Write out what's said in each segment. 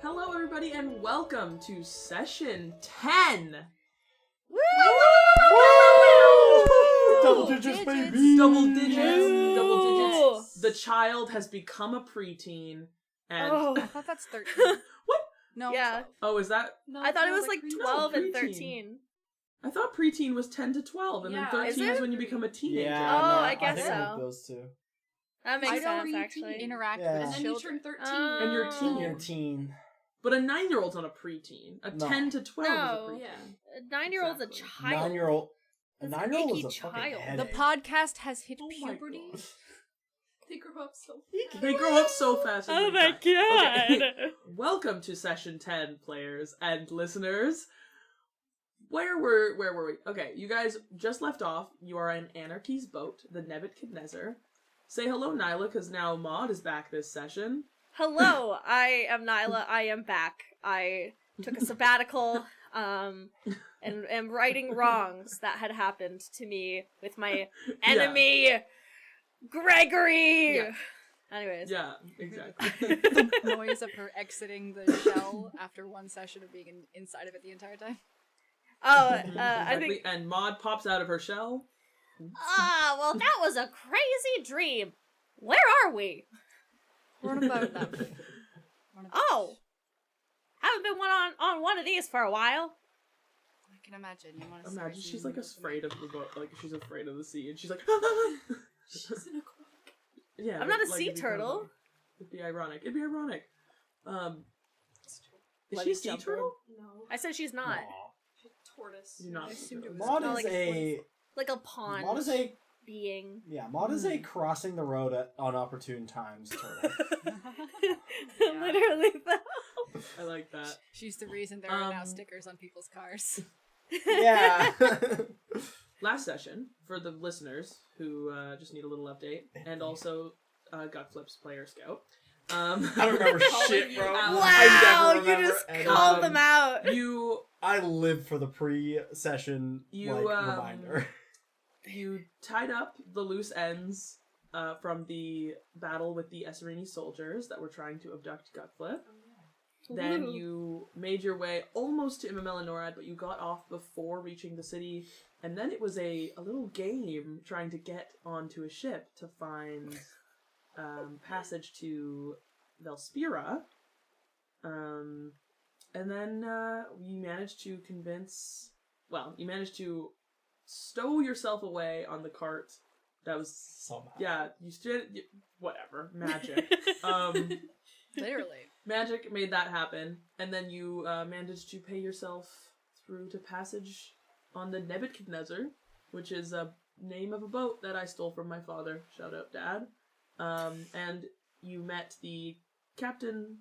Hello, everybody, and welcome to session 10. Woo! Double digits, baby! Double digits. The child has become a preteen, and I thought that's 13. What? No. Yeah. Oh, is that? No, I thought it was like 12 and preteen. 13. I thought preteen was 10 to 12, and Yeah. then 13 Is is it? when you become a teenager. Yeah, Oh, no, I guess think so. those two. That makes I don't sense, really actually. interact Yeah. with And then you children. turn 13. And you're a teen. You're a teen. But a 9-year-old's not a preteen. A No. 10 to 12 is a No. preteen. Yeah. A 9-year-old's Exactly. a child. 9-year-old. A That's an 9-year-old icky is a fucking child. headache. The podcast has hit Oh my puberty. God. They grow up so They grow up so fast. Oh my god. Okay. Welcome to session 10, players and listeners. Where were we? Okay, you guys just left off. You are on Anarchy's boat, the Nebuchadnezzar. Say hello, Nilah, because now Maude is back this session. Hello, I am Nilah. I am back. I took a sabbatical, and am righting wrongs that had happened to me with my enemy, Gregory! Yeah. Anyways. Yeah, exactly. The noise of her exiting the shell after one session of being inside of it the entire time. Oh, I Exactly. think... And Maude pops out of her shell. Ah, well, that was a crazy dream. Where are we? Run about that. Oh! Haven't been on one of these for a while. I can imagine. You want to Imagine she's like afraid of the boat, like she's afraid of the sea, and she's like, She's in a crock. yeah. I'm not a like, sea it'd be kind of turtle. funny. It'd be ironic. It'd be ironic. Is Let she a me sea jump turtle? No. I said she's not. She's a tortoise. You're not. I a sea assumed it turtle. was- Maud Not is like a... Like a pond Maud is a... being. Yeah, Maud is a crossing the road at unopportune times turtle. Literally, though. I like that. She's the reason there are now Um, stickers on people's cars. Yeah. Last session, for the listeners who just need a little update, and also Gukflip's player scout. I don't remember shit, bro. Wow, I never you remember just any called of them out. You I live for the pre-session reminder. You tied up the loose ends from the battle with the Esserini soldiers that were trying to abduct Gukflip. Then Ooh. you made your way almost to Elmmibena Norad, but you got off before reaching the city. And then it was a little game trying to get onto a ship to find passage to Velspira. And then you managed to you managed to stow yourself away on the cart. That was Somehow. yeah. Whatever magic. Literally. Magic made that happen, and then you managed to pay yourself through to passage on the Nebuchadnezzar, which is a name of a boat that I stole from my father. Shout out, Dad. And you met the captain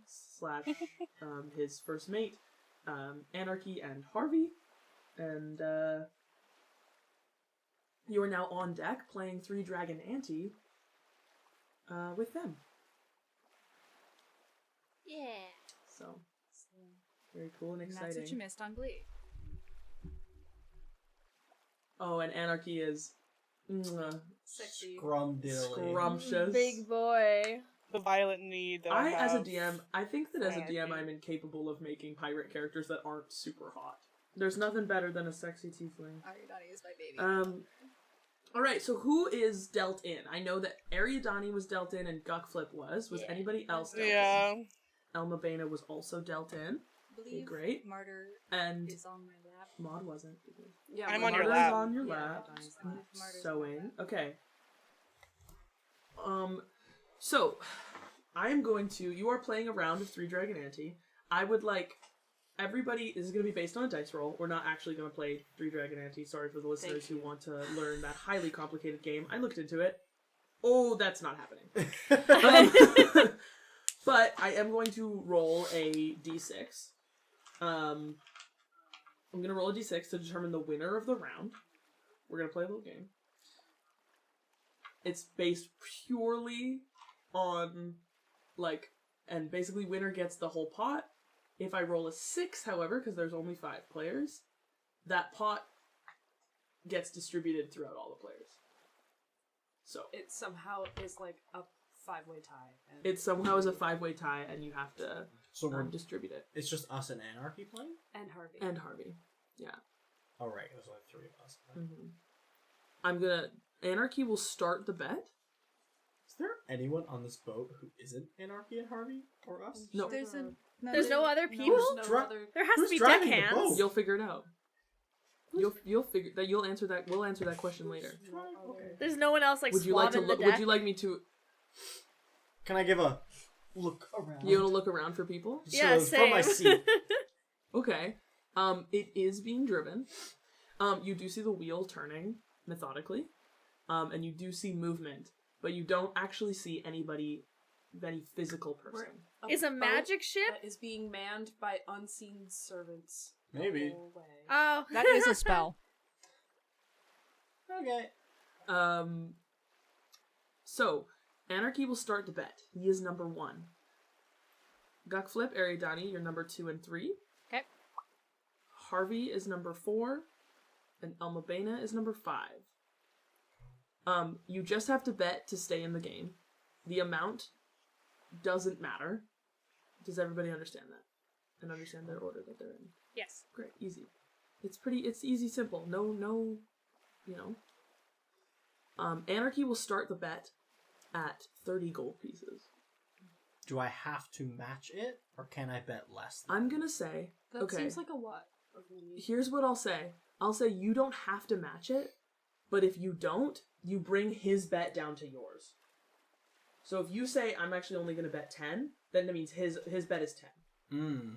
/ his first mate, Anarchy and Harvey, and you are now on deck playing 3 Dragon Ante with them. Yeah. So, very cool and And exciting. that's what you missed on Glee. Oh, and Anarchy is Sexy. scrumptious. Big boy. The violent need that I, as a have. DM, I think that as a DM, Anarchy. I'm incapable of making pirate characters that aren't super hot. There's nothing better than a sexy tiefling. Ariadani is my baby. Alright, so who is dealt in? I know that Ariadani was dealt in and Gukflip was. Was Yeah. anybody else dealt Yeah. in? Elmmibena was also dealt in. I believe great. Martyr And is on my lap. Maud wasn't. Yeah, I'm but on your Martyr's lap. on your Yeah, lap. Ariadani's on my lap. Martyr's Sewing. Okay. So, I am going to... You are playing a round of 3 Dragon Ante. I would like... Everybody... This is going to be based on a dice roll. We're not actually going to play 3 Dragon Ante. Sorry for the listeners who want to learn that highly complicated game. I looked into it. Oh, that's not happening. But I am going to roll a d6. I'm going to roll a d6 to determine the winner of the round. We're going to play a little game. It's based purely on, and basically winner gets the whole pot. If I roll a 6, however, because there's only 5 players, that pot gets distributed throughout all the players. So it somehow is like a 5-way tie. And it somehow is a 5-way tie, and you have to So we're distribute it. it's just us and Anarchy playing? And Harvey. And Harvey. Yeah. Oh right, there's only 3 of us. Anarchy will start the bet. Is there anyone on this boat who isn't Anarchy and Harvey or us? No. There's no other people? No Dri- other... There has Who's to be driving the deckhands. boat? You'll figure it out. You'll figure that. You'll answer that. We'll answer that question later. Okay. There's no one else like Would you like to swabbing the look? deck. Would you like me to? Can I give a look around? You want to look around for people? Yeah, So, from my same. seat. Okay. It is being driven. You do see the wheel turning methodically, and you do see movement, but you don't actually see any physical person. Is a boat magic ship? that is being manned by unseen servants. Maybe. The whole way. Oh. That is a spell. Okay. So Anarchy will start the bet. He is number 1. Gukflip, Ariadani, you're number 2 and 3. Okay. Harvey is number 4, and Elmmibena is number 5. You just have to bet to stay in the game. The amount doesn't matter. Does everybody understand that? And understand their order that they're in? Yes. Great, easy. It's easy, simple. No, you know. Anarchy will start the bet at 30 gold pieces. Do I have to match it, or can I bet less? I'm gonna say, That okay, seems like a lot of money. here's what I'll say. I'll say you don't have to match it, but if you don't, you bring his bet down to yours. So if you say, I'm actually only gonna bet 10, then that means his bet is 10.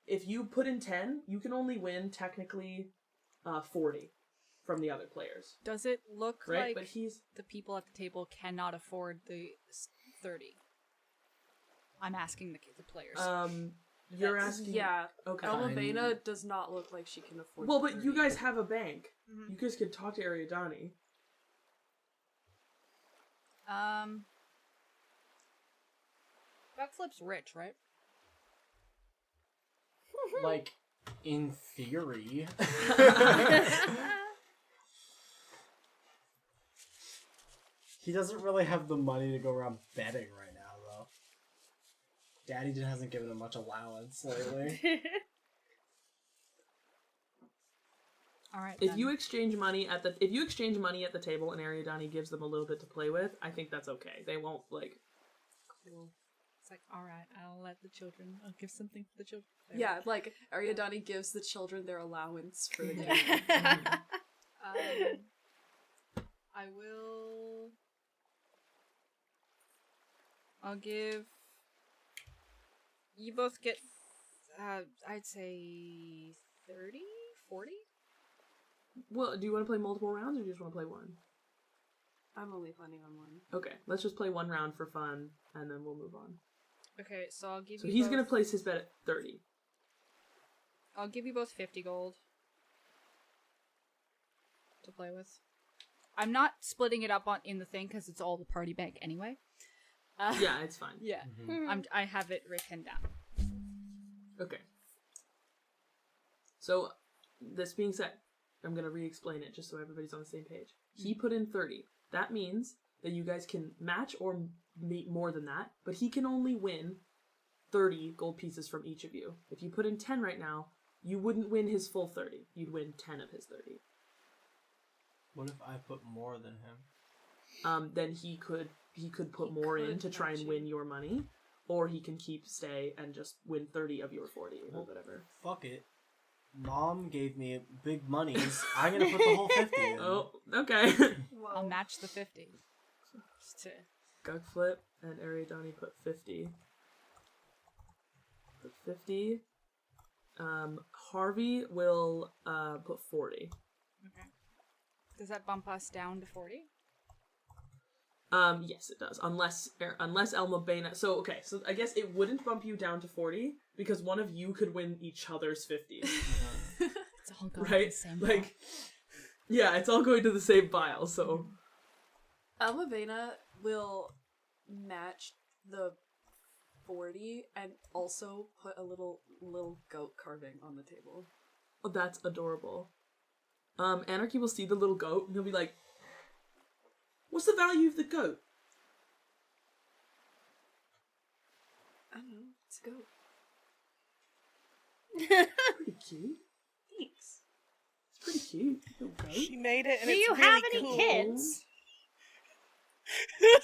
If you put in 10, you can only win, technically, 40 from the other players. Does it look Right? like But he's... the people at the table cannot afford the 30? I'm asking the players. You're That's- asking... Yeah. Okay. Elmmibena does not look like she can afford. Well, but 30. you guys have a bank. Mhm. You guys could talk to Ariadani. Gukflip's rich, right? Like, in theory. He doesn't really have the money to go around betting right now, though. Daddy just hasn't given him much allowance lately. All right. If then. you exchange money at the table and Ariadani gives them a little bit to play with, I think that's okay. They won't like. Cool. It's like, all right, I'll let the children. I'll give something for the children. Yeah, like Ariadani gives the children their allowance for the game. I will. I'll give. You both get. I'd say 30, 40. Well, do you want to play multiple rounds or do you just want to play one? I'm only planning on one. Okay, let's just play one round for fun, and then we'll move on. Okay, so I'll give So you. he's both, gonna place his bet at 30. I'll give you both 50 gold to play with. I'm not splitting it up in the thing because it's all the party bank anyway. Yeah, it's fine. Yeah, I have it written down. Okay. So, this being said, I'm gonna re-explain it just so everybody's on the same page. He put in 30. That means that you guys can match or meet more than that, but he can only win 30 gold pieces from each of you. If you put in 10 right now, you wouldn't win his full 30. You'd win 10 of his 30. What if I put more than him? Then he could put more in to try and win your money, or he can stay and just win 30 of your 40 or whatever. Fuck it. Mom gave me big monies. I'm gonna put the whole 50 in. Oh, okay. I'll match the 50. Just to... Gukflip and Ariadani put 50. Put 50. Harvey will put 40. Okay. Does that bump us down to 40? Yes, it does. Unless Elmmibena. So okay, so I guess it wouldn't bump you down to 40 because one of you could win each other's 50. It's all going Right? to the same Like, yeah, it's all going to the same pile. So Elmmibena will match the 40 and also put a little goat carving on the table. oh, that's adorable. Anarchy will see the little goat and he'll be like, "What's the value of the goat?" I don't know, It's a goat. Pretty cute. Thanks. It's pretty cute. Little goat. She made it, and Do it's you really have any cool. kids?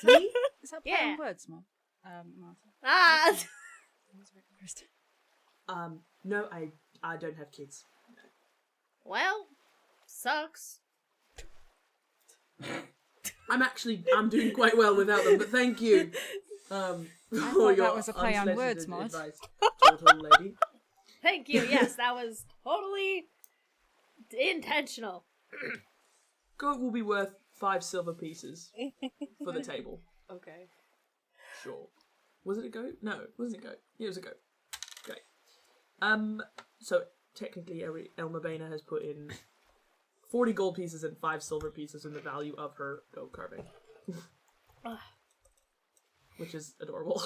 Me? Is that Yeah. playing words, Mom? Martha. Ah! No, I don't have kids. Well, sucks. I'm doing quite well without them, but thank you. I For thought your that was a play on words, unsolicited Maud. advice, total lady. Thank you. Yes, that was totally intentional. Goat will be worth 5 silver pieces for the table. Okay. Sure. Was it a goat? No, it wasn't a goat. Yeah, it was a goat. Great. So technically Elmmibena has put in 40 gold pieces and 5 silver pieces in the value of her goat carving. Which is adorable.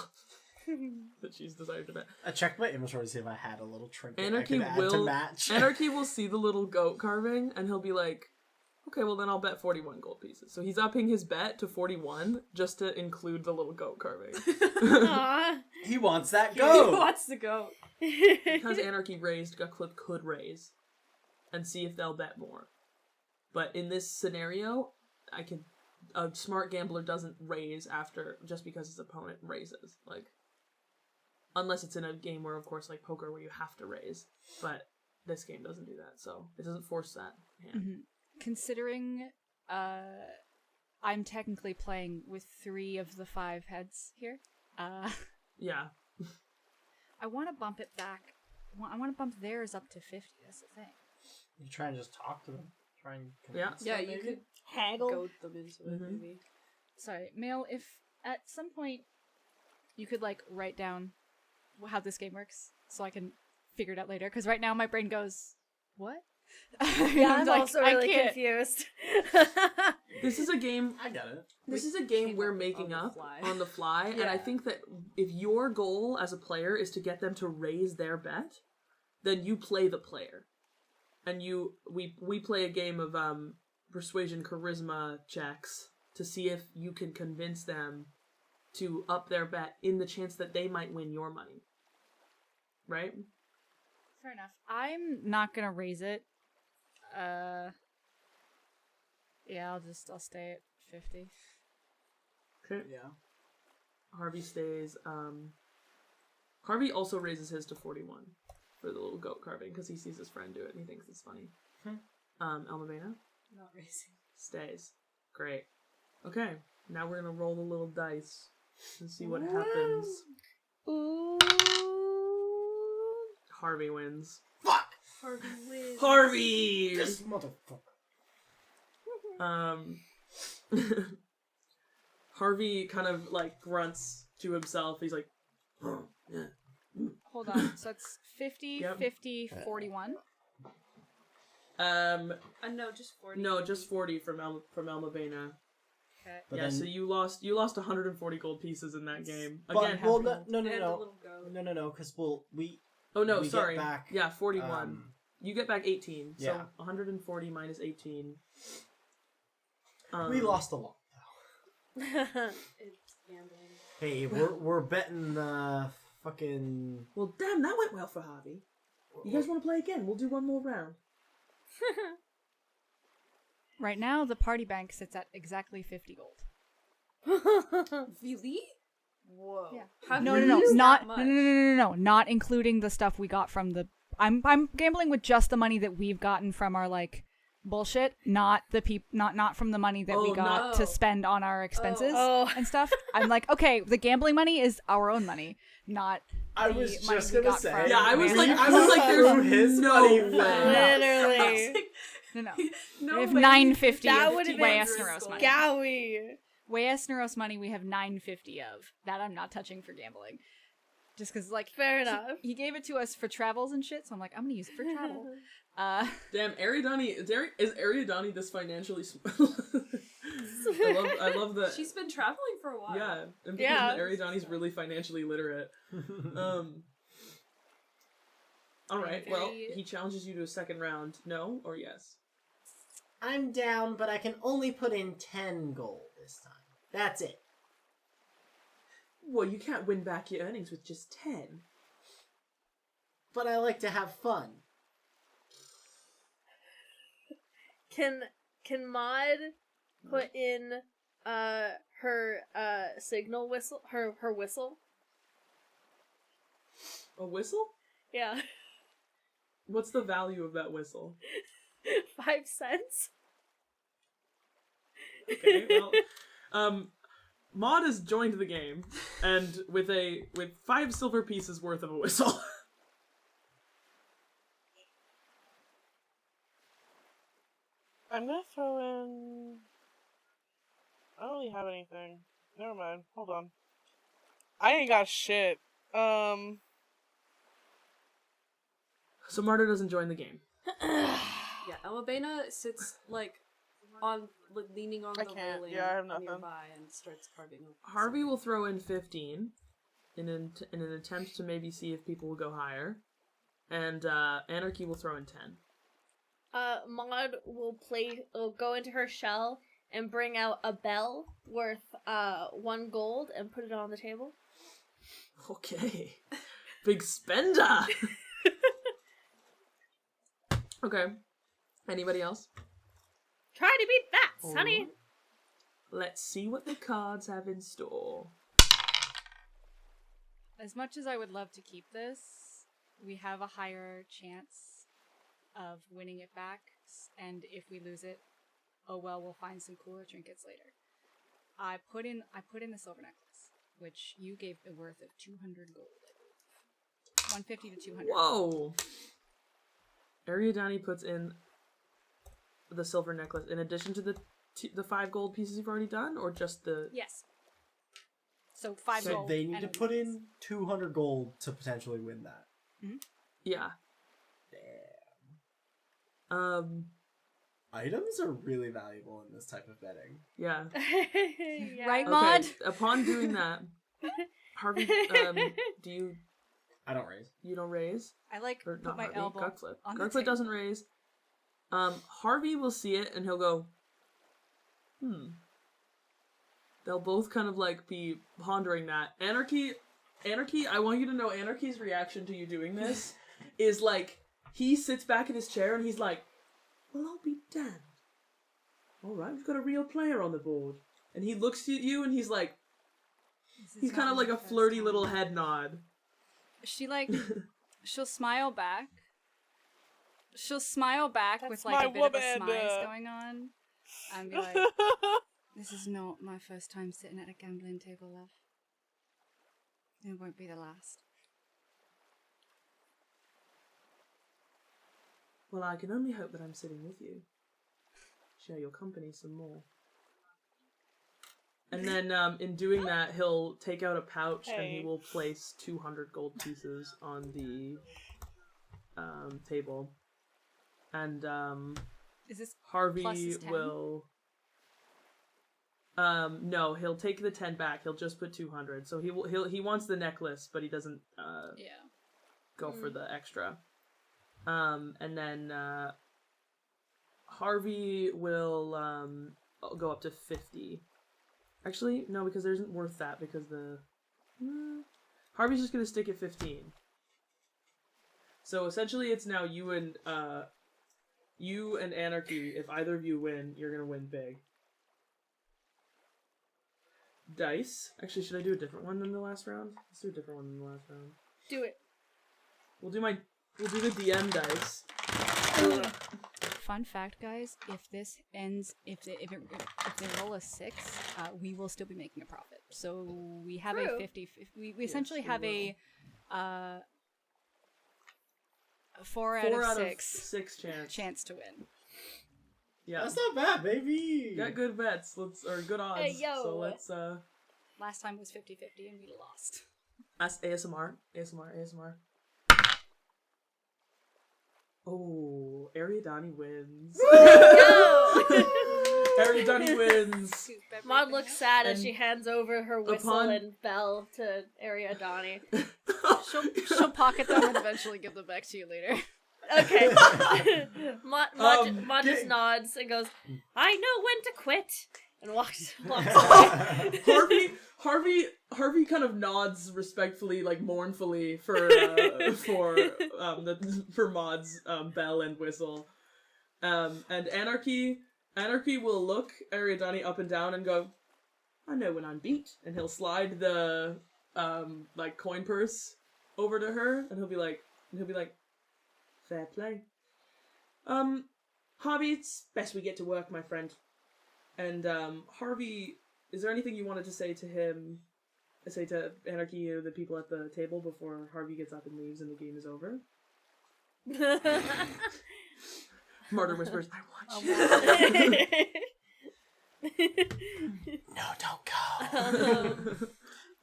That she's decided to bet. I checked my inventory to see if I had a little trinket Anarchy I could add to will match. Anarchy will see the little goat carving and he'll be like, okay, well then I'll bet 41 gold pieces. So he's upping his bet to 41 just to include the little goat carving. Aww. He wants that He goat! wants to go. Because Anarchy raised, Gukflip could raise and see if they'll bet more. But in this scenario, a smart gambler doesn't raise after just because his opponent raises. Like, unless it's in a game where, of course, like poker, where you have to raise. But this game doesn't do that, so it doesn't force that hand. Mm-hmm. Considering I'm technically playing with 3 of the 5 heads here, Yeah. I want to bump it back. I want to bump theirs up to 50. That's the thing. You try and just talk to them. Try and Yeah. convince Yeah, them, you maybe? could Haggle. goat them into it, Mhm. maybe. Sorry, Mael, if at some point you could, like, write down how this game works so I can figure it out later, because right now my brain goes, what? Yeah, I'm like, also I really can't- confused. This is a game. I got it. This is a game came we're up making on the up fly. on the fly, and I Yeah. think that if your goal as a player is to get them to raise their bet, then you play the player, and we play a game of persuasion charisma checks to see if you can convince them to up their bet in the chance that they might win your money. Right? Fair enough. I'm not gonna raise it. Yeah, I'll stay at 50. Okay. Yeah. Harvey stays. Harvey also raises his to 41 for the little goat carving because he sees his friend do it and he thinks it's funny. Elmmibena Not racing. stays. Great. Okay, now we're gonna roll the little dice and see what happens. Ooh. Harvey wins. Fuck! Harvey wins. Harvey! This motherfucker. Harvey kind of like grunts to himself. He's like, oh, yeah. Hold on. So it's 50, Yep. 50, 41. No, just 40. No, just 40 from Elmmibena. Okay. But Yeah, then, so you lost 140 gold pieces in that game. but, Again, well, half- no, And a little goat. no, because we oh no, we get sorry. back, Yeah, 41. You get back 18. So yeah. 140 minus 18. we lost a lot. It's gambling. Hey, we're betting fucking. Well, damn, that went well for Harvey. You guys want to play again? We'll do one more round. Right now, the party bank sits at exactly 50 gold. Really? Whoa. Yeah. How No, do no, you no, use not that no, much? no, no, no, no, no, not including the stuff we got from the. I'm gambling with just the money that we've gotten from our like bullshit, not the not from the money that we Oh, got no. to spend on our expenses Oh. and stuff. I'm like, okay, the gambling money is our own money, not. I the was money just we gonna got say. from Yeah, I was we like, threw there's his no money way. Literally. No, no. No We have way. 950 That of would've Way been Esneros money. Gowie. Way Esneros money we have 950 of. That I'm not touching for gambling. Just because, like, Fair enough. he gave it to us for travels and shit, so I'm like, I'm gonna use it for travel. Damn, Ariadani, is Ariadani this financially I love that. She's been traveling for a while. Yeah, and because Yeah. Ariadani's really financially literate. Alright, well, Very- he challenges you to a second round. No or yes? I'm down, but I can only put in 10 gold this time. That's it. Well, you can't win back your earnings with just 10. but I like to have fun. Can Maude put in her signal whistle, her whistle? A whistle? Yeah. What's the value of that whistle? 5 cents. Okay, well, Maude has joined the game, and with 5 silver pieces worth of a whistle. I'm gonna throw in... I don't really have anything. Never mind. Hold on. I ain't got shit. So Martyr doesn't join the game. Yeah, Elmmibena sits leaning on I the can't. railing Yeah, I have nothing. nearby and starts carving. Harvey will throw in 15 in an attempt to maybe see if people will go higher, and Anarchy will throw in 10. Maude will go into her shell and bring out a bell worth 1 gold and put it on the table. Okay. Big spender! Okay. Anybody else? Try to beat that, Sonny! Alright. Let's see what the cards have in store. As much as I would love to keep this, we have a higher chance of winning it back, and if we lose it, oh well, we'll find some cooler trinkets later. I put in the silver necklace, which you gave a worth of 200 gold. 150 to 200. Whoa! Ariadani puts in the silver necklace in addition to the 5 gold pieces you've already done, or just the... Yes. So 5 So gold. they need and to a put necklace. in 200 gold to potentially win that. Yeah. Damn. Items are really valuable in this type of betting. Yeah. Yeah. Right, Okay, Maude? upon doing that, Harvey, do you... I don't raise. You don't raise? I Or put not my Harvey, elbow Gukflip. on the Gukflip table. doesn't raise. Harvey will see it and he'll go, They'll both kind of be pondering that. Anarchy, I want you to know Anarchy's reaction to you doing this is he sits back in his chair and he's like, well, I'll be damned. Alright, we've got a real player on the board. And he looks at you and he's like, he's kind of like a flirty little head nod. She she'll smile back. She'll smile back That's with my a bit of a woman. smize going on, and be like, "This is not my first time sitting at a gambling table, love. It won't be the last." Well, I can only hope that I'm sitting with you. Share your company some more. And then, in doing that, he'll take out a pouch and he will place 200 gold pieces on the table. And Is this Harvey plus his 10? will. No, he'll take the 10 back. He'll just put 200. So he wants the necklace, but he doesn't go for the extra. And then Harvey will go up to 50. Actually, no, because there isn't worth that, because Harvey's just gonna stick at 15. So essentially it's now you and Anarchy. If either of you win, you're gonna win big. Dice. Actually, should I do a different one than the last round? Let's do a different one than the last round. Do it. We'll do the DM dice. Fun fact, guys? If this ends, if they roll a 6, we will still be making a profit. So we have True. a 50. We essentially have a 4 out of 6 chance to win. Yeah, That's not bad, baby. got good bets. Or good odds. Hey, yo. So let's Last time was 50-50 and we lost. ASMR. Oh, Ariadani wins. Ariadani wins. Maude looks sad as And she hands over her whistle upon- and bell to Ariadani. She'll pocket them and eventually give them back to you later. Okay. Maude just get- nods and goes, I know when to quit. And walks away. Harvey kind of nods respectfully, like mournfully for Maude's bell and whistle. And Anarchy will look Ariadani up and down and go, I know when I'm beat, and he'll slide the like coin purse over to her, and he'll be like, fair play. Harvey, it's best we get to work, my friend. And Harvey, is there anything you wanted to say to him, say to Anarchy or the people at the table before Harvey gets up and leaves and the game is over? Martyr whispers, I want you. No, don't go.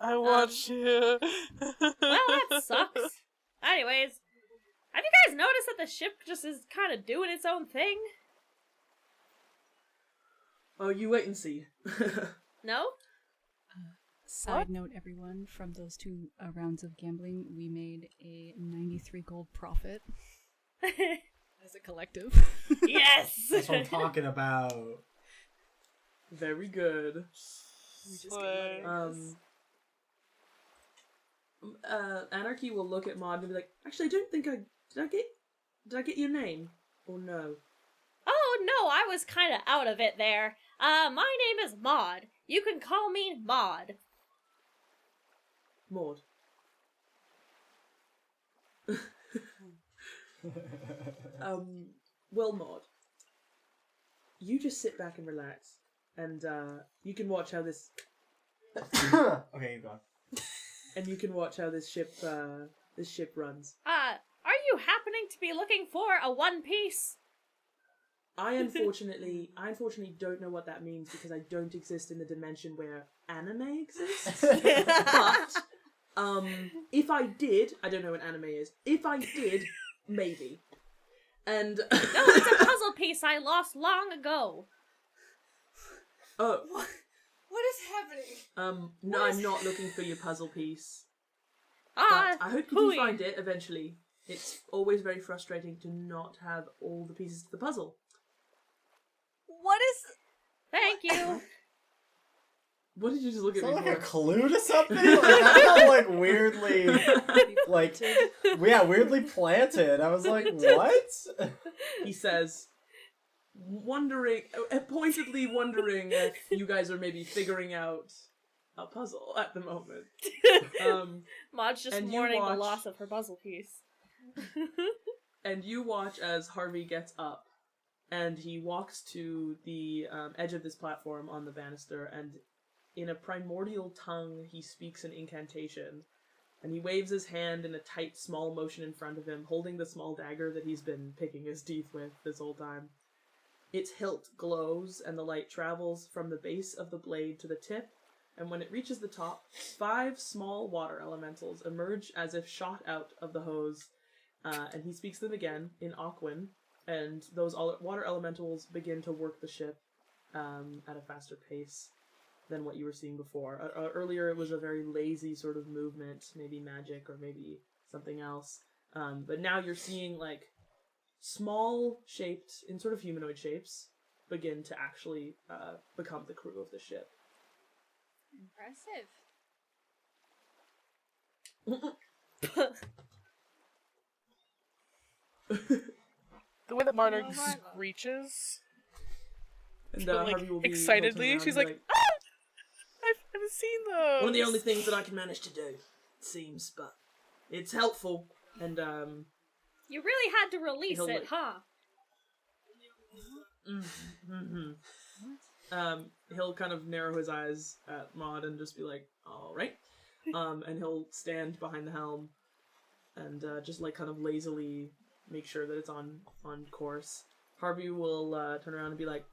I want you. Well, that sucks. Anyways, have you guys noticed that the ship just is kind of doing its own thing? Oh, you wait and see. No? Side note, everyone, from those 2 rounds of gambling, we made a 93 gold profit as a collective. Yes! That's what I'm talking about. Very good. Slay. Anarchy will look at Maude and be like, actually, I don't think did I get your name? Or no? Oh, no, I was kind of out of it there. My name is Maude. You can call me Maude. Maude. Well, Maude, you just sit back and relax, and you can watch how this. Okay, you go. And you can watch how this ship runs. Are you happening to be looking for a One Piece? I unfortunately don't know what that means because I don't exist in the dimension where anime exists. But if I did, I don't know what anime is. If I did, maybe. And No, it's a puzzle piece I lost long ago. oh, What is happening? no, I'm not looking for your puzzle piece. Ah, But I hope you do find it eventually. It's always very frustrating to not have all the pieces to the puzzle. What is... thank you. What did you just look at Is that me like a for? clue to something? Like, that felt like weirdly, like, yeah, weirdly planted. I was like, what? He says, pointedly wondering if you guys are maybe figuring out a puzzle at the moment. Maud's just and you mourning the watch- loss of her puzzle piece. And you watch as Harvey gets up, and he walks to the edge of this platform on the banister, and in a primordial tongue, he speaks an incantation. And he waves his hand in a tight, small motion in front of him, holding the small dagger that he's been picking his teeth with this whole time. Its hilt glows, and the light travels from the base of the blade to the tip, and when it reaches the top, 5 small water elementals emerge as if shot out of the hose, and he speaks them again in Aquan, and those water elementals begin to work the ship at a faster pace than what you were seeing before. Earlier it was a very lazy sort of movement, maybe magic or maybe something else, but now you're seeing like small shaped, in sort of humanoid shapes, begin to actually become the crew of the ship. Impressive. The way that Martyr Oh, right. screeches, And but, Harvey will be excitedly, tilting she's around like, and ah! I haven't seen those. one of the only things that I can manage to do, it seems, but it's helpful. And You really had to release He'll it, like- huh? he'll kind of narrow his eyes at Maude and just be like, all right. And he'll stand behind the helm and just like kind of lazily make sure that it's on course. Harvey will turn around and be like,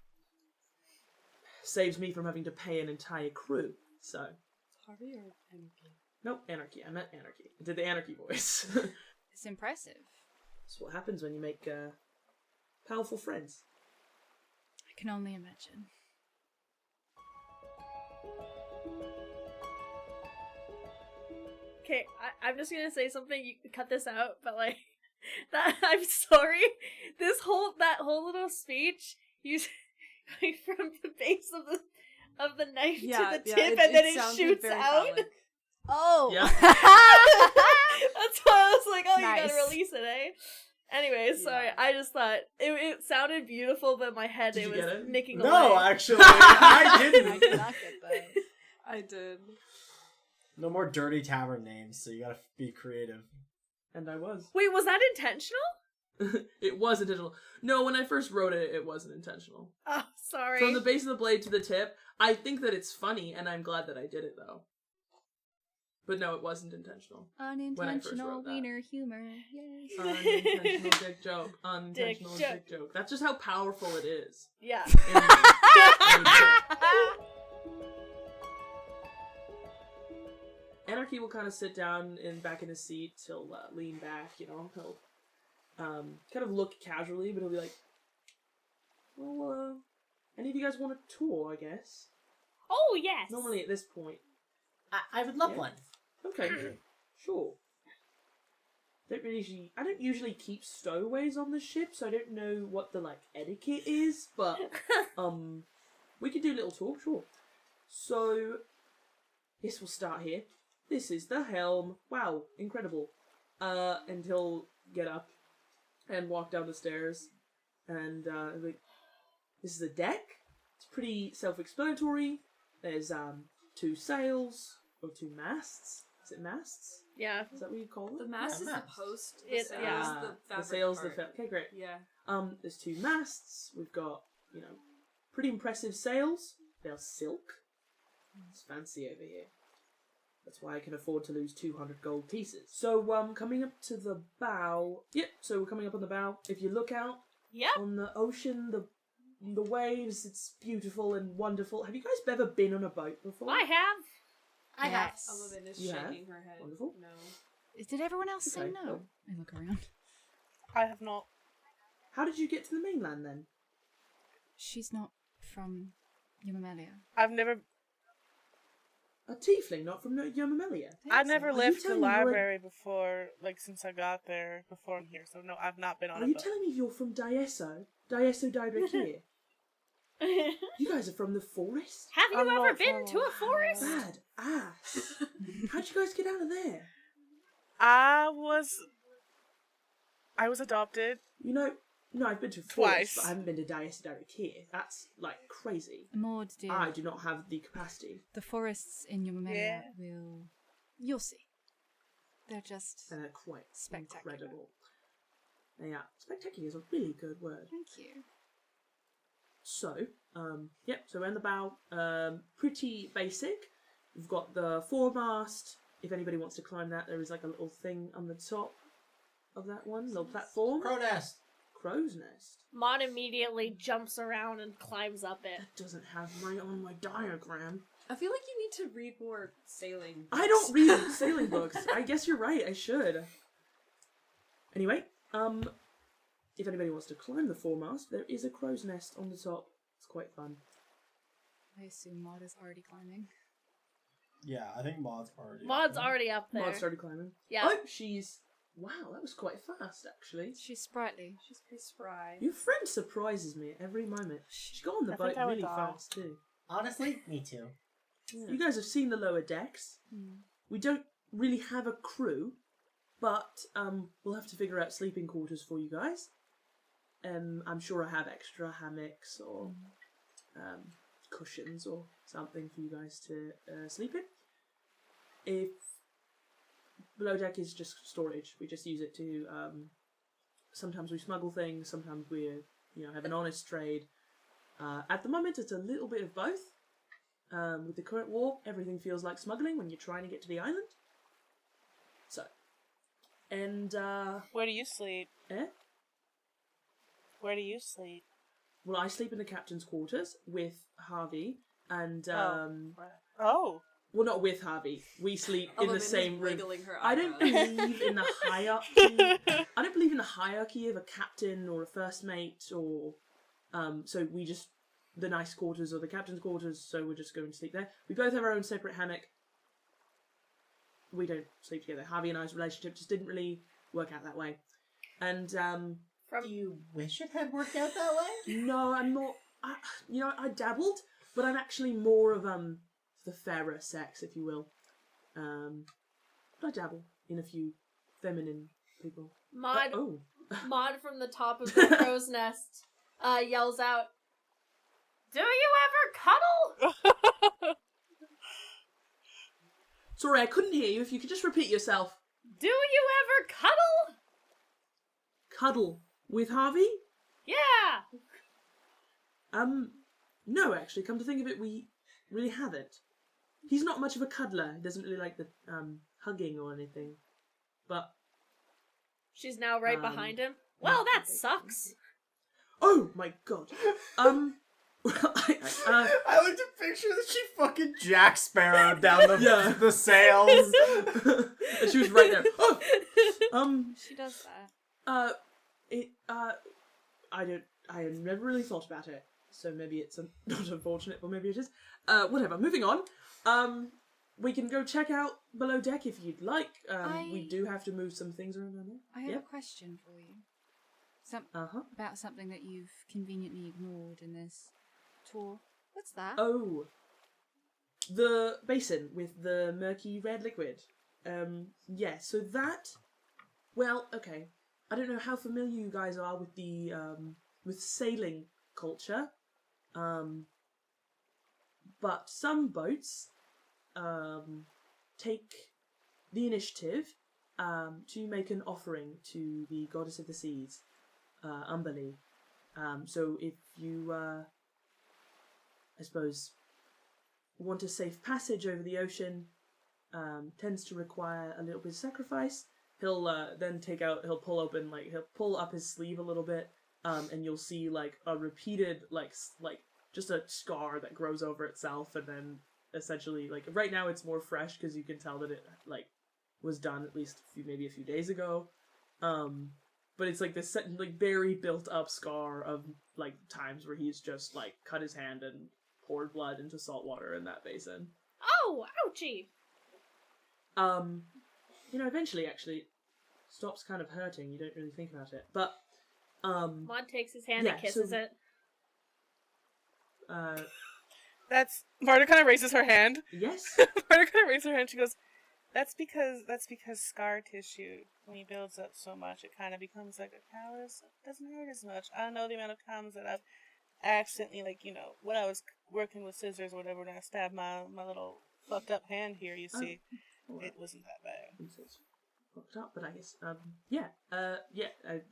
saves me from having to pay an entire crew. So, Harvey or Anarchy? nope, Anarchy. I meant Anarchy. I did the Anarchy voice. It's impressive. That's what happens when you make powerful friends. I can only imagine. Okay, I'm just gonna say something. You can cut this out, but like that. I'm sorry. That whole little speech, you like from the base of the knife Yeah, to the yeah, tip, and then it sounded shoots very out. phallic. Oh. Yeah. That's why I was like, oh, Nice. you gotta release it, eh? Anyways, sorry, Yeah. I just thought it sounded beautiful, but in my head Did it you was get it? nicking No, away. actually, I I didn't. did not get that. I did. No more dirty tavern names, so you gotta be creative. And I was. Wait, was that intentional? It was intentional. No, when I first wrote it, it wasn't intentional. Oh, sorry. From the base of the blade to the tip, I think that it's funny, and I'm glad that I did it, though. But no, it wasn't intentional. Unintentional wrote that. wiener humor. Yes. Unintentional dick joke. Unintentional Dick dick joke. That's just how powerful it is. Yeah. Anarchy will kind of sit down back in his seat. He'll lean back, He'll kind of look casually, but he'll be like, well, any of you guys want a tour, I guess? Oh, yes. Normally at this point. I would love Yeah. one. Okay, sure. I don't usually keep stowaways on the ship, so I don't know what the etiquette is, but we could do a little talk, sure. So yes, we'll start here. This is the helm. Wow, incredible. And he'll get up and walk down the stairs, and this is a deck. It's pretty self-explanatory. There's 2 sails or 2 masts. Is it masts? Yeah. Is that what you call them? The mast is the mast. post. It- The sail yeah. is Ah, the fabric sails, part. Okay, great. Yeah. There's 2 masts. We've got, pretty impressive sails. They're silk. It's fancy over here. That's why I can afford to lose 200 gold pieces. So, coming up to the bow. Yep, so we're coming up on the bow. If you look out Yep. on the ocean, the waves, it's beautiful and wonderful. Have you guys ever been on a boat before? I have. I have. Yes. Elmmibena is You have? shaking her head. Wonderful. No. Did everyone else say Okay, no? cool. I look around. I have not. How did you get to the mainland then? She's not from Elmmibena. I've never. A tiefling, not from Elmmibena. I never Are you left the telling me you're a- library before, since I got there, before I'm here. So no, I've not been on Are a you boat. telling me you're from Dieso? Dieso Direchere? You guys are from the forest? Have you I'm ever not been from to a forest? Bad ass. How'd you guys get out of there? I was adopted. No, I've been to forest, Twice. but I haven't been to Dieso Direchere. That's, crazy. Maude, dear, I do not have the capacity. the forests in Elmmibena Yeah. will... You'll see. They're just... And they're quite Spectacular. incredible. They are. Spectacular is a really good word. Thank you. So, so we're in the bow. Pretty basic. We've got the foremast. If anybody wants to climb that, there is a little thing on the top of that one, little platform. Crow nest. Crow's nest. Mon immediately jumps around and climbs up it. That doesn't have right on my diagram. I feel like you need to read more sailing. I don't read sailing books. I guess you're right, I should. Anyway, if anybody wants to climb the foremast, there is a crow's nest on the top. It's quite fun. I assume Maude is already climbing. Yeah, I think Maud's already. Maud's already up there. Maud started climbing. Yeah. Oh, she's... Wow, that was quite fast, actually. She's sprightly. She's pretty spry. Your friend surprises me at every moment. She got on the I boat think I would really die. fast, too. Honestly, me too. You guys have seen the lower decks. We don't really have a crew, but we'll have to figure out sleeping quarters for you guys. I'm sure I have extra hammocks or cushions or something for you guys to sleep in. If below deck is just storage, we just use it to. Sometimes we smuggle things. Sometimes we, have an honest trade. At the moment, it's a little bit of both. With the current war, everything feels like smuggling when you're trying to get to the island. So, and Where do you sleep? eh? Where do you sleep? Well, I sleep in the captain's quarters with Harvey, and Oh. well, not with Harvey. We sleep in the Elmmibena is same room. wiggling her I don't eyebrows. believe in the hierarchy. I don't believe in the hierarchy of a captain or a first mate, or so we just the nice quarters or the captain's quarters. So we're just going to sleep there. We both have our own separate hammock. We don't sleep together. Harvey and I's relationship just didn't really work out that way, and Do you wish it had worked out that way? no, I'm not. I dabbled. but I'm actually more of the fairer sex, if you will. I dabble in a few feminine people. Maude, Oh. Maude from the top of the crow's nest yells out, "Do you ever cuddle?" Sorry, I couldn't hear you. If you could just repeat yourself. Do you ever cuddle? Cuddle with Harvey? Yeah. No, actually, come to think of it, we really haven't. He's not much of a cuddler. He doesn't really like the, hugging or anything. But... She's now right behind him. Well, that sucks. Oh, my God. I like to picture that she fucking Jack Sparrow down the sails. And she was right there. Oh! She does that. I have never really thought about it. So maybe it's not unfortunate, but maybe it is. Whatever, moving on. We can go check out below deck if you'd like. We do have to move some things around there. I have a question for you. About something that you've conveniently ignored in this tour. What's that? Oh. The basin with the murky red liquid. Yeah, so that... Well, okay. I don't know how familiar you guys are with the, with sailing culture. But some boats take the initiative to make an offering to the goddess of the seas, Umberlee. So if you, I suppose, want a safe passage over the ocean, tends to require a little bit of sacrifice. He'll then he'll pull up his sleeve a little bit, and you'll see like a repeated like just a scar that grows over itself, and then essentially like right now it's more fresh because you can tell that it like was done at least maybe a few days ago, but it's like this like very built up scar of like times where he's just like cut his hand and poured blood into salt water in that basin. Oh, ouchie! Eventually actually stops kind of hurting. You don't really think about it, but Maude takes his hand and kisses it. That's Martyr kind of raises her hand. Yes. Martyr kind of raises her hand. She goes, "That's because scar tissue, when he builds up so much, it kind of becomes like a callus. It doesn't hurt as much. I don't know the amount of times that I've accidentally, when I was working with scissors or whatever, when I stabbed my little fucked up hand here. You see, it wasn't that bad. It's fucked up, but I guess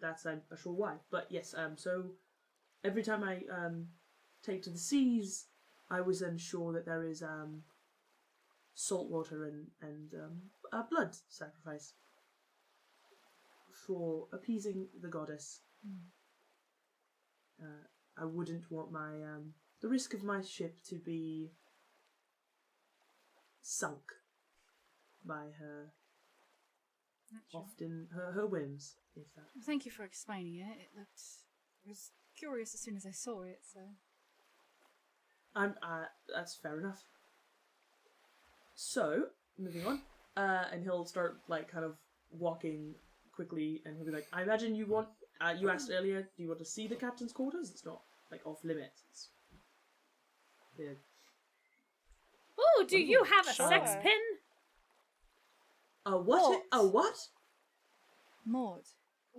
that's I'm not sure why, but yes. So every time I take to the seas, I was unsure that there is salt water and blood sacrifice for appeasing the goddess. I wouldn't want my the risk of my ship to be sunk by her often her whims. If that. Thank you for explaining it. I was curious as soon as I saw it, so. That's fair enough. So, moving on, and he'll start, kind of walking quickly, and he'll be like, I imagine you want, you asked earlier, do you want to see the captain's quarters? It's not, off limits. It's weird. Ooh, do you have a sex pin? A what? A what? Maude.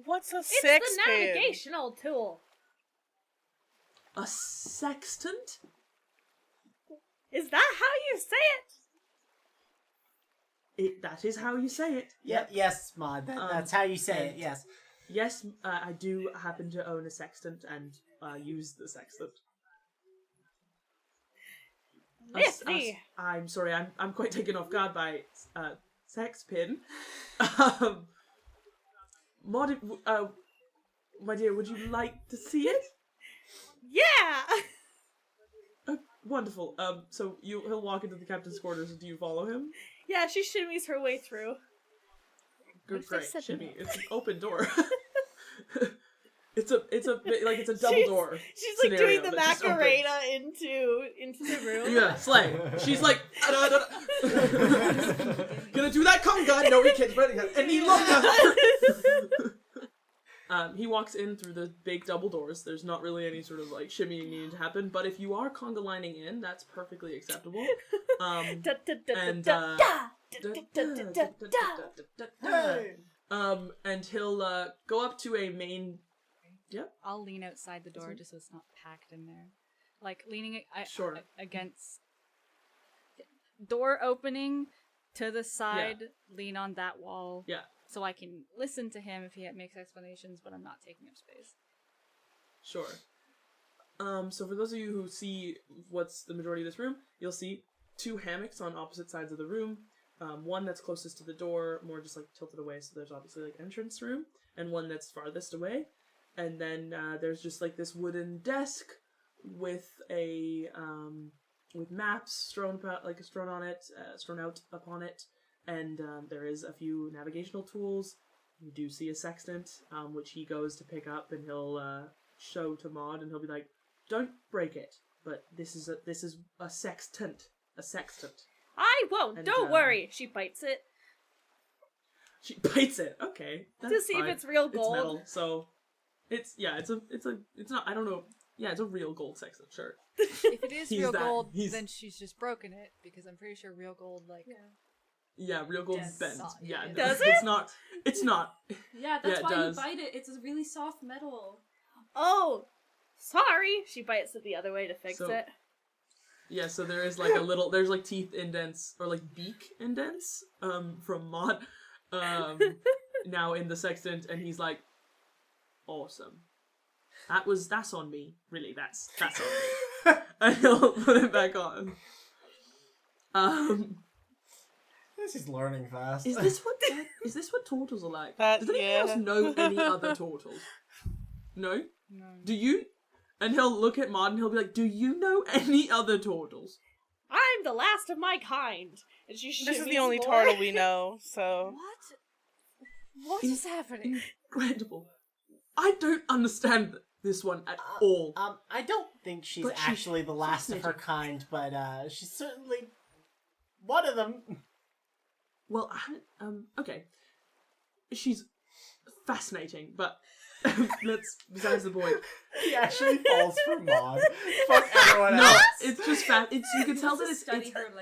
What's a It's sex the pin? navigational tool. A sextant? Is that how you say it? That is how you say it. Yep. Yes, Maude. That's how you say it. Yes. Yes, I do happen to own a sextant and use the sextant. I'm sorry, I'm quite taken off guard by sex pin. Maud, my dear, would you like to see it? Yeah. Wonderful. So he'll walk into the captain's quarters. Do you follow him? Yeah, she shimmies her way through. Good, great. Shimmy. It's an open door. It's a double door. She's like doing the Macarena into the room. Yeah, slay. She's like, gonna do that conga. No, we can't. Any longer. He walks in through the big double doors. There's not really any sort of like shimmying needing to happen, but if you are conga lining in, that's perfectly acceptable. And he'll go up to a main. Yep. I'll lean outside the door just so it's not packed in there. Like leaning Sure. against door opening to the side, lean on that wall. Yeah. So I can listen to him if he makes explanations, but I'm not taking up space. Sure. So for those of you who see what's the majority of this room, you'll see 2 hammocks on opposite sides of the room. One that's closest to the door, more just like tilted away, so there's obviously like entrance room, and one that's farthest away. And then there's just like this wooden desk with a with maps strewn out upon it, and there is a few navigational tools. You do see a sextant, which he goes to pick up, and he'll show to Maude, and he'll be like, "Don't break it, but this is a sextant, a sextant." I won't. And, don't worry. She bites it She bites it. Okay, to see fine. if it's real It's gold. metal, so it's not. I don't know. Yeah, it's a real gold sextant. Sure. If it is He's real that- gold, he's- then she's just broken it, because I'm pretty sure real gold, like... Yeah, real gold's Yes. bent. Not- Yeah, yeah. Does it's not. It's not. Yeah, that's Yeah, it why does. you bite it. It's a really soft metal. Oh, sorry. She bites it the other way to fix So- it. Yeah, so there is like a little. There's like teeth indents or like beak indents. From Maude. Now in the sextant, and he's like, "Awesome. That's on me. Really, that's on me." And he'll put it back on. This is learning fast. Is this what turtles are like? That- Does anyone yeah. else know any other turtles? No? No. Do you? And he'll look at Maude and he'll be like, "Do you know any other turtles?" I'm the last of my kind. And she This is the shimmies only more. turtle we know, so... What is happening? Incredible. I don't understand this one at all. I don't think she's But she's actually the last of her fascinating. kind, but she's certainly one of them. Well, okay. She's fascinating, but that's besides the point. He actually falls for Maude. Fuck everyone No, else. it's just you can tell that it's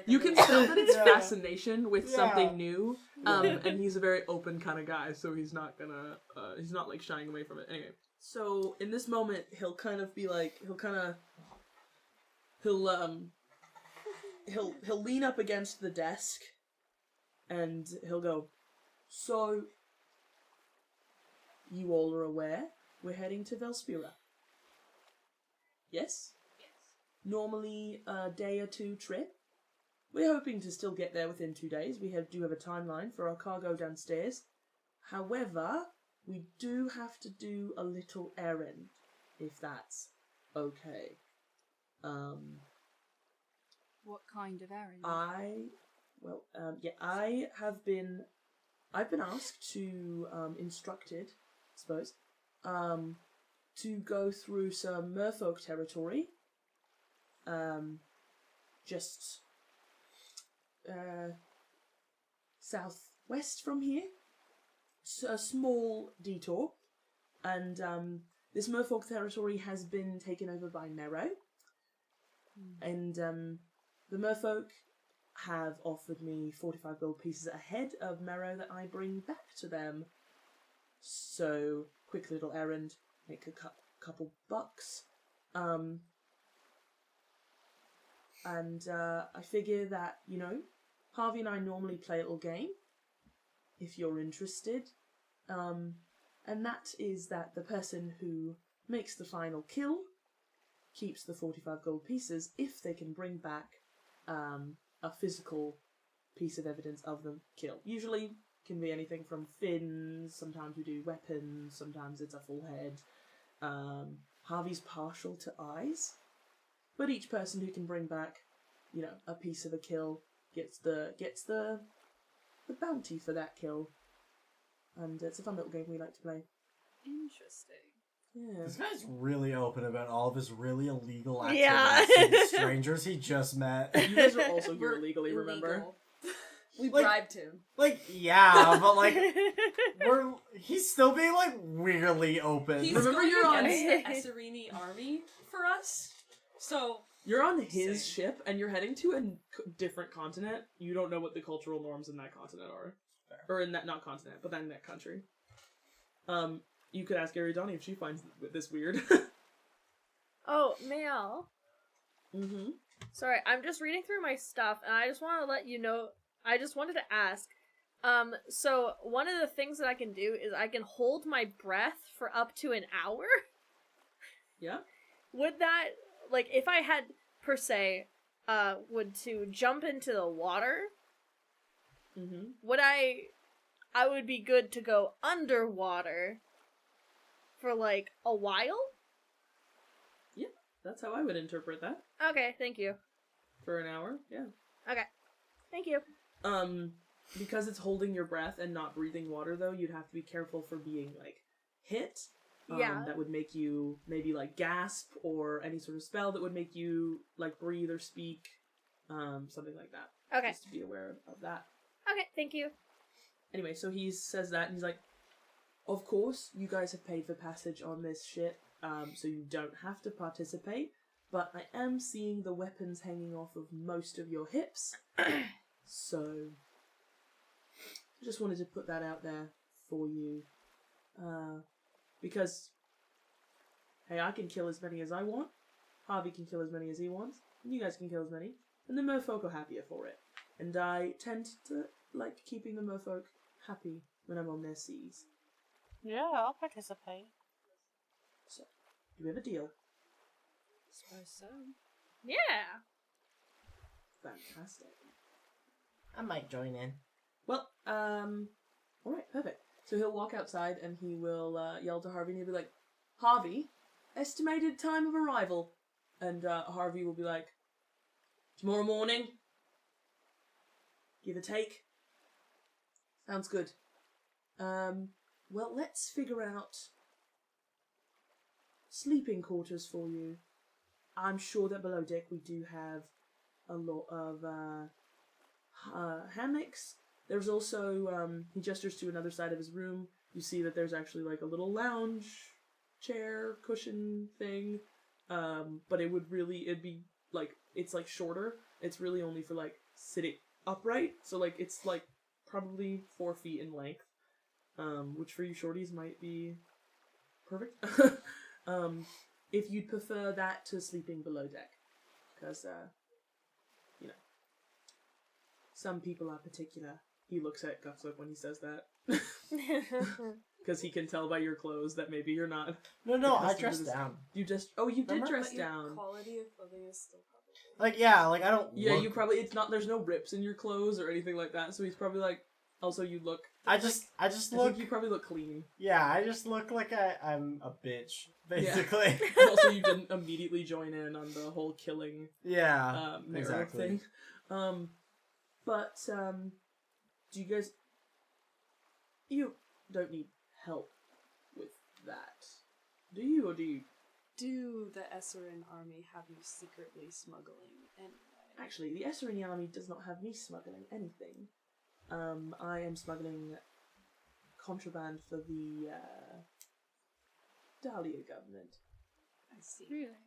you can really tell that it's Yeah. fascination with Yeah. something new. And he's a very open kind of guy, so he's not gonna he's not like shying away from it. Anyway, so in this moment, he'll kind of be like he'll lean up against the desk, and he'll go, "So you all are aware we're heading to Velspira? Yes? Normally a day or 2 trip. We're hoping to still get there within 2 days. We do have a timeline for our cargo downstairs. However, we do have to do a little errand, if that's okay. What kind of errand? I've been asked to, instructed, I suppose, to go through some merfolk territory, just, southwest from here. It's a small detour, and, this merfolk territory has been taken over by Mero, and, the merfolk have offered me 45 gold pieces a head of Mero that I bring back to them. So, quick little errand, make a couple bucks. And I figure that, Harvey and I normally play a little game, if you're interested. And that is that the person who makes the final kill keeps the 45 gold pieces if they can bring back a physical piece of evidence of them killed. Usually can be anything from fins, sometimes we do weapons, sometimes it's a full head. Harvey's partial to eyes, but each person who can bring back, a piece of a kill gets the bounty for that kill. And it's a fun little game we like to play. Interesting. Yeah. This guy's really open about all of his really illegal Yeah. activities to the strangers he just met. You guys are also here We're illegally, remember? illegal. We Like- bribed him. Like, yeah, but like, he's still being like weirdly open. He's Remember going you're on- against the Esserini army for us. So You're on his Same. ship, and you're heading to a different continent. You don't know what the cultural norms in that continent are. Or in that, not continent, but in that country. You could ask Ariadani if she finds this weird. Oh, Mael. Mm-hmm. Sorry, I'm just reading through my stuff, and I just want to let you know. I just wanted to ask. So one of the things that I can do is I can hold my breath for up to an hour. Yeah? Would that, like, if I had per se, would to jump into the water? Mm-hmm. Would I would be good to go underwater for like a while. That's how I would interpret that. Okay, thank you. For an hour, yeah. Okay, thank you. Because it's holding your breath and not breathing water, though, you'd have to be careful for being, like, hit. Yeah. That would make you maybe, like, gasp, or any sort of spell that would make you, like, breathe or speak. Something like that. Okay. Just to be aware of that. Okay, thank you. Anyway, so he says that, and he's like, of course, you guys have paid for passage on this ship, so you don't have to participate, but I am seeing the weapons hanging off of most of your hips, so I just wanted to put that out there for you, because, hey, I can kill as many as I want, Harvey can kill as many as he wants, and you guys can kill as many, and the merfolk are happier for it, and I tend to like keeping the merfolk happy when I'm on their seas. Yeah, I'll participate. So, do we have a deal? Suppose so. Yeah. Fantastic. I might join in. Well, alright, perfect. So he'll walk outside and he will yell to Harvey and he'll be like, Harvey, estimated time of arrival. And Harvey will be like, tomorrow morning? Give or take? Sounds good. Well, let's figure out sleeping quarters for you. I'm sure that below deck we do have a lot of hammocks. There's also, he gestures to another side of his room. You see that there's actually like a little lounge chair cushion thing. But it'd be like, it's like shorter. It's really only for like sitting upright. So like, it's like probably 4 feet in length. Which for you shorties might be perfect. If you'd prefer that to sleeping below deck. Because, you know, some people are particular. He looks at Gukflip when he says that. Because he can tell by your clothes that maybe you're not. No, I accustomed to dressed this. down. You did Remember? dress But your down. quality of clothing is still probably. Like, yeah, like, I don't Yeah, look... you probably, it's not, there's no rips in your clothes or anything like that, so he's probably like, also you look, I just I look... think you probably look clean. Yeah, I just look like I'm a bitch, basically. And also you didn't immediately join in on the whole killing Yeah, Marrow exactly. thing. Do you guys, you don't need help with that, do you, or do you? Do the Esserin army have you secretly smuggling anyway? Actually, the Esserini army does not have me smuggling anything. I am smuggling contraband for the Dahlia government. I see. Really?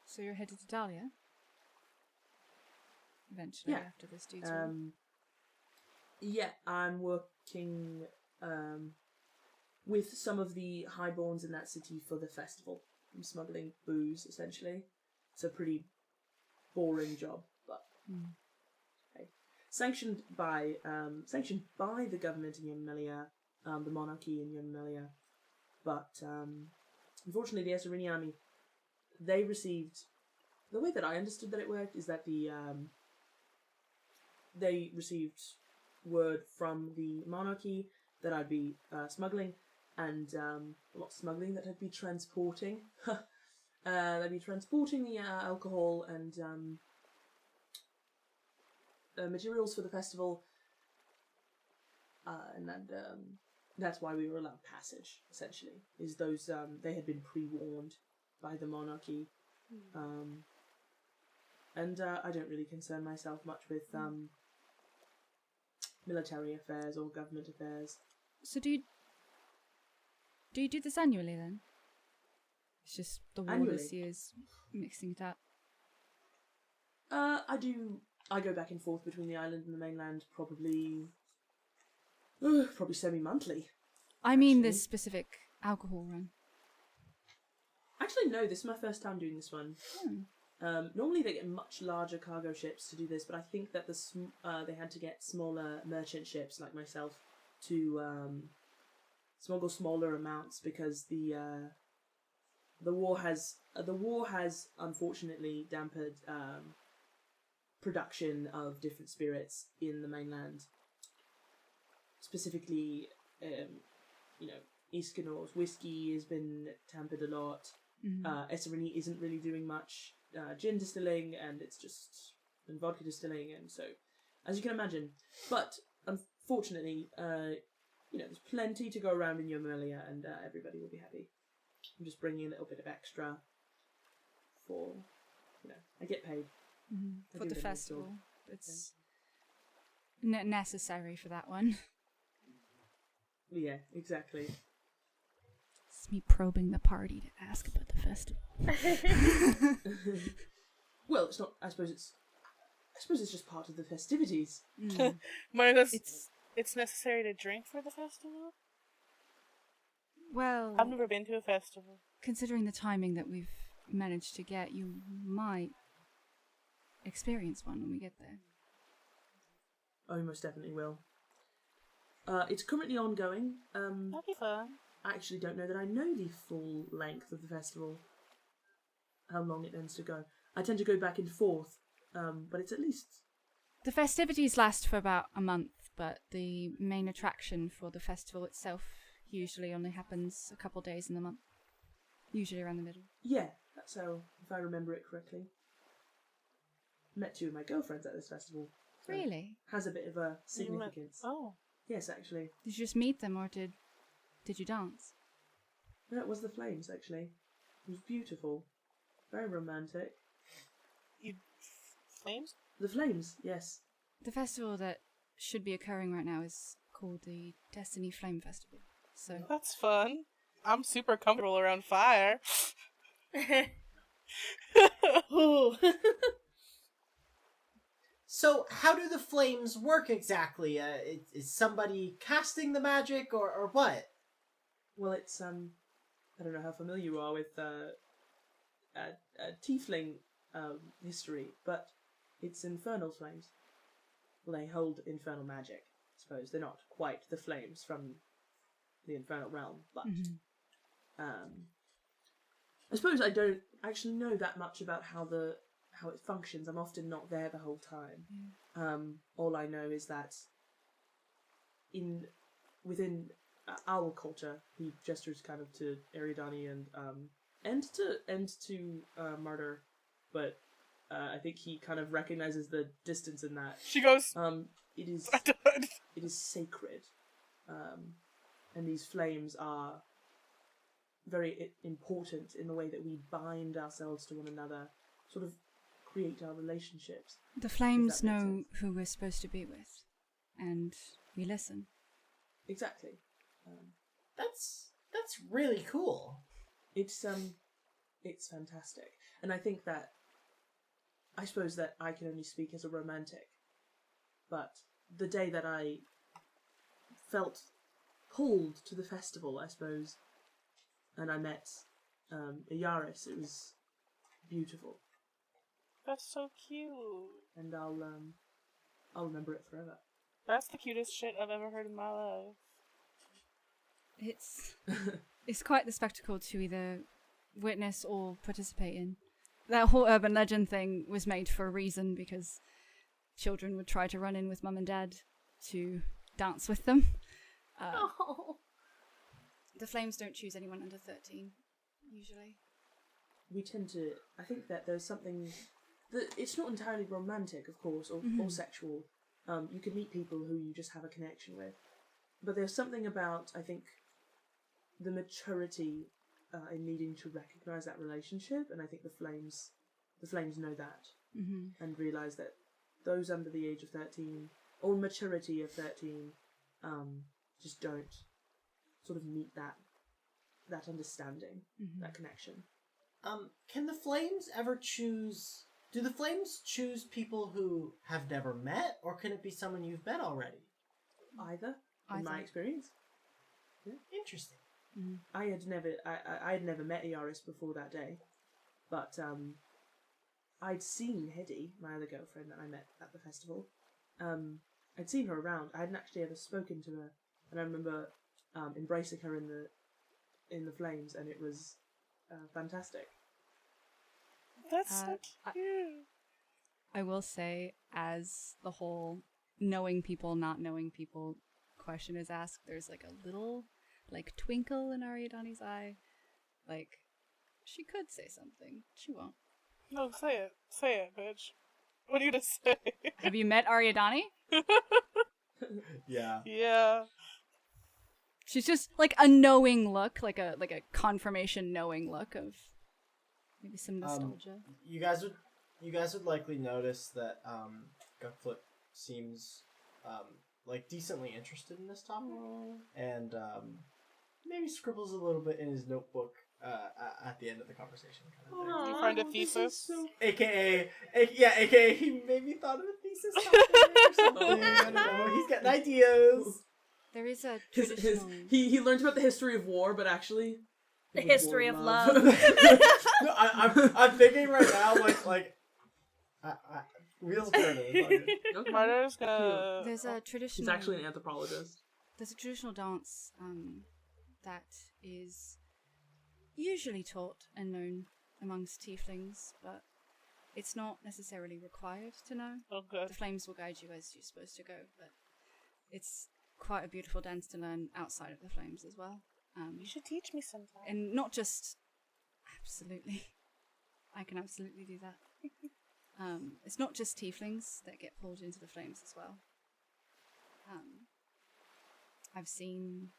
So you're headed to Dahlia? Eventually, Yeah. after this detour. Yeah, I'm working with some of the highborns in that city for the festival. I'm smuggling booze, essentially. It's a pretty boring job, but hey. Sanctioned by the government in Elmmibena, the monarchy in Elmmibena, but unfortunately the Esserini army, they received, the way that I understood that it worked is that they received word from the monarchy that I'd be smuggling, and not smuggling, that I'd be transporting. They'd be transporting the alcohol and materials for the festival, and that's why we were allowed passage. Essentially, is those they had been pre-warned by the monarchy, and I don't really concern myself much with military affairs or government affairs. So do you do this annually then? It's just the war Annually? this year's mixing it up. I do. I go back and forth between the island and the mainland probably semi-monthly. I mean Actually. this specific alcohol run. Actually, no, this is my first time doing this one. Hmm. Normally they get much larger cargo ships to do this, but I think that they had to get smaller merchant ships like myself to smuggle smaller amounts because the war has unfortunately dampened production of different spirits in the mainland. Specifically, Iskanor's whiskey has been tampered a lot. Esserini isn't really doing much gin distilling, and it's just and vodka distilling, and so as you can imagine. But unfortunately, there's plenty to go around in Yomelia, and everybody will be happy. I'm just bringing a little bit of extra for, I get paid. I For do the get a festival. job. It's necessary for that one. Yeah, exactly. It's me probing the party to ask about the festival. Well, it's not. I suppose it's just part of the festivities. Marcus, it's necessary to drink for the festival? Well, I've never been to a festival. considering the timing that we've managed to get, you might experience one when we get there. Oh, most definitely will. It's currently ongoing. That'll be fun. I actually don't know that I know the full length of the festival. How long it tends to go. I tend to go back and forth, but it's at least... The festivities last for about a month, but the main attraction for the festival itself usually only happens a couple days in the month. Usually around the middle. Yeah, that's how, if I remember it correctly. Met two of my girlfriends at this festival. So Really? has a bit of a significance. Oh. Yes, actually. Did you just meet them, or did you dance? No, it was the Flames, actually. It was beautiful. Very romantic. Flames? The Flames, yes. The festival that should be occurring right now is called the Destiny Flame Festival. So That's fun. I'm super comfortable around fire. Ooh. So, how do the flames work exactly? Is somebody casting the magic, or what? Well, it's, I don't know how familiar you are with, Tiefling, history, but it's infernal flames. Well, they hold infernal magic, I suppose. They're not quite the flames from the infernal realm, but, I suppose I don't actually know that much about how it functions. I'm often not there the whole time. All I know is that within our culture, he gestures kind of to Ariadani and to Martyr, but I think he kind of recognizes the distance in that. She goes, It is I don't. it is sacred, and these flames are very important in the way that we bind ourselves to one another, sort of create our relationships. the flames If that makes know sense. who we're supposed to be with, and we listen. Exactly. That's really cool. It's fantastic, and I think that I suppose that I can only speak as a romantic, but the day that I felt pulled to the festival, I suppose, and I met Yaris, it was beautiful, That's so cute. and I'll remember it forever. That's the cutest shit I've ever heard in my life. It's quite the spectacle to either witness or participate in. That whole urban legend thing was made for a reason, because children would try to run in with mum and dad to dance with them. Oh. The flames don't choose anyone under 13, usually. We tend to. I think that there's something that it's not entirely romantic, of course, or sexual. You can meet people who you just have a connection with, but there's something about, I think, the maturity in needing to recognize that relationship, and I think the flames know that and realize that those under the age of 13 or maturity of 13 just don't sort of meet that understanding, that connection. Can the Flames ever choose... Do the Flames choose people who have never met, or can it be someone you've met already? Either, in my experience. Yeah. Interesting. I had never met Iaris before that day, but I'd seen Hedy, my other girlfriend that I met at the festival. I'd seen her around. I hadn't actually ever spoken to her, and I remember embracing her in the flames, and it was fantastic. That's so cute. I will say, as the whole knowing people, not knowing people question is asked, there's like a little twinkle in Ariadani's eye. Like, she could say something. She won't. No, say it. Say it, bitch. What are you gonna say? Have you met Ariadani? Yeah. Yeah. She's just like a knowing look, like a confirmation knowing look of maybe some nostalgia. You guys would likely notice that Gukflip seems like decently interested in this topic, and maybe scribbles a little bit in his notebook at the end of the conversation. Kind of thing. You find a thesis? AKA he maybe thought of a thesis topic or something. I don't know. He's got ideas. There is a traditional... He learned about the history of war, but actually The history of love. No, I'm thinking right now like wheels turning. Martyr's gonna... There's a traditional... He's actually an anthropologist. There's a traditional dance that is usually taught and known amongst tieflings, but it's not necessarily required to know. Oh, good. The flames will guide you as you're supposed to go, but it's quite a beautiful dance to learn outside of the flames as well. You should teach me sometime. And not just... Absolutely. I can absolutely do that. It's not just tieflings that get pulled into the flames as well. I've seen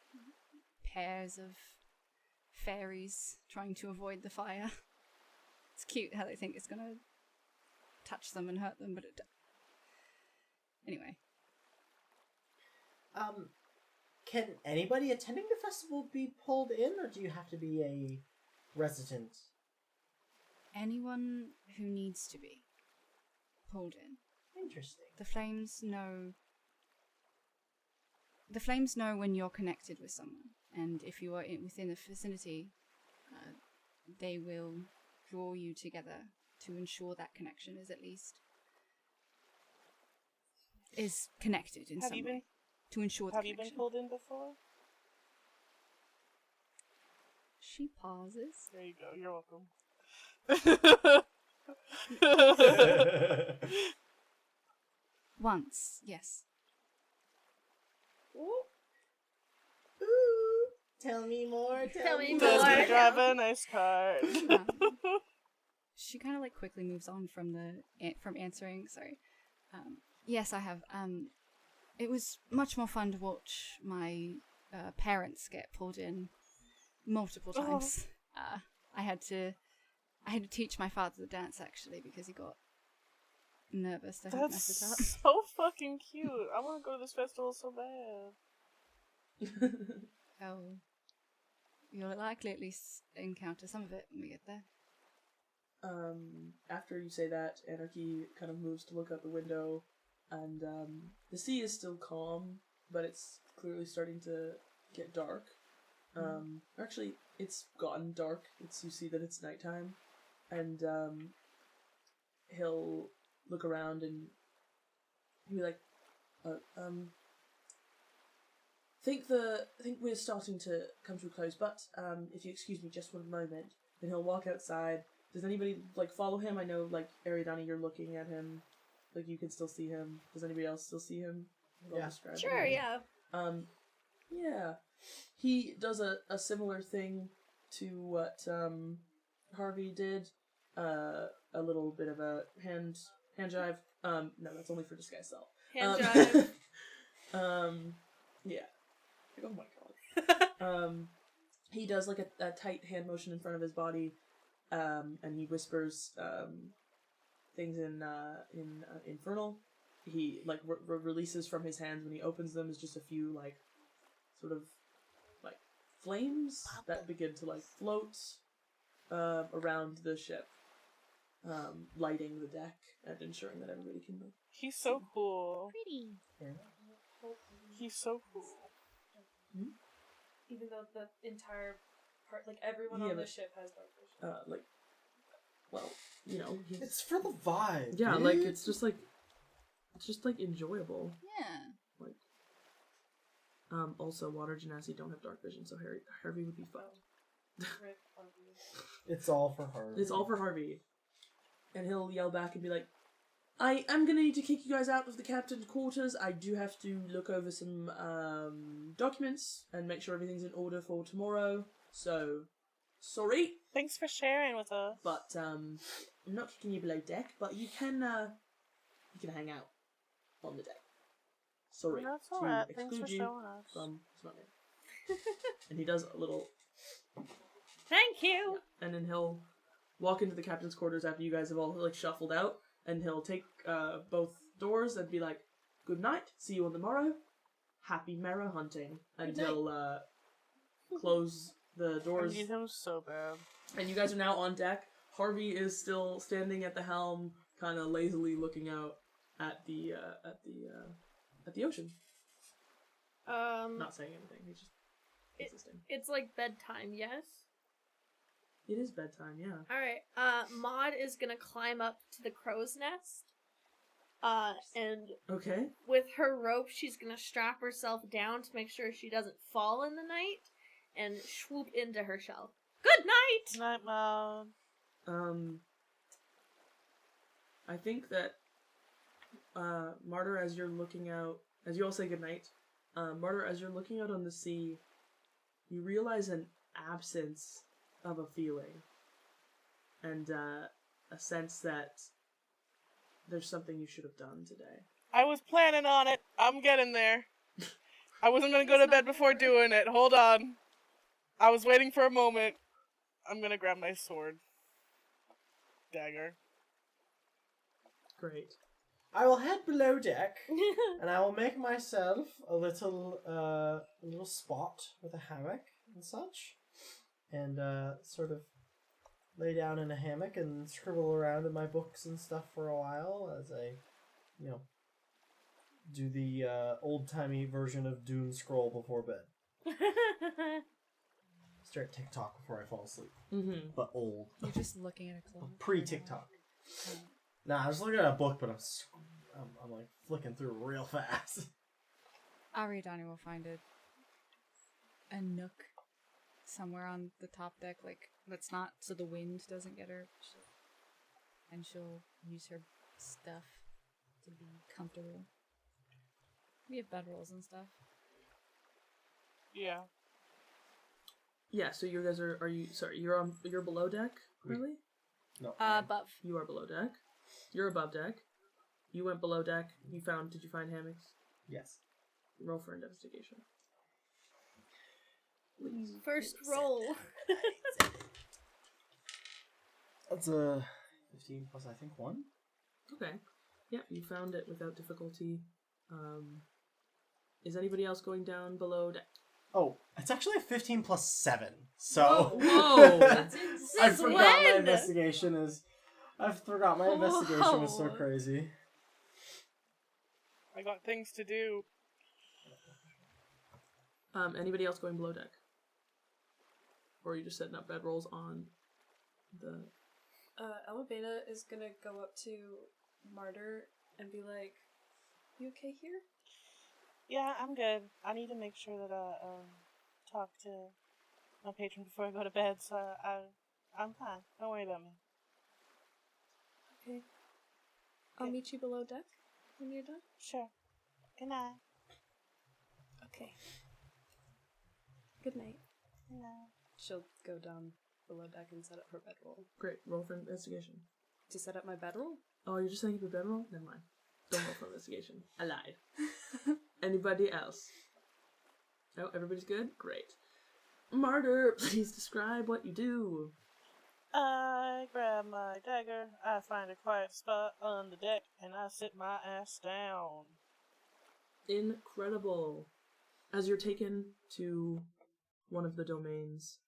pairs of fairies trying to avoid the fire. It's cute how they think it's gonna touch them and hurt them, but it... Anyway. Can anybody attending the festival be pulled in, or do you have to be a resident? Anyone who needs to be pulled in. Interesting. The flames know... The flames know when you're connected with someone, and if you are within the vicinity, they will draw you together to ensure that connection is connected in some way. To ensure the Have you connection. been pulled in before? She pauses. There you go. You're welcome. Once, yes. Ooh, tell me more. Tell me Does more. he drive a nice car? She kind of like quickly moves on from answering. Sorry. Yes, I have. It was much more fun to watch my parents get pulled in multiple times. I had to teach my father the dance actually because he got nervous to help mess it up. That's so fucking cute. I want to go to this festival so bad. Oh, you'll likely at least encounter some of it when we get there. After you say that, Anarchy kind of moves to look out the window, and the sea is still calm, but it's clearly starting to get dark. Actually, it's gotten dark. You see that it's nighttime, and he'll look around and he'll be like, think we're starting to come to a close, but if you excuse me just 1 moment, then he'll walk outside. Does anybody follow him? I know Ariadani, you're looking at him, you can still see him. Does anybody else still see him? Yeah. Sure, yeah. Yeah. He does a similar thing to what Harvey did. A little bit of a hand jive. No, that's only for disguise self. Hand jive. Yeah. Oh my god. He does a tight hand motion in front of his body, and he whispers things in Infernal, he like releases from his hands when he opens them is just a few like sort of like flames that begin to like float around the ship, lighting the deck and ensuring that everybody can move. He's so cool. Pretty. He's so cool. Even though the entire part, like everyone on the ship has dark vision. Well, you know, It's for the vibe. yeah, dude. like it's just like enjoyable. Yeah. Like, also water genasi don't have dark vision, so Harvey would be fucked. Rip Harvey. It's all for her. It's all for Harvey, and he'll yell back and be like, "I am gonna need to kick you guys out of the captain's quarters. I do have to look over some documents and make sure everything's in order for tomorrow. So, sorry, Thanks for sharing with us. but I'm not kicking you below deck. But you can hang out on the deck. Sorry That's to alright. Thanks exclude for you showing us. from Smuggler." And he does a little, Thank you. and then he'll walk into the captain's quarters after you guys have all like shuffled out, and he'll take both doors and be like, "Good night. See you on the morrow. Happy marrow hunting." And he'll close the I doors. need him so bad. And you guys are now on deck. Harvey is still standing at the helm, kind of lazily looking out at the ocean, not saying anything. He's just existing. It's like bedtime, yes? It is bedtime, yeah. Alright, Maude is gonna climb up to the crow's nest. And Okay. with her rope, she's gonna strap herself down to make sure she doesn't fall in the night and swoop into her shell. Good night! Good night, Mom. I think that Martyr, as you're looking out, as you all say goodnight, Martyr, as you're looking out on the sea, you realize an absence of a feeling, and a sense that there's something you should have done today. I was planning on it. I'm getting there. I wasn't gonna go to bed before doing it. Hold on. I was waiting for a moment. I'm gonna grab my sword. Dagger. Great. I will head below deck, and I will make myself a little spot with a hammock and such, and sort of lay down in a hammock and scribble around in my books and stuff for a while as I, do the old-timey version of doom scroll before bed. Start TikTok before I fall asleep. Mm-hmm. But old. You're just looking at a clock. Pre-TikTok. Nah, I was looking at a book, but I'm like flicking through real fast. Ariadani will find a nook somewhere on the top deck, like that's not so the wind doesn't get her, and she'll use her stuff to be comfortable. We have bedrolls and stuff. Yeah. Yeah, so you guys are you sorry, you're below deck, really? No. Above. You are below deck. You're above deck. You went below deck. Did you find hammocks? Yes. Roll for investigation. First roll. That's a 15 plus, I think, 1. Okay. Yeah, you found it without difficulty. Is anybody else going down below deck? Oh, it's actually a 15 plus 7. So. Whoa! I Since forgot my when? investigation is. I forgot my investigation was so Whoa. crazy. I got things to do. Anybody else going below deck? Or are you just setting up bedrolls on the... Elmmibena is gonna go up to Martyr and be like, "You okay here?" Yeah, I'm good. I need to make sure that I talk to my patron before I go to bed, so I'm fine. Don't worry about me. Okay. I'll meet you below deck when you're done. Sure. Good night. Okay. Good night. Good night. She'll go down below deck and set up her bedroll. Great, roll for investigation. To set up my bedroll? Oh, you're just setting up a bedroll? Never mind. Don't roll for investigation. I lied. Anybody else? Oh, everybody's good? Great. Martyr, please describe what you do. I grab my dagger, I find a quiet spot on the deck, and I sit my ass down. Incredible. As you're taken to one of the domains,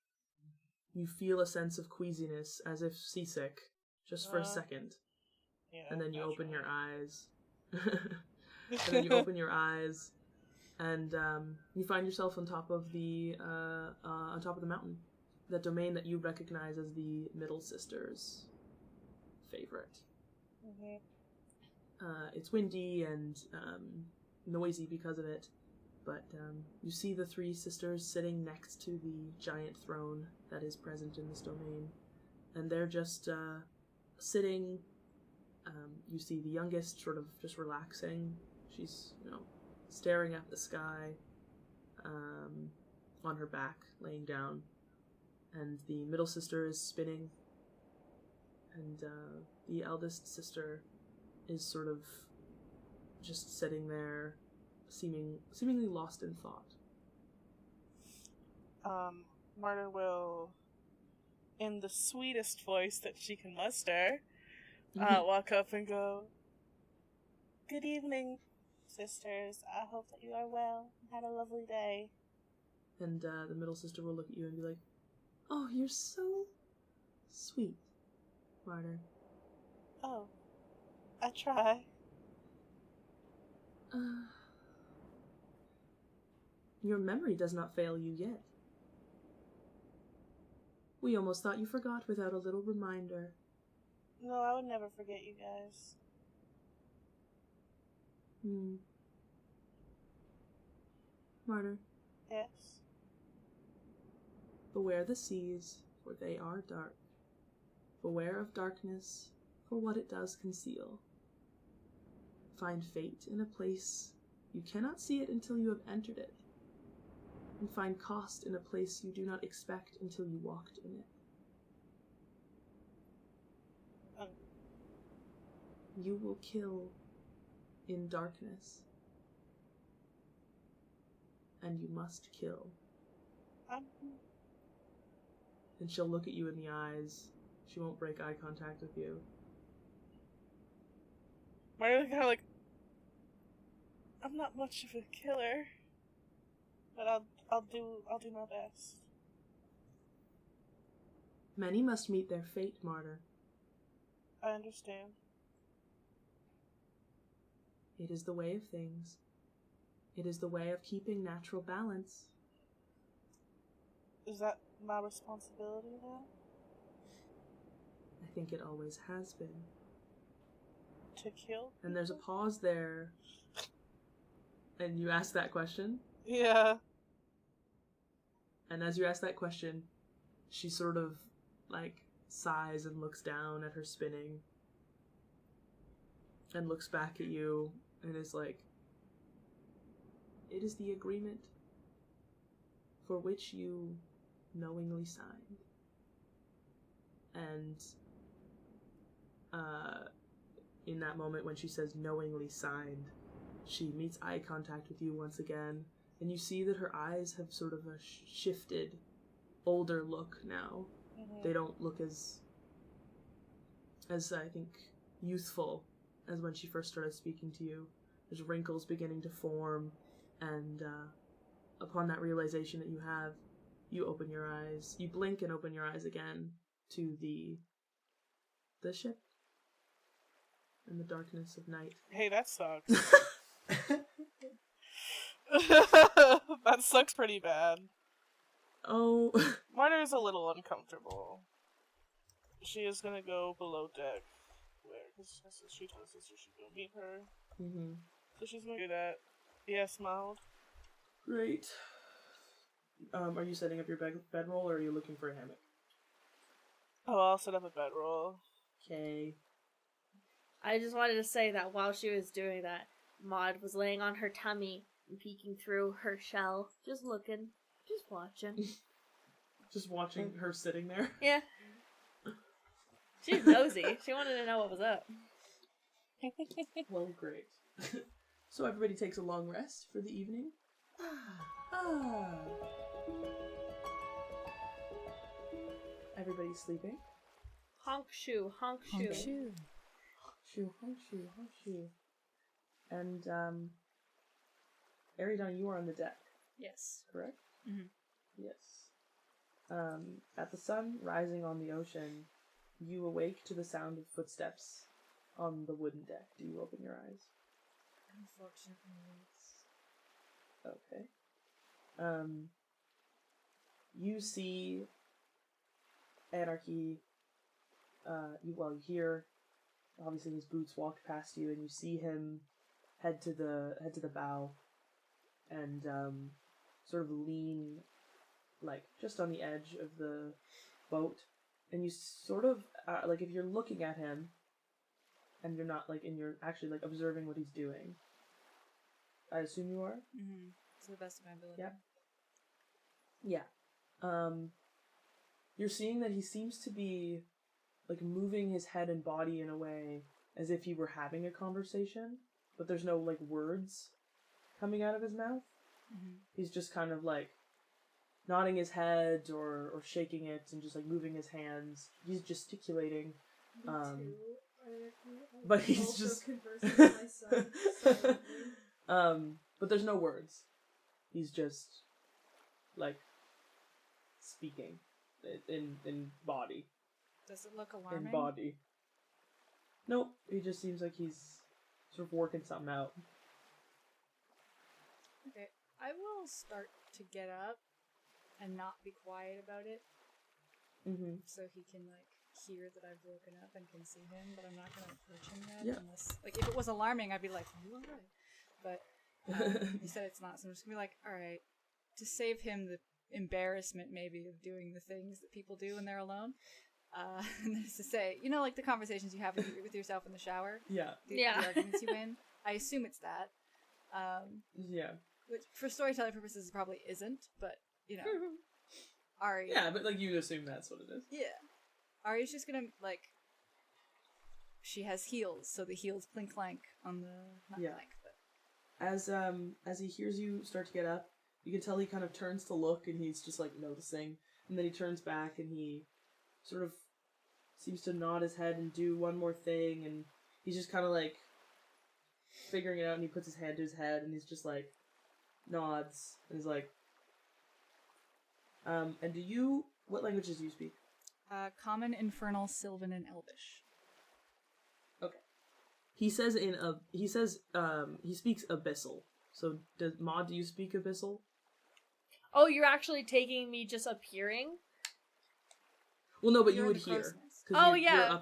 you feel a sense of queasiness, as if seasick, just for a second. Yeah, And then you naturally. open your eyes. And then you open your eyes, and you find yourself on top of the mountain. That domain that you recognize as the Middle Sisters' favorite. Mm-hmm. It's windy and noisy because of it, but you see the three sisters sitting next to the giant throne that is present in this domain, and they're just sitting. You see the youngest sort of just relaxing. She's, staring at the sky, on her back, laying down. And the middle sister is spinning. And the eldest sister is sort of just sitting there, seemingly lost in thought. Martyr will, in the sweetest voice that she can muster, walk up and go, "Good evening, sisters. I hope that you are well and had a lovely day." And the middle sister will look at you and be like, "Oh, you're so sweet, Martyr." "Oh, I try." Your memory does not fail you yet. We almost thought you forgot without a little reminder. No, I would never forget you guys. Martyr, Yes. beware the seas, for they are dark. Beware of darkness, for what it does conceal. Find fate in a place you cannot see it until you have entered it, and find cost in a place you do not expect until you walked in it. You will kill in darkness, and you must kill. And she'll look at you in the eyes. She won't break eye contact with you. Martyr kind of like, "I'm not much of a killer, but I'll do my best." Many must meet their fate, Martyr. I understand. It is the way of things. It is the way of keeping natural balance. Is that my responsibility now? I think it always has been. To kill? And there's a pause there. And you ask that question. Yeah. And as you ask that question, she sort of, sighs and looks down at her spinning. And looks back at you and is like, "It is the agreement for which you knowingly signed." And in that moment when she says knowingly signed, she meets eye contact with you once again, and you see that her eyes have sort of a shifted, older look now. Mm-hmm. They don't look as I think, youthful as when she first started speaking to you. There's wrinkles beginning to form, and upon that realization that you have, you open your eyes. You blink and open your eyes again to the ship in the darkness of night. Hey, that sucks. That sucks pretty bad. Oh. Martyr is a little uncomfortable. She is gonna go below deck. Because she told us she should go meet her. Mm-hmm. So she's gonna do that. Yes, Maude. Great. Are you setting up your bedroll, or are you looking for a hammock? Oh, I'll set up a bedroll. Okay. I just wanted to say that while she was doing that, Maude was laying on her tummy and peeking through her shell, just looking, just watching. Just watching her sitting there? Yeah. She's nosy. She wanted to know what was up. Well, great. So everybody takes a long rest for the evening. Everybody's sleeping. Honk shoe. Shoo. And, Ariadani, you are on the deck, Yes. correct? Mhm. Yes. At the sun rising on the ocean, you awake to the sound of footsteps on the wooden deck. Do you open your eyes? Unfortunately, it's... Okay. You see Anarchy, you hear, obviously his boots walk past you, and you see him head to the bow, and, sort of lean, like, just on the edge of the boat, and you sort of, like, if you're looking at him, and you're not, like, and you're actually, like, observing what he's doing, I assume you are? Mm-hmm. To the best of my ability. Yeah. You're seeing that he seems to be, like, moving his head and body in a way as if he were having a conversation, but there's no, like, words coming out of his mouth. Mm-hmm. He's just kind of, like, nodding his head or shaking it and just, like, moving his hands. He's gesticulating. But he's just... conversing with my son silently. But there's no words. He's just, like, speaking in body. Does it look alarming? In body. Nope, he just seems like he's sort of working something out. Okay, I will start to get up and not be quiet about it, so he can, like, hear that I've woken up and can see him, but I'm not going to approach him yet unless, like, if it was alarming, I'd be like, are you alright? But you said it's not, so I'm just going to be like, alright, to save him the embarrassment, maybe, of doing the things that people do when they're alone, and that is to say, you know, like the conversations you have with yourself in the shower? Yeah. The arguments you win? I assume it's that. Yeah. Which, for storytelling purposes, probably isn't, but, you know. Ari. Yeah, but, like, you assume that's what it is. Yeah. Ari's just gonna, like, she has heels, so the heels clink clank on the, not clank, but. As he hears you start to get up, you can tell he kind of turns to look, and he's just, like, noticing, and then he turns back, and he sort of seems to nod his head and do one more thing, and he's just kind of, like, figuring it out, and he puts his hand to his head, and he's just, like, nods, and he's like, and what languages do you speak? Common, Infernal, Sylvan, and Elvish. Okay. He speaks Abyssal. So, Maude, do you speak Abyssal? Oh, you're actually taking me just appearing? Well, no, but You're you would in the hear. crow's nest. Oh, You're yeah.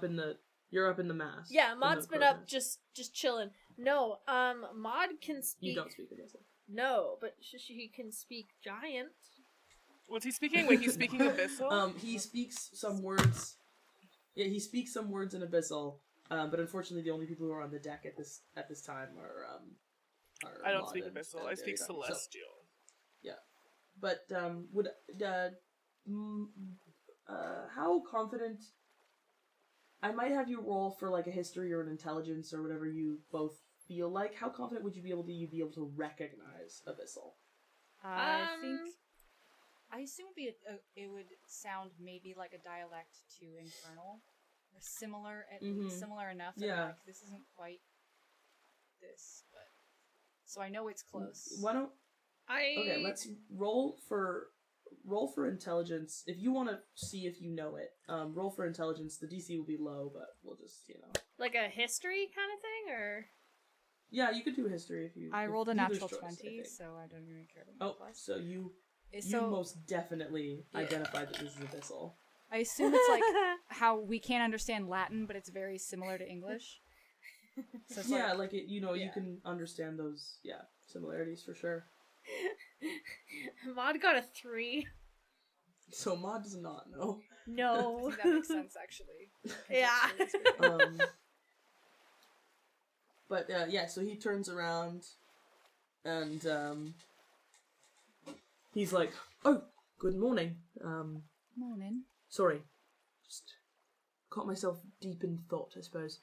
You're up in the mast. Yeah, in Maud's the been crow's up nest. just chilling. No, Maude can speak... You don't speak Abyssal. No, but she can speak giant. What's he speaking? Wait, he's speaking Abyssal? He speaks some words. Yeah, he speaks some words in Abyssal. But unfortunately, the only people who are on the deck at this time are I don't Maude speak and Abyssal. I speak Ariadani. Celestial. So, yeah, but how confident? I might have you roll for like a history or an intelligence or whatever you both feel like. How confident would you be able to recognize Abyssal? I assume it would sound maybe like a dialect to Infernal, or similar, similar enough that I'm like, this isn't quite this, but so I know it's close. Why don't Okay, let's roll for intelligence. If you want to see if you know it, roll for intelligence. The DC will be low, but we'll just, Like a history kind of thing, or? Yeah, you could do history if you... I rolled a either's natural choice, 20, so I don't even care about Oh, plus. so you So most definitely identified that this is Abyssal. I assume it's like how we can't understand Latin, but it's very similar to English. So it's Like it, you can understand those, similarities for sure. Maud got a 3. So Maude does not know. No. I think that makes sense, actually. Yeah. But so he turns around and he's like, "Oh, good morning. Morning. Sorry, just caught myself deep in thought, I suppose.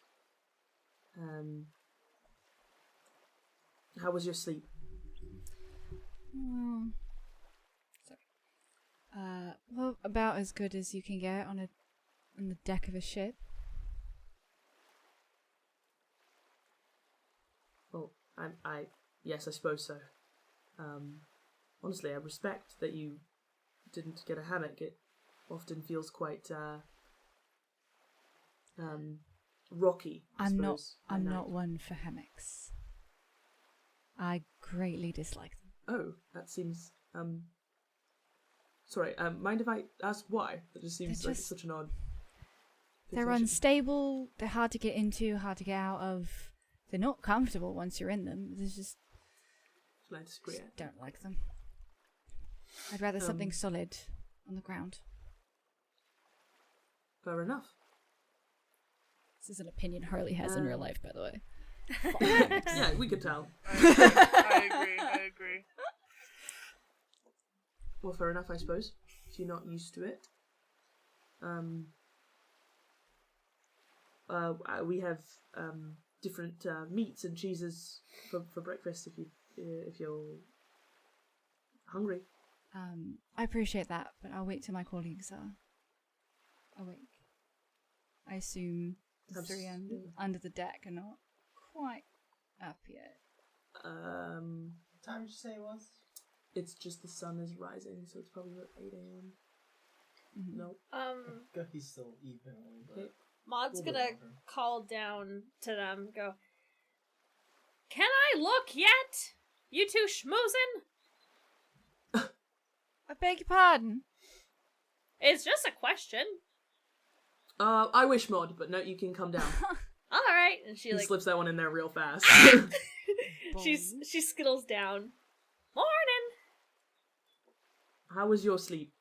How was your sleep?" Sorry. Well, about as good as you can get on a on the deck of a ship? Well, yes, I suppose so. Honestly, I respect that you didn't get a hammock. It often feels quite rocky. I'm not one for hammocks. I greatly dislike them. Oh, that seems sorry. Mind if I ask why? That just seems like such an odd. They're fixation. unstable. They're hard to get into, hard to get out of. They're not comfortable once you're in them. There's just. I disagree. Just don't like them. I'd rather something solid on the ground. Fair enough. This is an opinion Harley has in real life, by the way. Yeah, we could tell. I agree. Well, fair enough, I suppose. If you're not used to it. We have different meats and cheeses for breakfast if you're hungry. I appreciate that, but I'll wait till my colleagues are awake. I assume the three under the deck are not quite up yet. What time did you say it was? It's just the sun is rising, so it's probably about 8 a.m. Mm-hmm. Nope. He's still evening, but... Okay. Maud's We'll gonna go over. call down to them, go, "Can I look yet? You two schmoozin'? I beg your pardon. It's just a question." I wish Maude, but no, you can come down. Alright. And she He like slips that one in there real fast. she skittles down. "Morning. How was your sleep?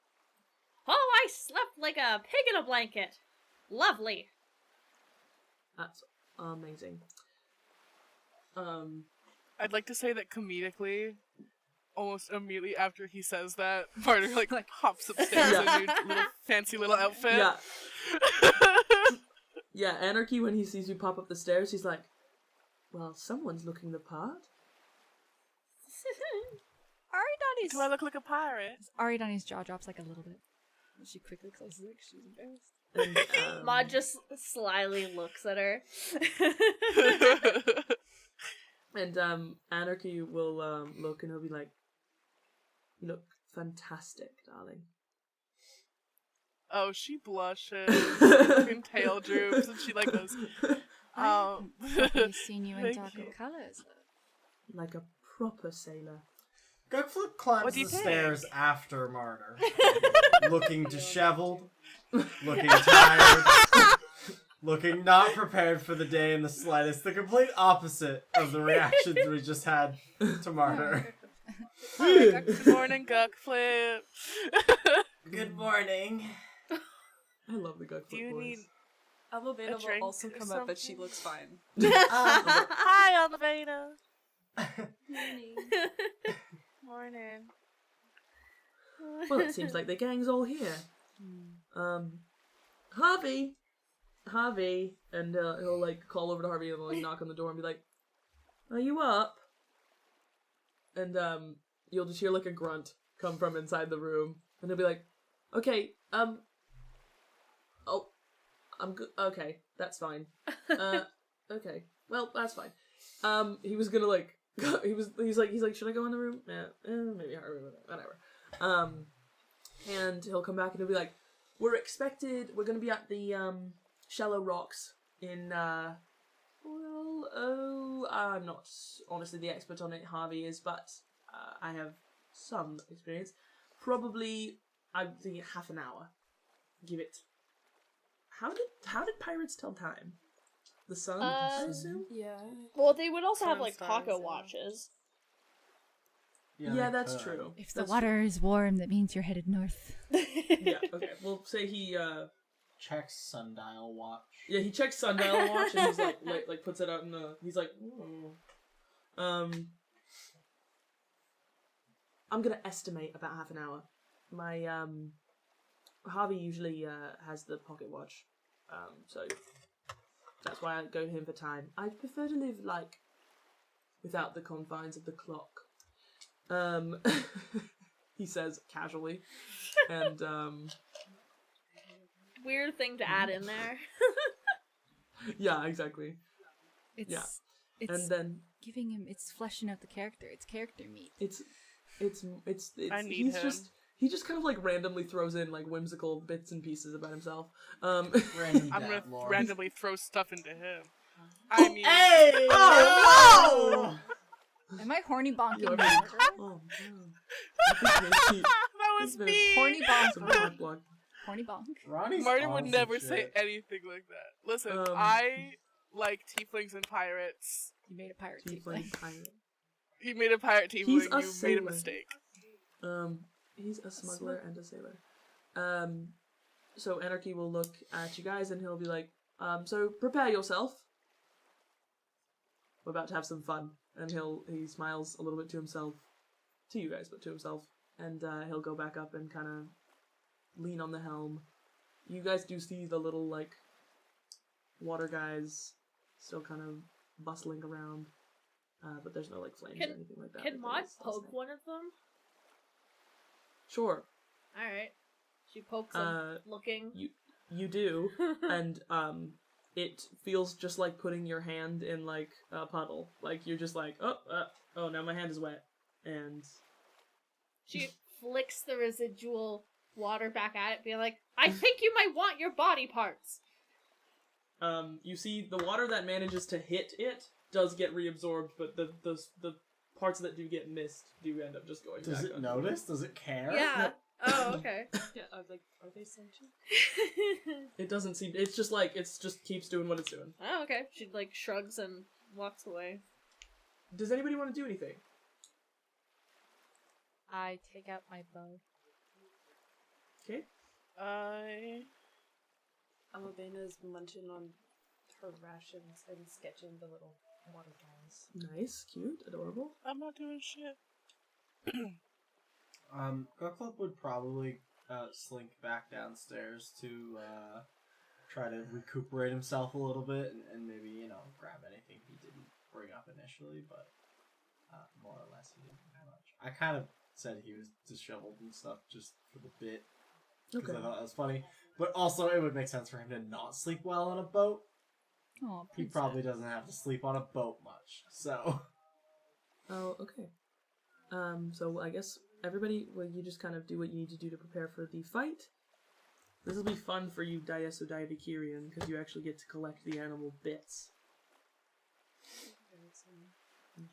Oh, I slept like a pig in a blanket. Lovely." That's amazing. I'd like to say that comedically, almost immediately after he says that, Martyr like hops upstairs in a new little fancy little outfit. Yeah. Yeah, Anarchy, when he sees you pop up the stairs, he's like, well, someone's looking the part. Do I look like a pirate? Ariadani's jaw drops like a little bit. She quickly closes it 'cause she's embarrassed. And, Maud just slyly looks at her. and Anarchy will look and he'll be like, "You look fantastic, darling." Oh, she blushes, fucking tail droops, and she like goes, I've seen you in Thank darker you. colours. Like a proper sailor. Gukflip climbs What do the you think? stairs after Martyr, looking disheveled, looking tired, looking not prepared for the day in the slightest. The complete opposite of the reactions we just had to Martyr. Good morning, Gukflip. Good morning. I love the Gukflip Do you voice. need Elmmibena a will drink also or come up, but she something? looks fine. Hi, Elmmibena. Morning. Well, it seems like the gang's all here. Harvey, and he'll like call over to Harvey and like knock on the door and be like, "Are you up?" And you'll just hear like a grunt come from inside the room, and he'll be like, "Okay, oh, I'm good. Okay, that's fine. Okay, well, that's fine." He was gonna like, he's like, "Should I go in the room?" Yeah, maybe Harvey, whatever. And he'll come back and he'll be like, we're gonna be at the Shallow Rocks in I'm not honestly the expert on it, Harvey is, but I have some experience. Probably, I'm thinking half an hour. Give it. How did pirates tell time? The sun, I assume? Yeah. Well, they would also have Sun like stars, pocket yeah. watches. Yeah, that's true. If the That's water is warm, that means you're headed north. true. Yeah, okay. We'll say he Checks sundial watch. yeah, he checks sundial watch and he's like puts it out in the he's like I'm gonna estimate about half an hour. My Harvey usually has the pocket watch. So that's why I go to him for time. I prefer to live like without the confines of the clock. He says casually. And weird thing to add in there. Yeah, exactly. It's Yeah. it's And then giving him, it's fleshing out the character. It's character meat. it's I need he's him. just he just kind of like randomly throws in like whimsical bits and pieces about himself. Random I'm gonna dad lore. randomly throw stuff into him. I mean, Hey! Oh, Am I horny bonking? You're Martyr? Oh no. I think maybe that was there's me. Horny some bonk. cock block. Horny bonk. Ronnie's Martin on would some never say shit. anything like that. Listen, Um, I like tieflings and pirates. You made a pirate Tiefling tiefling. pirate. He made a pirate tiefling. He's a You made a sailor. mistake. He's a smuggler and a sailor. So Anarchy will look at you guys and he'll be like, so prepare yourself. We're about to have some fun. And he smiles a little bit to himself. To you guys, but to himself. And he'll go back up and kind of lean on the helm. You guys do see the little, like, water guys still kind of bustling around. But there's no, like, flames or anything like that. Can but Maude it's poke one of them? Sure. Alright. She pokes him, looking. You do, and it feels just like putting your hand in like a puddle. Like you're just like, oh, now my hand is wet, and She flicks the residual water back at it, being like, I think you might want your body parts. you see the water that manages to hit it does get reabsorbed, but the parts that do get missed do end up just going. Does back it under. notice? Does it care? Yeah. Oh, okay. Yeah, are they sentient? It doesn't seem. It's just like it's just keeps doing what it's doing. Oh, okay. She, like, shrugs and walks away. Does anybody want to do anything? I take out my bow. Okay. Elmmibena is munching on her rations and sketching the little water guys. Nice, cute, adorable. I'm not doing shit. Gukflip would probably slink back downstairs to try to recuperate himself a little bit and maybe, you know, grab anything he didn't bring up initially, but more or less he didn't do much. I kind of said he was disheveled and stuff just for the bit, because Okay. I thought that was funny. But also it would make sense for him to not sleep well on a boat. Oh, He probably doesn't have to sleep on a boat much, so... Oh, okay. So I guess everybody, well, you just kind of do what you need to do to prepare for the fight. This will be fun for you, Diasodiadikirian, because you actually get to collect the animal bits.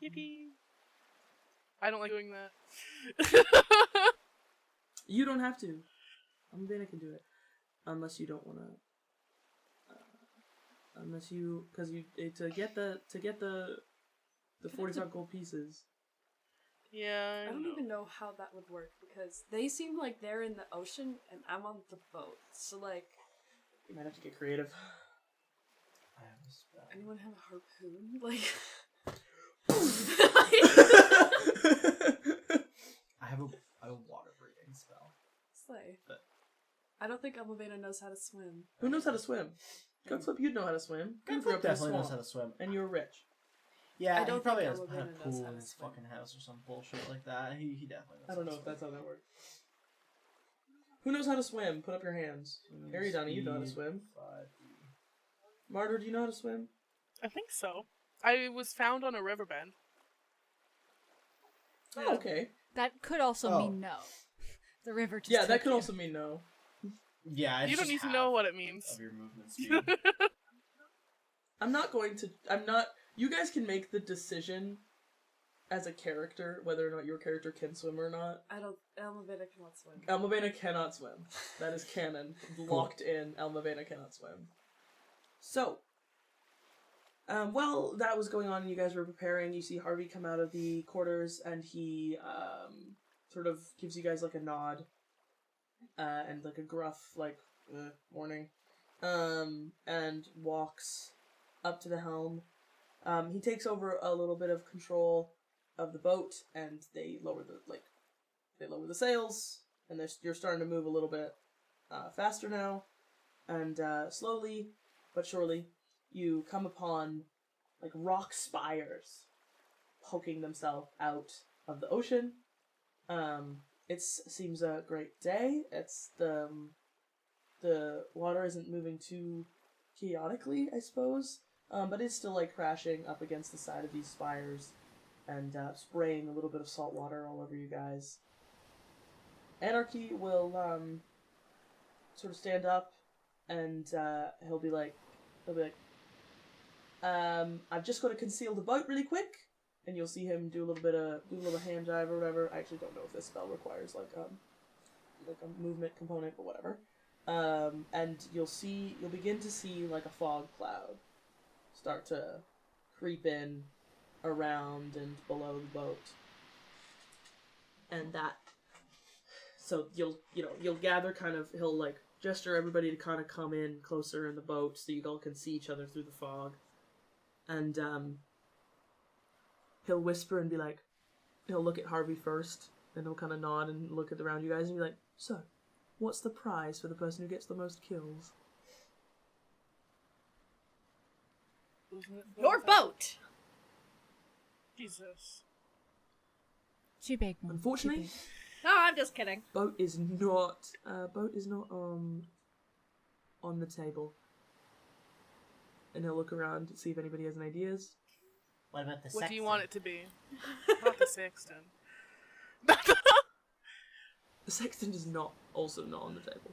Yippee. I don't like doing that. You don't have to. Elmmibena can do it, unless you don't want to. Unless you, because you to get the 45 gold pieces. Yeah, I don't even know how that would work because they seem like they're in the ocean and I'm on the boat. So like, You might have to get creative. I have a spell. anyone have a harpoon? Like, I have a water breathing spell. slay. But- I don't think Elmmibena knows how to swim. Who knows how to swim? Gukflip, you'd know how to swim. You grew Gukflip up in a definitely knows swamp, how to swim. and you're rich. Yeah, I don't he probably think has a Elmmibena knows pool how in to his swim. fucking house or some bullshit like that. He definitely knows I don't know how if to that's how that works. Who knows how to swim? Put up your hands. swim. Ariadani, you know how to Speed, swim. 5e. Martyr, do you know how to swim? I think so. I was found on a riverbend. Oh, okay. That could also Oh. mean no. The river just Yeah, that took could you. also mean no. Yeah, it's You don't just need to half know what it means. of your movement speed. I'm not. You guys can make the decision as a character whether or not your character can swim or not. Elmmibena cannot swim. Elmmibena cannot swim. That is canon. Locked in. Elmmibena cannot swim. So, while that was going on and you guys were preparing, you see Harvey come out of the quarters and he sort of gives you guys like a nod and like a gruff like morning, and walks up to the helm. He takes over a little bit of control of the boat, and they lower the sails, and you're starting to move a little bit faster now, and slowly but surely you come upon like rock spires poking themselves out of the ocean. It seems a great day. It's the the water isn't moving too chaotically, I suppose. But it's still like crashing up against the side of these spires and spraying a little bit of salt water all over you guys. Anarchy will sort of stand up and he'll be like, I've just got to conceal the boat really quick, and you'll see him do a little hand dive or whatever. I actually don't know if this spell requires like a movement component or whatever. And you'll begin to see like a fog cloud start to creep in around and below the boat. And so you'll gather kind of, he'll like gesture everybody to kind of come in closer in the boat so you all can see each other through the fog. And he'll whisper and be like, he'll look at Harvey first, and he'll kind of nod and look at around you guys and be like, so, what's the prize for the person who gets the most kills? Your boat! Jesus. Too big, Mom. Unfortunately, No, I'm just kidding. boat is not on the table. And he'll look around to see if anybody has any ideas. What about the What sexton? do you want it to be? Not the sexton. The sexton is also not on the table.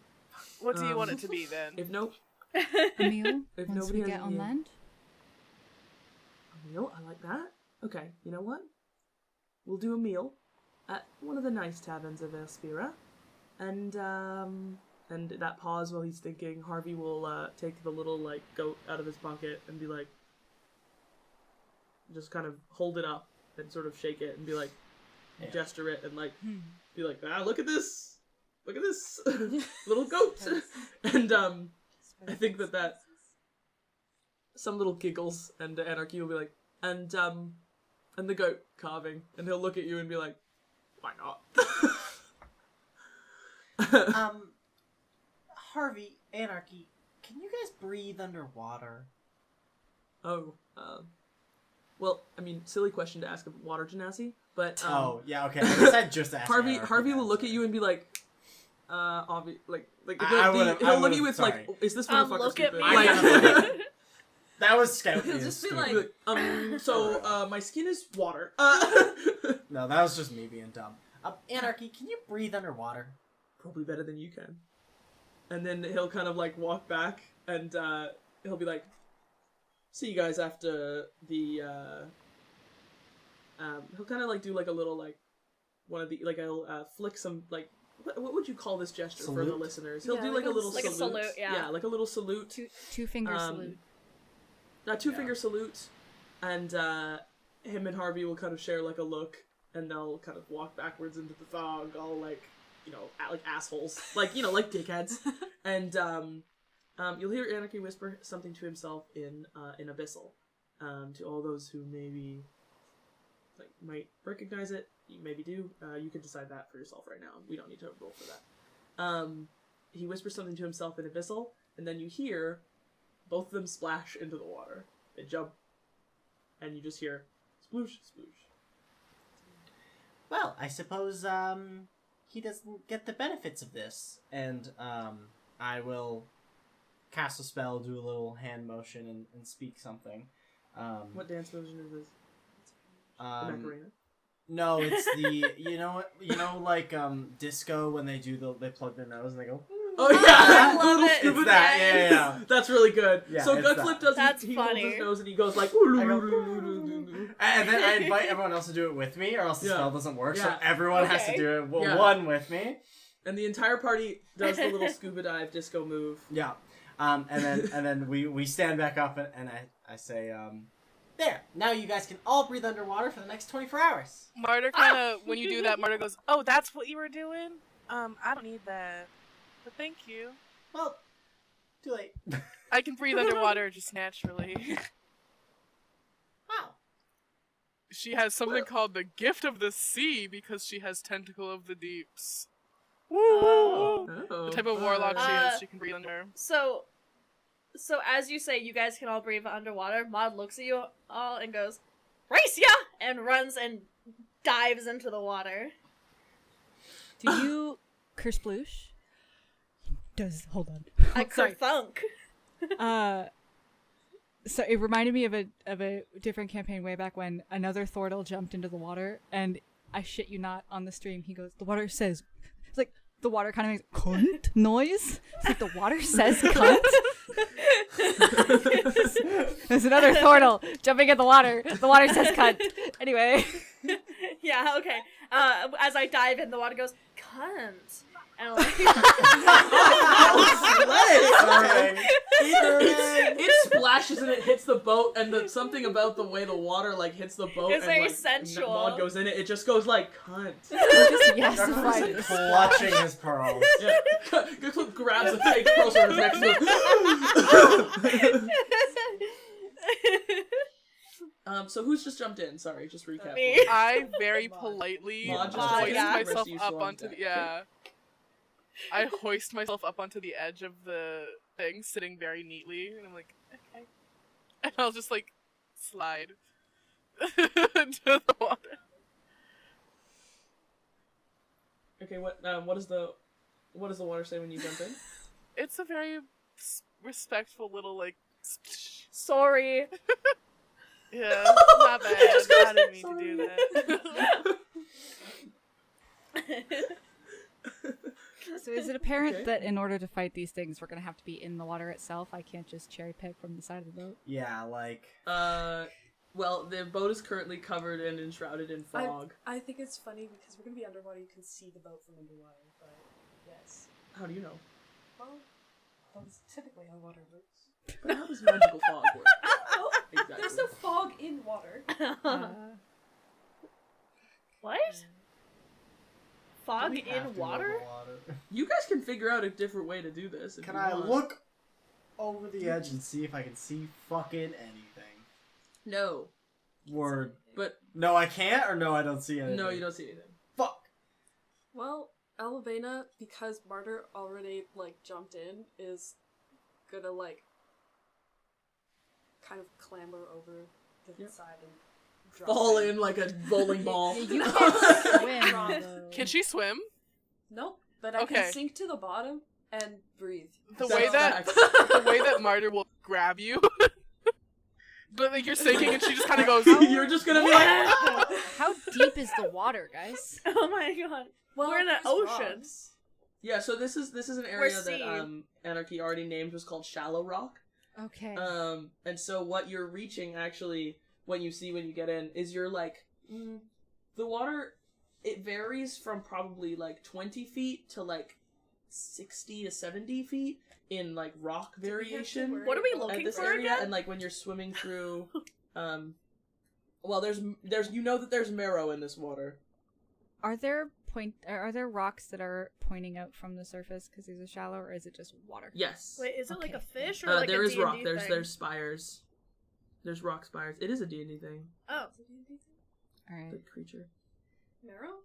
What do you want it to be then? If no, A meal If once nobody we has get a on meal. land. a meal, I like that. Okay, you know what? We'll do a meal at one of the nice taverns of Elmmibena, and that pause while he's thinking, Harvey will take the little like goat out of his pocket and be like, just kind of hold it up and sort of shake it and be like, gesture it and like, be like, look at this little goat, and I think that some little giggles and Anarchy will be like, and the goat carving, and he'll look at you and be like, why not? Harvey, Anarchy, can you guys breathe underwater? Well, I mean, silly question to ask of water genasi, but yeah, okay. I guess I just asked. Harvey will look at you and be like, he'll look at you with like, is this motherfucker Look at stupid? me. Like, That was scouting. He'll just be like, my skin is water. No, that was just me being dumb. Anarchy, can you breathe underwater? Probably better than you can. And then he'll kind of like walk back and he'll be like, see you guys after the he'll kind of like do like a little like one of the like I'll flick some like what would you call this gesture for the Salute? listeners? He'll Yeah, do like like a a- little like a salute. salute, yeah. Like a little salute. Two finger salute. That two-finger salute, and him and Harvey will kind of share like a look, and they'll kind of walk backwards into the fog, all like, like assholes, like like dickheads, and you'll hear Anarchy whisper something to himself in Abyssal, to all those who maybe like might recognize it. You maybe do. You can decide that for yourself right now. We don't need to roll for that. He whispers something to himself in Abyssal, and then you hear both of them splash into the water. They jump, and you just hear sploosh, sploosh. Well, I suppose he doesn't get the benefits of this, and I will cast a spell, do a little hand motion, and speak something. What dance motion is this? The Macarena? No, it's the like disco when they plug their nose and they go. Oh yeah, I love little it. stupid It's that, yeah. That's really good. Yeah, So it's Gukflip does. That's he holds funny. his nose and he goes like. And then I invite everyone else to do it with me, or else the Yeah. spell doesn't work. So Yeah. everyone has to Okay. do it Yeah. one with me. And the entire party does the little scuba dive disco move. Yeah. And then we stand back up and I say there. Now you guys can all breathe underwater for the next 24 hours. Martyr kind of, when you do that, Martyr goes, oh, that's what you were doing? I don't need that. But thank you. Well, too late. I can breathe underwater just naturally. Wow. She has something called the Gift of the Sea because she has Tentacle of the Deeps. Woo! Oh. The type of warlock she is, she can breathe under. So as you say, you guys can all breathe underwater. Maude looks at you all and goes, "Race ya!" and runs and dives into the water. Do you, Kersploosh? does. Hold on. I Sorry. kerthunk. So it reminded me of a different campaign way back when another Thordle jumped into the water, and I shit you not, on the stream he goes, the water says, it's like the water kind of makes cunt noise. It's like the water says cunt. There's another Thordle jumping in the water. The water says cunt. Anyway. Yeah, okay. As I dive in, the water goes, cunt. And I'm like, it splashes and it hits the boat, and something about the way the water like hits the boat It's and very like sensual. Maud goes in it. It just goes like cunt. Yesified this. Clutching his pearls. Yeah, Gukflip grabs the fake pearls from his neck and goes. So who's just jumped in? Sorry, just recap. Me. I very politely Maud just hoist yeah. myself You up still on onto deck. the I hoist myself up onto the edge of the thing, sitting very neatly, and I'm like, okay. And I'll just like slide into the water. Okay, what does the water say when you jump in? It's a very respectful little like. sorry. Yeah, not bad. I didn't mean to do that. So is it apparent Okay. that in order to fight these things, we're going to have to be in the water itself? I can't just cherry pick from the side of the boat? Yeah, like... Well, the boat is currently covered and enshrouded in fog. I think it's funny because we're gonna be underwater. You can see the boat from underwater, but yes. How do you know? Well, that's typically how water works. But how does magical fog work? Oh, Exactly. there's no fog in water. What? Fog We have in to water? over water. You guys can figure out a different way to do this. If Can you I want. look over the edge and see if I can see fucking anything? No, Word. but No, I can't, or no, I don't see anything? no, you don't see anything. Fuck! Well, Elmmibena, because Martyr already like jumped in, is gonna like kind of clamber over to the Yep. side and drop Fall in like a bowling ball. You can't swim, Wrong. though. Can she swim? Nope, but I Okay. can sink to the bottom and breathe. The That's way that facts. the way that Martyr will grab you. But like you're sinking and she just kind of goes. You're just gonna be like, How deep is the water, guys? Oh my god. Well, We're in the there's ocean. rocks. yeah. So this is an area that sea. Anarchy already named was called Shallow Rock. Okay. And so what you're reaching actually, when you get in, is you're like, the water, it varies from probably like 20 feet to like 60 to 70 feet in like rock variation. What are we At looking this for area, again? and like when you're swimming through, well, there's you know that there's marrow in this water. Are there rocks that are pointing out from the surface because these are shallow, or is it just water? Yes. Wait, is it like a Okay. fish or like there a is D&D rock. thing? There's spires. There's rock spires. It is a D&D thing. Oh. All The right. creature. Marrow?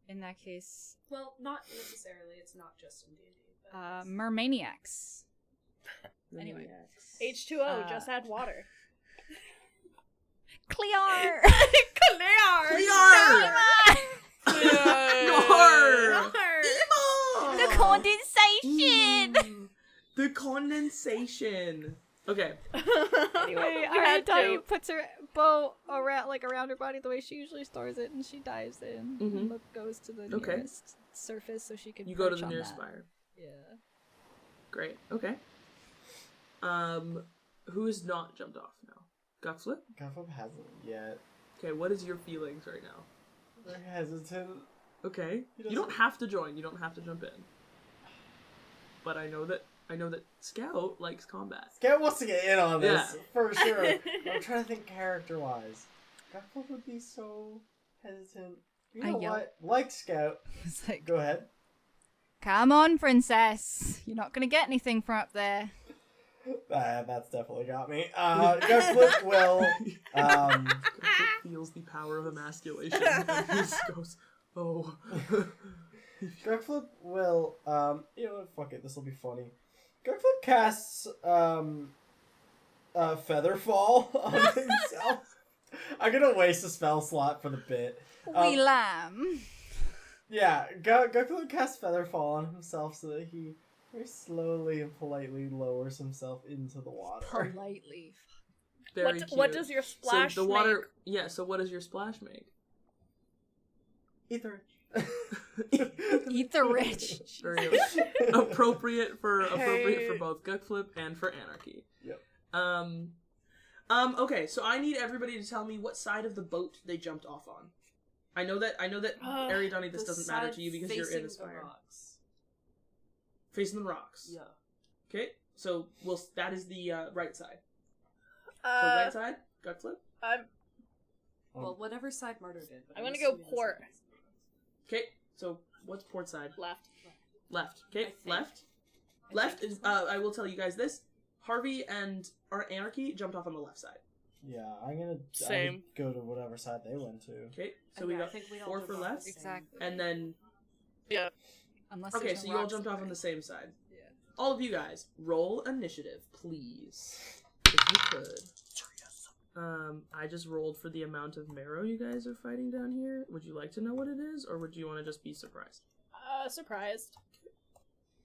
In that case, Well, not necessarily. It's not just in D&D. But mermaniacs. Anyway. H2O, just add water. Clear. Clear! Nar! The condensation. The condensation. Okay. Anyway, we Ariadani had to. puts her bow around her body the way she usually stores it, and she dives in. Mhm. And goes to the Okay. nearest surface so she can. You go to perch the on nearest that. spire. Yeah. Great. Okay. Who has not jumped off now? Gukflip? Gukflip hasn't yet. Okay, what is your feelings right now? They're hesitant. Okay. He You don't doesn't- have to join. You don't have to jump in. But I know that Scout likes combat. Scout wants to get in on this, Yeah. for sure. I'm trying to think character-wise. Gukflip would be so hesitant. You I know yell. what? Like Scout. It's like, Go ahead. come on, princess. You're not gonna get anything from up there. That's definitely got me. Gukflip will, Gukflip feels the power of emasculation and he just goes, oh. Gukflip will, you know what, fuck it, this'll be funny. Gukflip casts, Featherfall on himself. I'm gonna waste a spell slot for the bit. Wee lamb. Yeah, Gukflip casts Featherfall on himself so that he Very slowly and politely lowers himself into the water. Politely. Very cute. What does your splash so the water, Yeah, so what does your splash make? Ether. Eat the rich. Very appropriate for both Gukflip and for Anarchy. Yep. Okay, so I need everybody to tell me what side of the boat they jumped off on. I know that Ariadani, this doesn't matter to you because you're in the spire. Rocks. Facing the rocks. Yeah. Okay, so that is the right side. So right side, Gukflip. Well, whatever side Martyr did. But I'm gonna go assuming port. it's- Okay, so what's port side? Left. Left. Okay, I think. Left. I Left think is. it's left. I will tell you guys this. Harvey and our Anarchy jumped off on the left side. Yeah, I'm gonna Same. go to whatever side they went to. Okay, so And we yeah, I got think we all 4 jumped for off the left, same- Exactly. and then Yeah. Unless okay, there's so no you all rocks jumped off there. on the same side. Yeah. All of you guys, roll initiative, please, if you could. I just rolled for the amount of marrow you guys are fighting down here. Would you like to know what it is, or would you want to just be surprised? Surprised.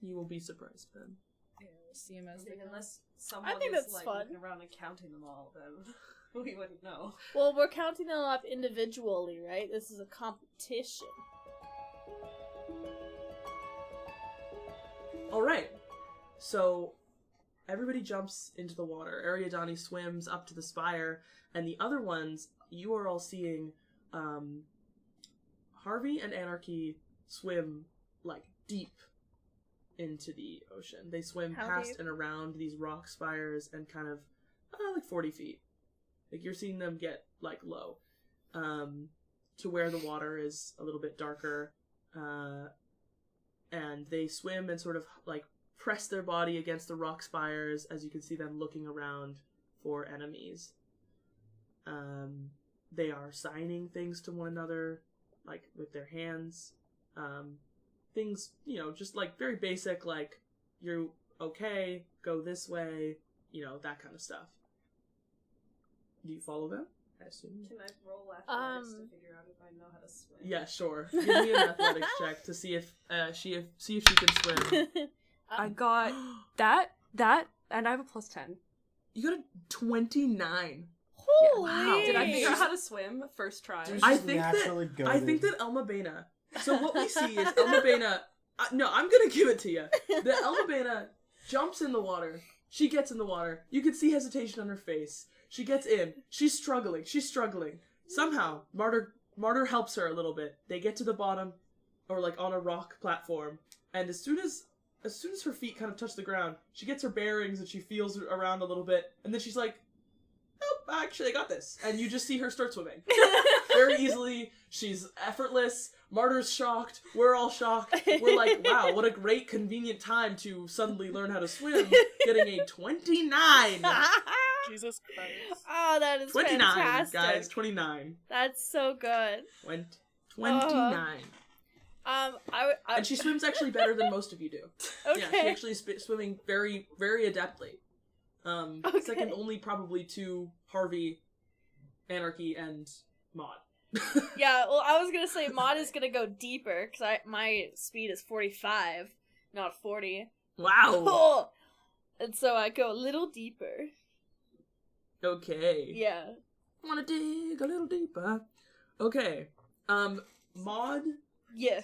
You will be surprised then. Yeah, we'll see him I as think they go. unless someone think is that's like fun. looking around and counting them all, then we wouldn't know. Well, we're counting them up individually, right? This is a competition. All right, so everybody jumps into the water. Ariadani swims up to the spire, and the other ones, you are all seeing Harvey and Anarchy swim, like, deep into the ocean. They swim How past deep? and around these rock spires and kind of, like 40 feet. Like, you're seeing them get, like, low, to where the water is a little bit darker, and they swim and sort of, like, press their body against the rock spires as you can see them looking around for enemies. They are signing things to one another, like, with their hands. Things, just, like, very basic, like, you're okay, go this way, that kind of stuff. Do you follow them? I assume. Can I roll athletics to figure out if I know how to swim? Yeah, sure. Give me an athletics check to see if she can swim. I got that, and I have a +10. You got a 29. Holy! Wow. Did I figure out how to swim first try? Dude, I She's think naturally that Elmmibena. So what we see is Elmmibena. No, I'm gonna give it to you. The Elmmibena jumps in the water. She gets in the water. You can see hesitation on her face. She gets in. She's struggling. Somehow, Martyr helps her a little bit. They get to the bottom, or like on a rock platform, and as soon as her feet kind of touch the ground, she gets her bearings and she feels around a little bit, and then she's like, "Nope, actually, I got this." And you just see her start swimming very easily. She's effortless. Martyr's shocked. We're all shocked. We're like, "Wow, what a great, convenient time to suddenly learn how to swim." Getting a 29. Jesus Christ. Oh, that is 29, fantastic. guys. 29. That's so good. 29. And she swims actually better than most of you do. Okay. Yeah, she actually is swimming very, very adeptly. Second only probably to Harvey, Anarchy, and Maude. Yeah, well, I was gonna say Maude is gonna go deeper, because my speed is 45, not 40. Wow. And so I go a little deeper. Okay. Yeah. Wanna dig a little deeper. Okay. Maude. Yeah.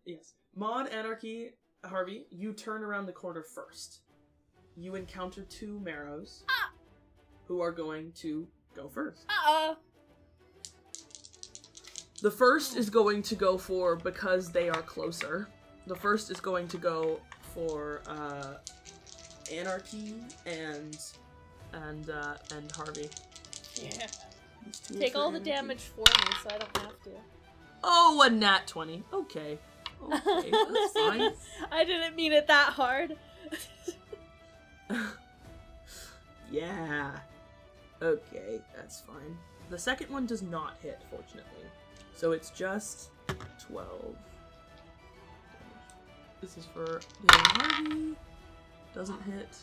Yes. Maude, Anarchy, Harvey, you turn around the corner first. You encounter 2 marrows who are going to go first. The first is going to go for, because they are closer, the first is going to go for Anarchy and Harvey. Yeah. These 2 Take for all the Anarchy. damage for me, so I don't have to. Oh, a nat 20. Okay. Okay, that's fine. I didn't mean it that hard. Yeah. Okay, that's fine. The second one does not hit, fortunately. So it's just 12. This is for Harvey. Doesn't hit.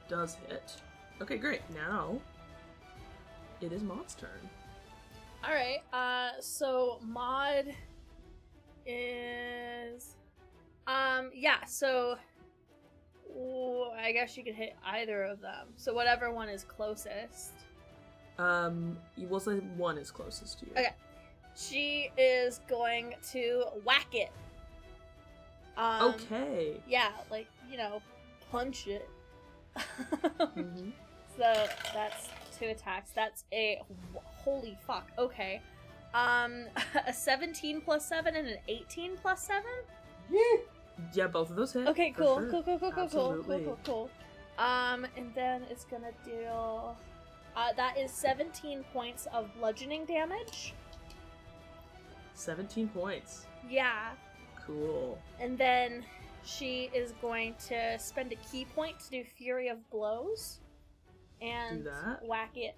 Does hit. Okay, great. Now, it is Maude's turn. Alright, so Maude is... yeah, so Ooh, I guess you could hit either of them. So whatever one is closest. You will say one is closest to you. Okay. She is going to whack it. Okay. Yeah, like, punch it. Mm-hmm. So that's 2 attacks. That's a holy fuck. Okay. A 17 plus 7 and an 18 plus 7? Yeah, both of those hit. Okay, for cool. sure. Cool. Absolutely. And then it's gonna do that is 17 points of bludgeoning damage. 17 points. Yeah. Cool. And then she is going to spend a key point to do Fury of Blows. And Do that. whack it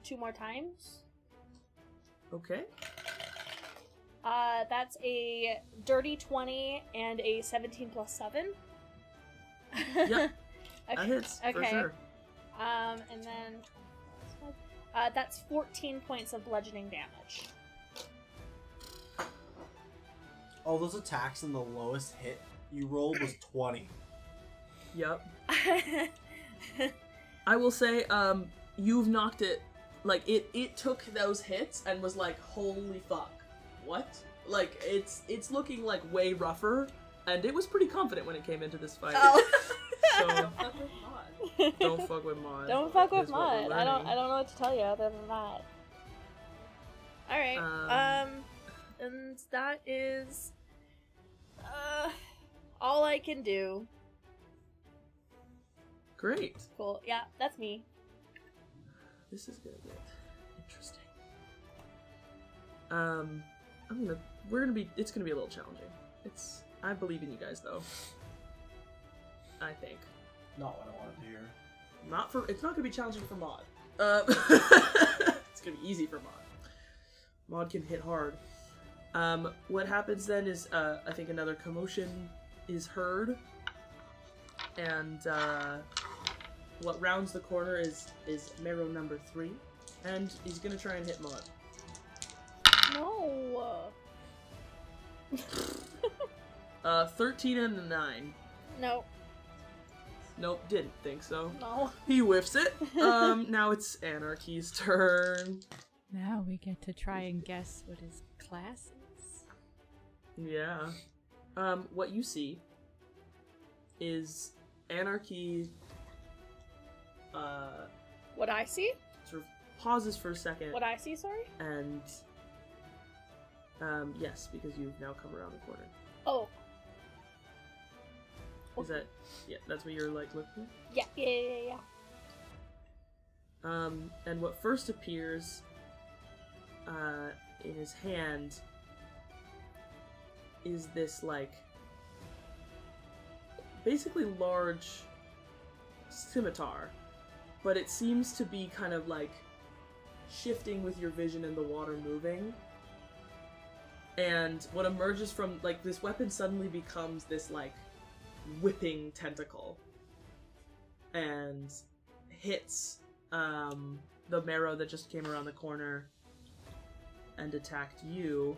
2 more times. Okay. That's a dirty 20 and a 17 plus 7. Yep. Okay. That hits, for Okay. sure. And then that's 14 points of bludgeoning damage. All those attacks and the lowest hit you rolled was 20. Yep. I will say, you've knocked it, like, it took those hits and was like, holy fuck, what? Like, it's looking, like, way rougher, and it was pretty confident when it came into this fight. Oh. So, Fuck with Maud. don't fuck with Maud. Don't fuck with is what we're Maud. I don't learning. know what to tell you other than that. Alright. And that is all I can do. Great. Cool. Yeah, that's me. This is gonna get interesting. It's gonna be a little challenging. I believe in you guys, though. I think. Not what I wanted to hear. It's not gonna be challenging for Maud. It's gonna be easy for Maud. Maud can hit hard. What happens then is, I think another commotion is heard, and, what rounds the corner is Marrow number 3, and he's gonna try and hit Maud. No. 13 and a 9. No. Nope, didn't think so. No. He whiffs it. Now it's Anarchy's turn. Now we get to try and guess what his class is. Yeah. What you see is Anarchy, What I see? sort of pauses for a second, What I see, sorry? and, yes, because you've now come around the corner. Oh. Is that, yeah, that's what you're, like, looking at? Yeah. And what first appears, in his hand is this, like, basically large scimitar, but it seems to be kind of, like, shifting with your vision and the water moving. And what emerges from, like, this weapon suddenly becomes this, like, whipping tentacle and hits the Marrow that just came around the corner and attacked you.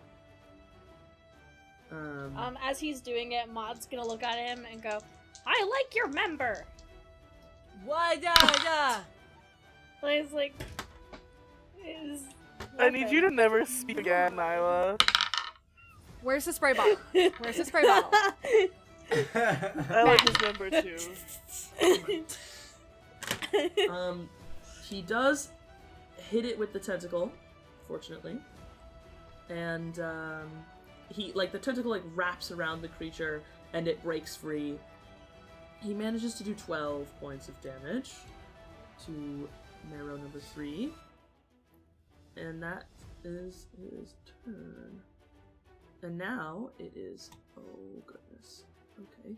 As he's doing it, Maud's gonna look at him and go, I like your member! Why da? And he's like, I need you to never speak again, Nilah. Where's the spray bottle? Where's the spray bottle? I like his number too. He does hit it with the tentacle, fortunately. And, the tentacle, like, wraps around the creature, and it breaks free. He manages to do 12 points of damage to Marrow number 3. And that is his turn. And now it is... Oh, goodness. Okay.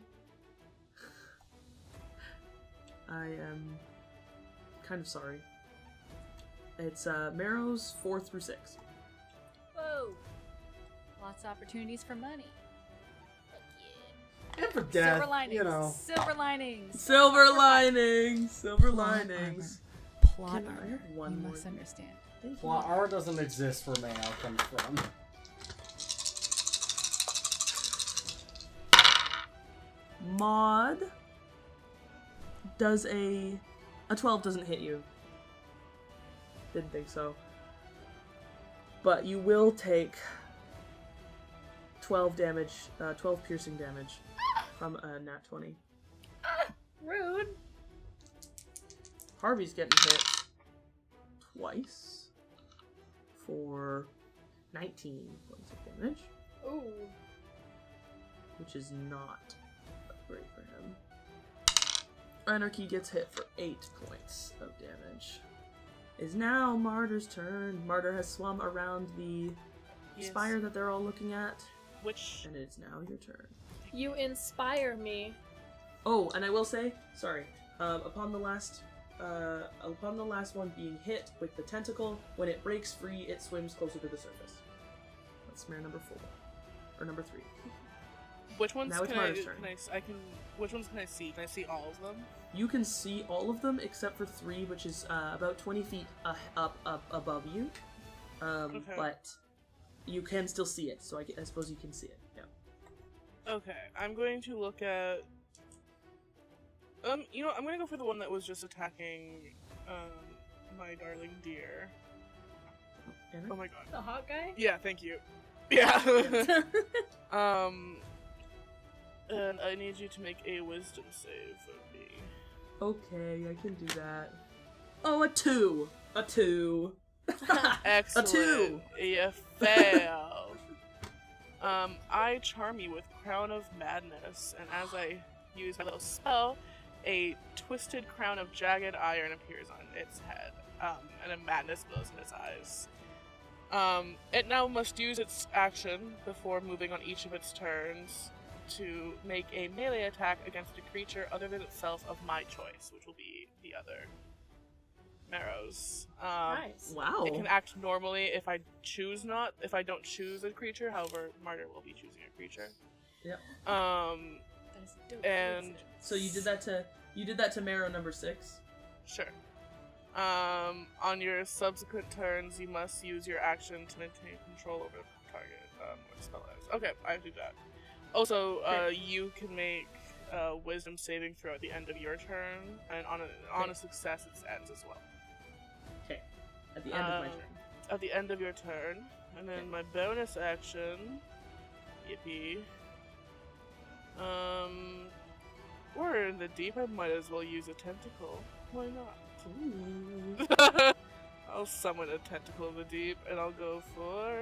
I am kind of sorry. It's Marrow's 4 through 6. Whoa. Lots of opportunities for money. And for death, Silver linings. you know. Silver linings. Silver linings! Silver Plot linings! Plot Can I armor. have one You more? must understand. Thank you. Plot armor doesn't exist where Mael comes from. Maud does a 12 doesn't hit you. Didn't think so. But you will take 12 damage, 12 piercing damage from a nat 20. Rude. Harvey's getting hit twice for 19 points of damage, Ooh. which is not great for him. Anarchy gets hit for 8 points of damage. Is now Martyr's turn. Martyr has swum around the spire that they're all looking at, and it's now your turn. You inspire me. Oh, and I will say, sorry, upon the last one being hit with the tentacle, when it breaks free, it swims closer to the surface. That's snare number 4. Or number 3. Which ones Now it's can I, Martyr's turn. which ones can I see? Can I see all of them? You can see all of them except for 3, which is about 20 feet up above you. Okay. But you can still see it, so I suppose you can see it. Yeah. Okay, I'm going to look at... you know, I'm gonna go for the one that was just attacking, my darling deer. Anna? Oh my god. The hot guy? Yeah, thank you. Yeah. And I need you to make a wisdom save for me. Okay, I can do that. Oh, a 2! A 2! Excellent. A 2! You fail. I charm you with Crown of Madness, and as I use my little spell, a twisted crown of jagged iron appears on its head, and a madness glows in its eyes. It now must use its action before moving on each of its turns to make a melee attack against a creature other than itself of my choice, which will be the other Marrows. Nice. Wow. It can act normally if I don't choose a creature, however, Martyr will be choosing a creature. Yep. That is a dope And decision. So you did that to Marrow number 6? sure. On your subsequent turns, you must use your action to maintain control over the target, or spell is. Okay, I do that. Also, you can make wisdom saving throw at the end of your turn, and on a success, it ends as well. Okay. At the end of my turn. At the end of your turn, and then my bonus action, yippee. We're in the deep. I might as well use a tentacle. Why not? Ooh. I'll summon a tentacle of the deep, and I'll go for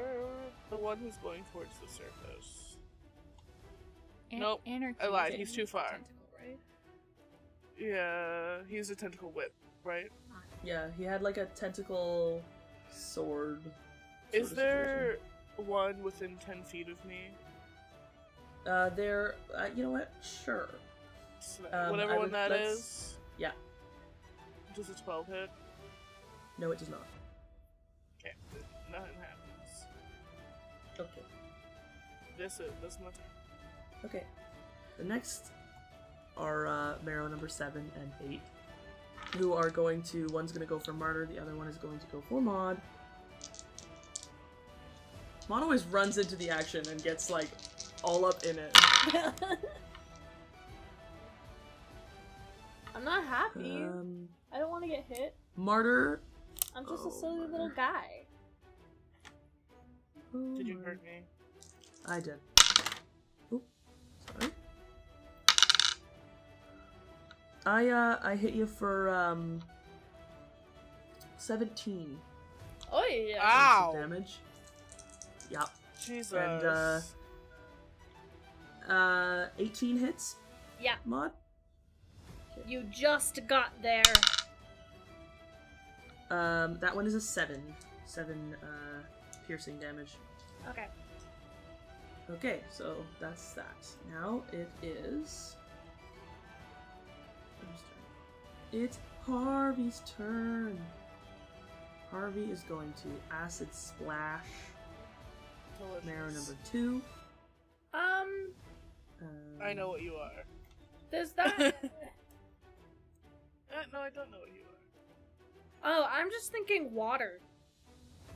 the one who's going towards the surface. Nope, Anarchy I lied, is he's a too far. tentacle, right? Yeah, he's a tentacle whip, right? Yeah, he had like a tentacle sword. Is there one within 10 feet of me? You know what? Sure. So I whatever one would- that let's- is. Yeah. Does a 12 hit? No, it does not. Okay, nothing happens. Okay. This my turn. Okay. The next are Marrow number 7 and 8, who are going to. One's going to go for Martyr, the other one is going to go for Maude. Maude always runs into the action and gets like all up in it. I'm not happy. I don't want to get hit. Martyr. I'm just a Oh, silly Martyr. little guy. Did you hurt me? I did. Oop. Sorry. I hit you for 17 Oh yeah. Ow! damage. Yup. Jesus. And 18 hits. Yeah. Maude. You just got there. That one is a 7 piercing damage. Okay. Okay, so that's that. Now it is. Whose turn? It's Harvey's turn. Harvey is going to acid splash Delicious. Marrow number 2. I know what you are. There's that. No, I don't know what you are. Oh, I'm just thinking water.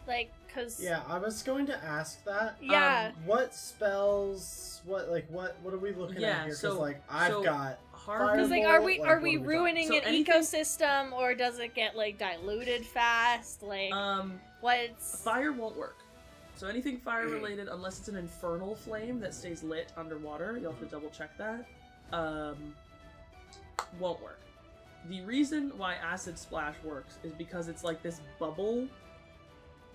Like, cause Yeah, I was going to ask that. Yeah. What spells? What are we looking Yeah, at here? Because so- like I've so got. Harvey. Because like, Fireball, are we like, are what we are we ruining talking- an So anything- ecosystem, or does it get like diluted fast? Like, what's Fire won't work. So anything fire related, unless it's an infernal flame that stays lit underwater, you'll have to double check that. Won't work. The reason why acid splash works is because it's like this bubble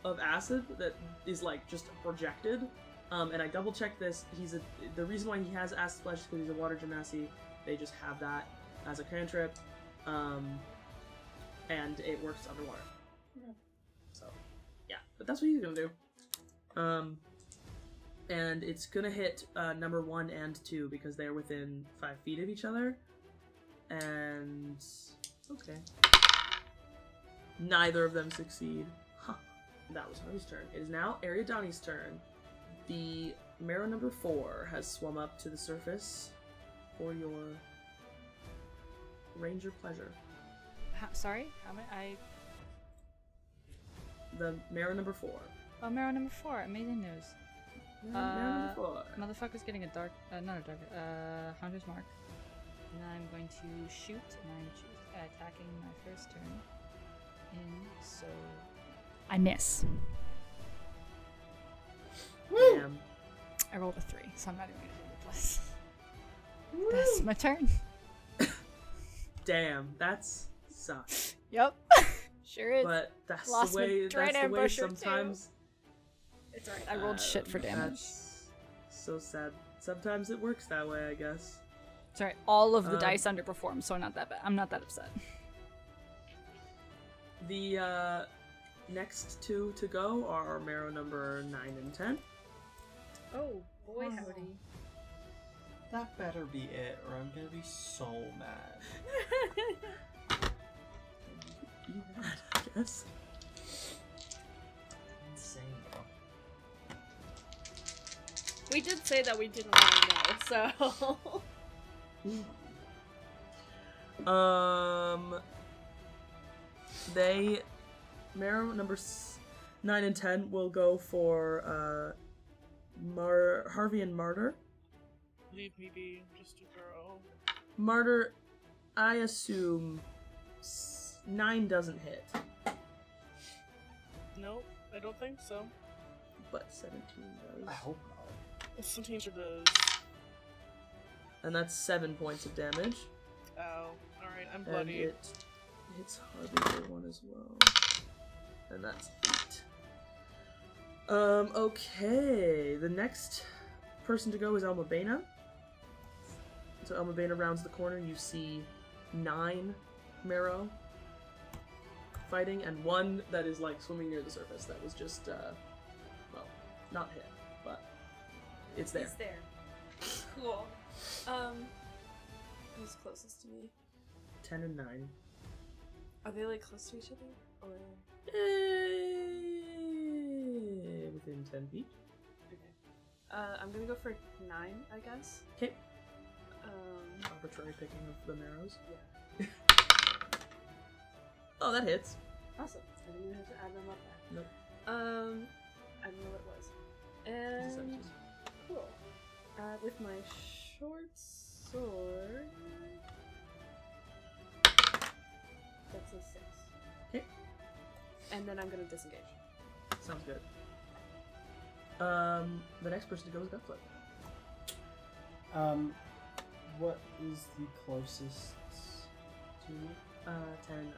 of acid that is like just projected. And I double checked this. The reason why he has acid splash is because he's a water genasi. They just have that as a cantrip, and it works underwater. So, yeah, but that's what he's gonna do. And it's gonna hit number 1 and 2 because they're within 5 feet of each other. And okay, neither of them succeed. Huh. That was Harvey's turn. It is now Ariadani's turn. The marrow number 4 has swum up to the surface for your ranger pleasure. Sorry? How many? The marrow number 4. Oh, marrow number 4. Amazing news. Marrow number 4. Motherfucker's getting a dark, not a dark, hunter's mark. And I'm going to shoot, and I'm attacking my first turn. So I miss. Damn. I rolled a 3, so I'm not even gonna do the plus. That's my turn. Damn, that's sucks. Yep. Sure is. But that's Lost the way. with Dread That's the way. Ambusher, too. Sometimes. It's alright. I rolled shit for damage. That's so sad. Sometimes it works that way, I guess. It's alright. All of the dice underperformed, so I'm not that bad. I'm not that upset. The next 2 to go are marrow number 9 and 10. Oh, boy, howdy. That better be it, or I'm gonna be so mad. You had, I guess. Insane. we did say that we didn't want to know, so They marrow number 9 and 10 will go for Harvey and Martyr. Leave me be, just a girl. Martyr, I assume 9 doesn't hit, Nope, I don't think so. but 17 I does. hope not. Sometimes it does. And that's 7 points of damage. Ow. Alright, I'm And bloody. it hits Harvey for 1 as well. And that's 8. Okay. The next person to go is Elmmibena. So Elmmibena rounds the corner. You see 9 marrow fighting, and 1 that is like swimming near the surface that was just, well, not hit, but it's there. He's there. Cool. Who's closest to me? 10 and 9. Are they like close to each other? Or Within 10 feet. okay. I'm gonna go for 9, I guess. Okay. Um Arbitrary picking of the marrows. yeah. Oh, that hits. Awesome. I didn't even have to add them up there. Nope. I don't know what it was. And cool. With my short sword, that's a 6. Okay. And then I'm gonna disengage. Sounds good. The next person to go is Gukflip. What is the closest to me? 10 and 9.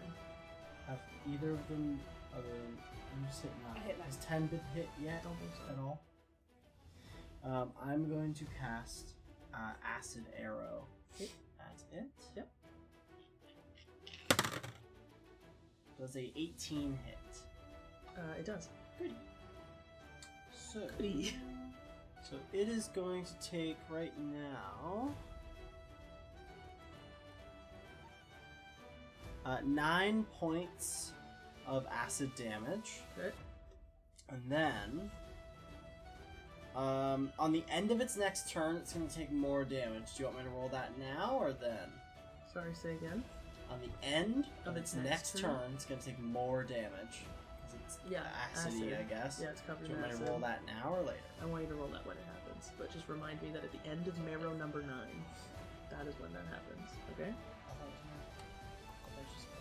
Have either of them, other than you just hit 9? I hit 9. Has 10 been hit yet? Don't think so. At all? I'm going to cast Acid Arrow. Okay. That's it? Yep. Does a 18 hit? It does. Goody. So, Goody. so it is going to take right now 9 points of acid damage. Okay. And then, on the end of its next turn, it's going to take more damage. Do you want me to roll that now or then? Sorry, say again. On the end of its next turn, it's going to take more damage. Because Yeah, Acidy, acid. I guess. Yeah, it's covered Do you in want me acid. to roll that now or later? I want you to roll that when it happens, but just remind me that at the end of marrow number 9, that is when that happens. Okay?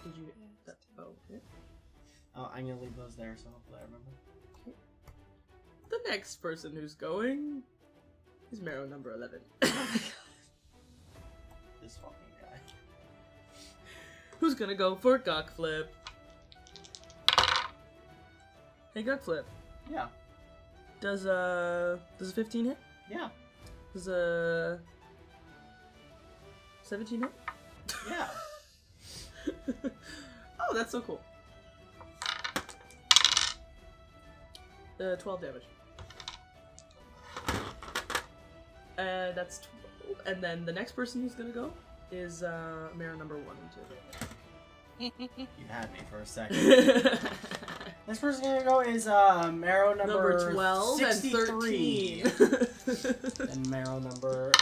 Did you? That, oh, okay. Oh, I'm gonna leave those there, so hopefully I remember. The next person who's going is marrow number 11. This fucking guy. Who's gonna go for Gukflip? Hey, Gukflip. Yeah. Does a 15 hit? Yeah. Does a 17 hit? Yeah. Oh, that's so cool. 12 damage. That's 12. And then the next person who's gonna go is marrow number 1 and You had me for a 2. second. This person gonna go is marrow number 12 63. and 13. And marrow number.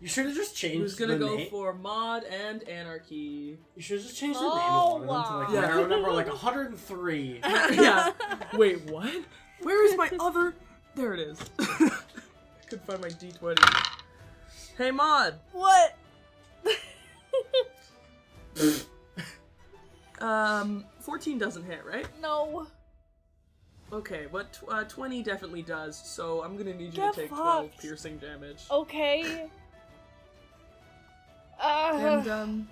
You should have just changed. Who's gonna the go name. for Maude and Anarchy? You should have just changed the name of one of them to like Yeah. marrow number like 103. Yeah. Wait, what? Where is my other? There it is. I could find my D20. Hey, Maude. What? 14 doesn't hit, right? No. Okay, but 20 definitely does, so I'm gonna need you Get to take 12 fucked. piercing damage. Okay. And,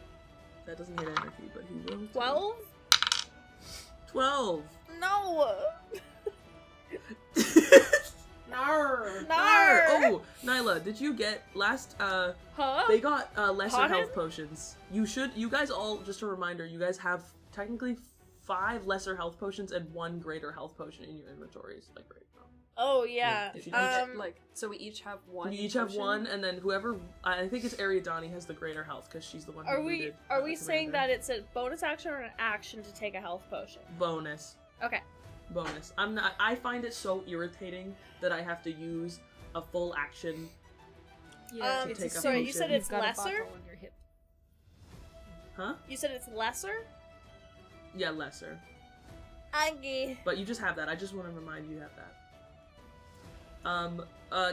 that doesn't hit Anarchy, but he will. 12? 12! No. Nar. Nar. Oh, Nilah, did you get last, Huh? they got, lesser Pardon? health potions. You guys all, just a reminder, you guys have technically 5 lesser health potions and 1 greater health potion in your inventories, like right now. Oh yeah. If you So we each have one. You each have potion? one, and then whoever, I think it's Ariadani has the greater health, because she's the one who Are we looted, are we saying Commander. that it's a bonus action or an action to take a health potion? Bonus. Okay. Bonus. I'm not. I find it so irritating that I have to use a full action. Yeah, to take a sorry, you potion. said it's You've got a lesser? bottle on your hip. Huh? You said it's lesser? Yeah, lesser. Aggie. But you just have that. I just want to remind you have that.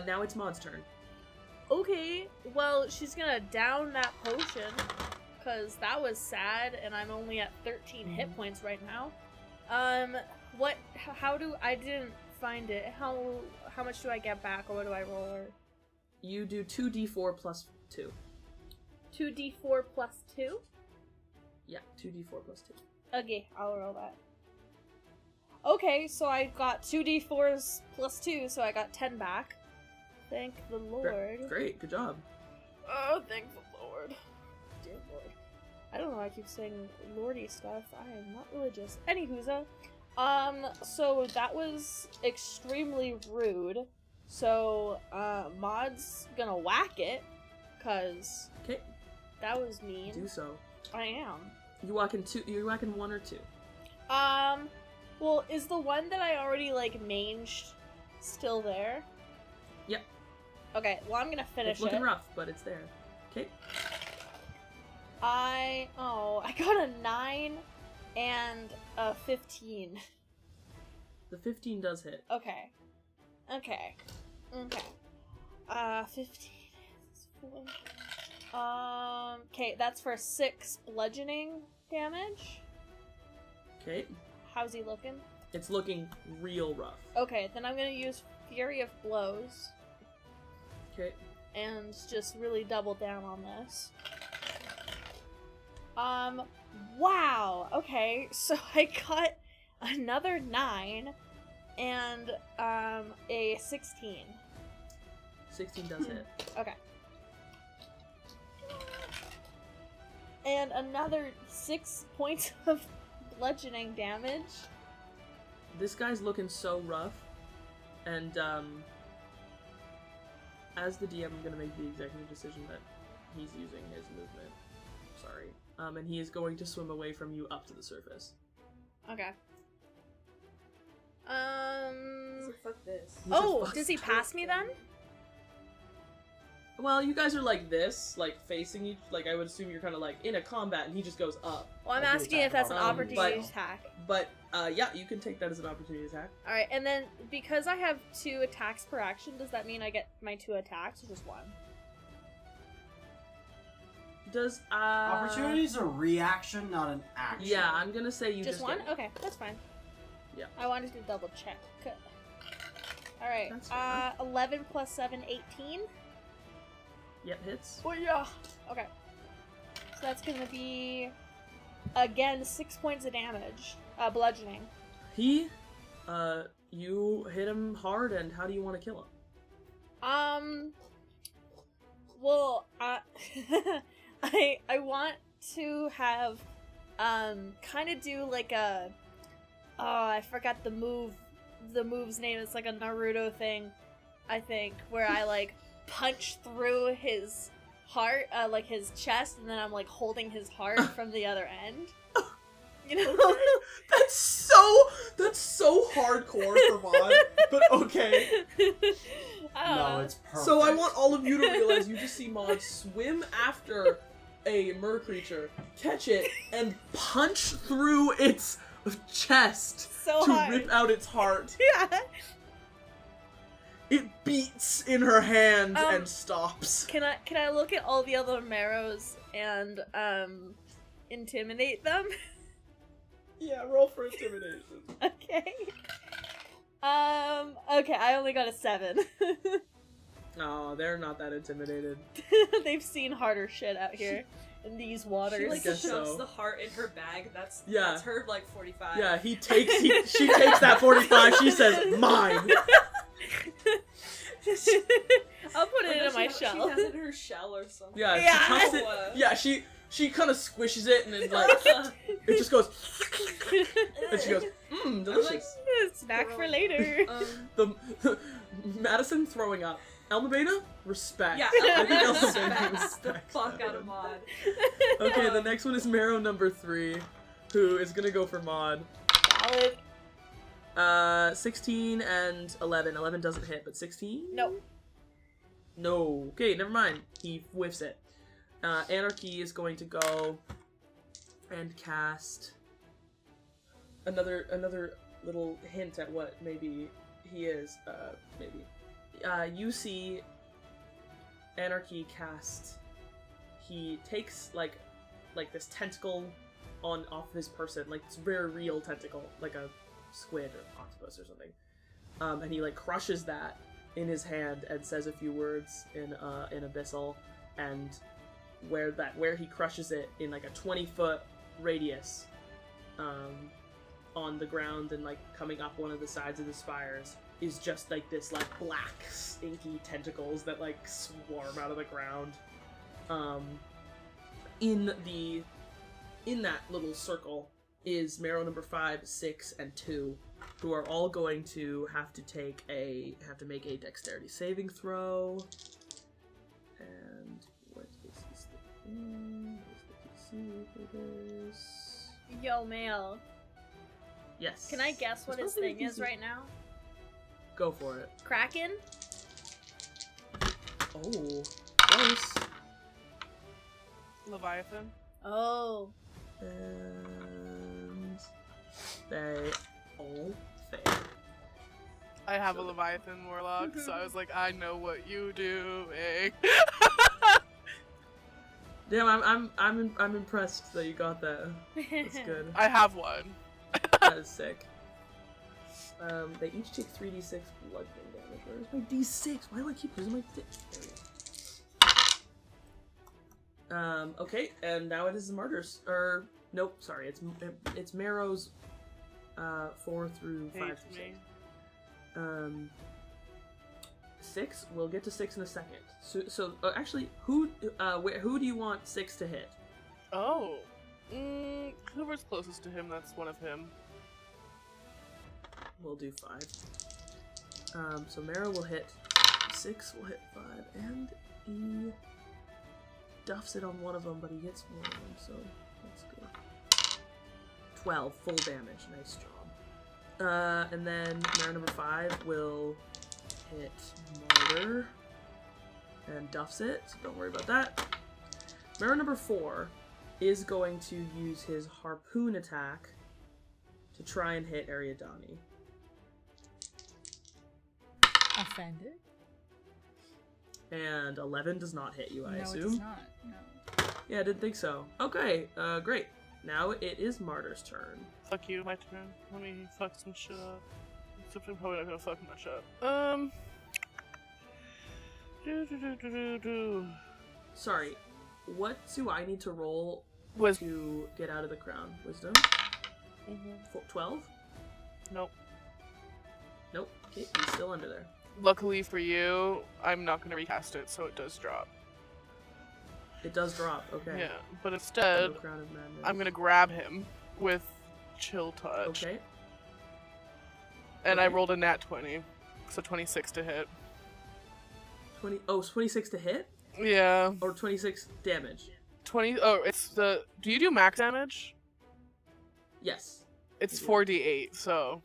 Now it's Maud's turn. Okay. Well, she's gonna down that potion, cause that was sad, and I'm only at 13 hit points right now. What? How do I didn't find it? How much do I get back, or what do I roll? Or You do 2d4 plus 2. 2d4 plus 2? Yeah, 2d4 plus 2. Okay, I'll roll that. Okay, so I got 2d4s plus 2, so I got 10 back. Thank the Lord. Great, good job. Oh, thank the Lord. Dear Lord. I don't know why I keep saying lordy stuff. I am not religious. Anywhoza. So that was extremely rude. So, Maud's gonna whack it, cause Okay, that was mean. do so. I am. You walk in 2. You walk in 1 or 2. Well, is the one that I already, like, manged still there? Yep. Okay, well, I'm gonna finish It's looking it. rough, but it's there. Okay. I got a 9 and a 15. The 15 does hit. Okay. 15 is 4. Okay, that's for 6 bludgeoning damage. Okay. How's he looking? It's looking real rough. Okay, then I'm gonna use Fury of Blows Okay. and just really double down on this. Wow! Okay, so I got another 9 and, a 16. 16 does hit. Okay. And another 6 points of bludgeoning damage. This guy's looking so rough, and as the DM, I'm gonna make the executive decision that he's using his movement. Sorry. And he is going to swim away from you up to the surface. Okay. So fuck this. He said, Oh, "Fuck does he pass me then? Well, you guys are like this, like facing each. Like I would assume you're kind of like in a combat, and he just goes up. Well, I'm Like, asking if that's an but- opportunity attack. But yeah, you can take that as an opportunity attack. Alright, and then because I have 2 attacks per action, does that mean I get my 2 attacks or just 1? Does Opportunity is a reaction, not an action. Yeah, I'm gonna say you Just just 1? get- Okay, that's fine. Yeah. I wanted to double check. Alright, That's fair. 11 plus 7, 18. Yep, hits. Oh yeah. Okay. So that's gonna be, again, 6 points of damage. Bludgeoning. He, you hit him hard, and how do you want to kill him? Well, I want to have, kind of do like a, oh, I forgot the move's name. It's like a Naruto thing, I think, where I like punch through his heart, like his chest, and then I'm like holding his heart from the other end. You know? That's so hardcore for Maud, but okay. I don't No, know. it's perfect. So I want all of you to realize you just see Maud swim after a mer creature, catch it, and punch through its chest So to hard. rip out its heart. Yeah. It beats in her hand Um, and stops. Can I look at all the other marrows and intimidate them? Yeah, roll for intimidation. Okay. Okay, I only got a 7. Oh, they're not that intimidated. They've seen harder shit out here in these waters. She like guess shoves so. the heart in her bag. That's Yeah. That's her like 45. Yeah, she takes that 45, she says, mine! I'll put it Or in my she shell. has it in her shell or something. Yeah, Yeah. she tucks it. Yeah, she kind of squishes it and then like it just goes, and she goes, delicious. Snack for later. The Madison throwing up. Elmmibena, respect. Yeah, I think Elmmibena Elmmibena respects the respects fuck that. out of Maud. Okay, the next one is Marrow number 3, who is gonna go for Maud. Valid. 16 and 11. 11 doesn't hit, but 16? Nope. No. Okay, never mind. He whiffs it. Anarchy is going to go and cast another little hint at what maybe he is. Maybe. You see Anarchy cast. He takes like this tentacle off of his person, like it's a very real tentacle, like a squid or octopus or something. And he like crushes that in his hand and says a few words in Abyssal, and where he crushes it in like a 20-foot radius, on the ground and like coming up one of the sides of the spires is just like this like black inky tentacles that like swarm out of the ground. In that little circle is Marrow number 5, 6, and 2, who are all going to have to make a dexterity saving throw. And what is the thing? Where's the PC for this? Yo, Mael. Yes. Can I guess what his thing is right now? Go for it. Kraken? Oh, close. Leviathan. Oh. And they all fail. I have a Leviathan Warlock, so I was like, I know what you do, eh? Damn, I'm impressed that you got that. That's good. I have one. That is sick. They each take 3d6 bludgeoning damage. Where's my d6? Why do I keep losing my d? There we go. Okay, and now it is the martyrs. Or nope, sorry, it's Marrow's 4 through 5 Hates through me. 6. 6. We'll get to 6 in a second. So actually, who do you want 6 to hit? Oh. Whoever's closest to him, that's one of him. We'll do 5. So Marrow will hit 6, will hit 5, and he duffs it on one of them, but he hits one of them, so that's good. 12 full damage, nice job. And then Marrow number 5 will hit Martyr, and duffs it, so don't worry about that. Marrow number 4 is going to use his harpoon attack to try and hit Ariadani. Offended? And 11 does not hit you, I assume. No, it does not. No. Yeah, I didn't think so. Okay, great. Now it is Martyr's turn. Fuck you, my turn. Let me fuck some shit up. Except I'm probably not gonna fuck much up. Sorry, what do I need to roll to get out of the crown? Wisdom? 12? Nope. Nope. Okay, he's still under there. Luckily for you, I'm not gonna recast it, so it does drop. It does drop, okay. Yeah, but instead, No Crown of Madness. I'm gonna grab him with Chill Touch. Okay. And I rolled a nat 20, so 26 to hit. 26 to hit? Yeah. Or 26 damage? 20, oh, it's the, do you do max damage? Yes. It's 4d8, so.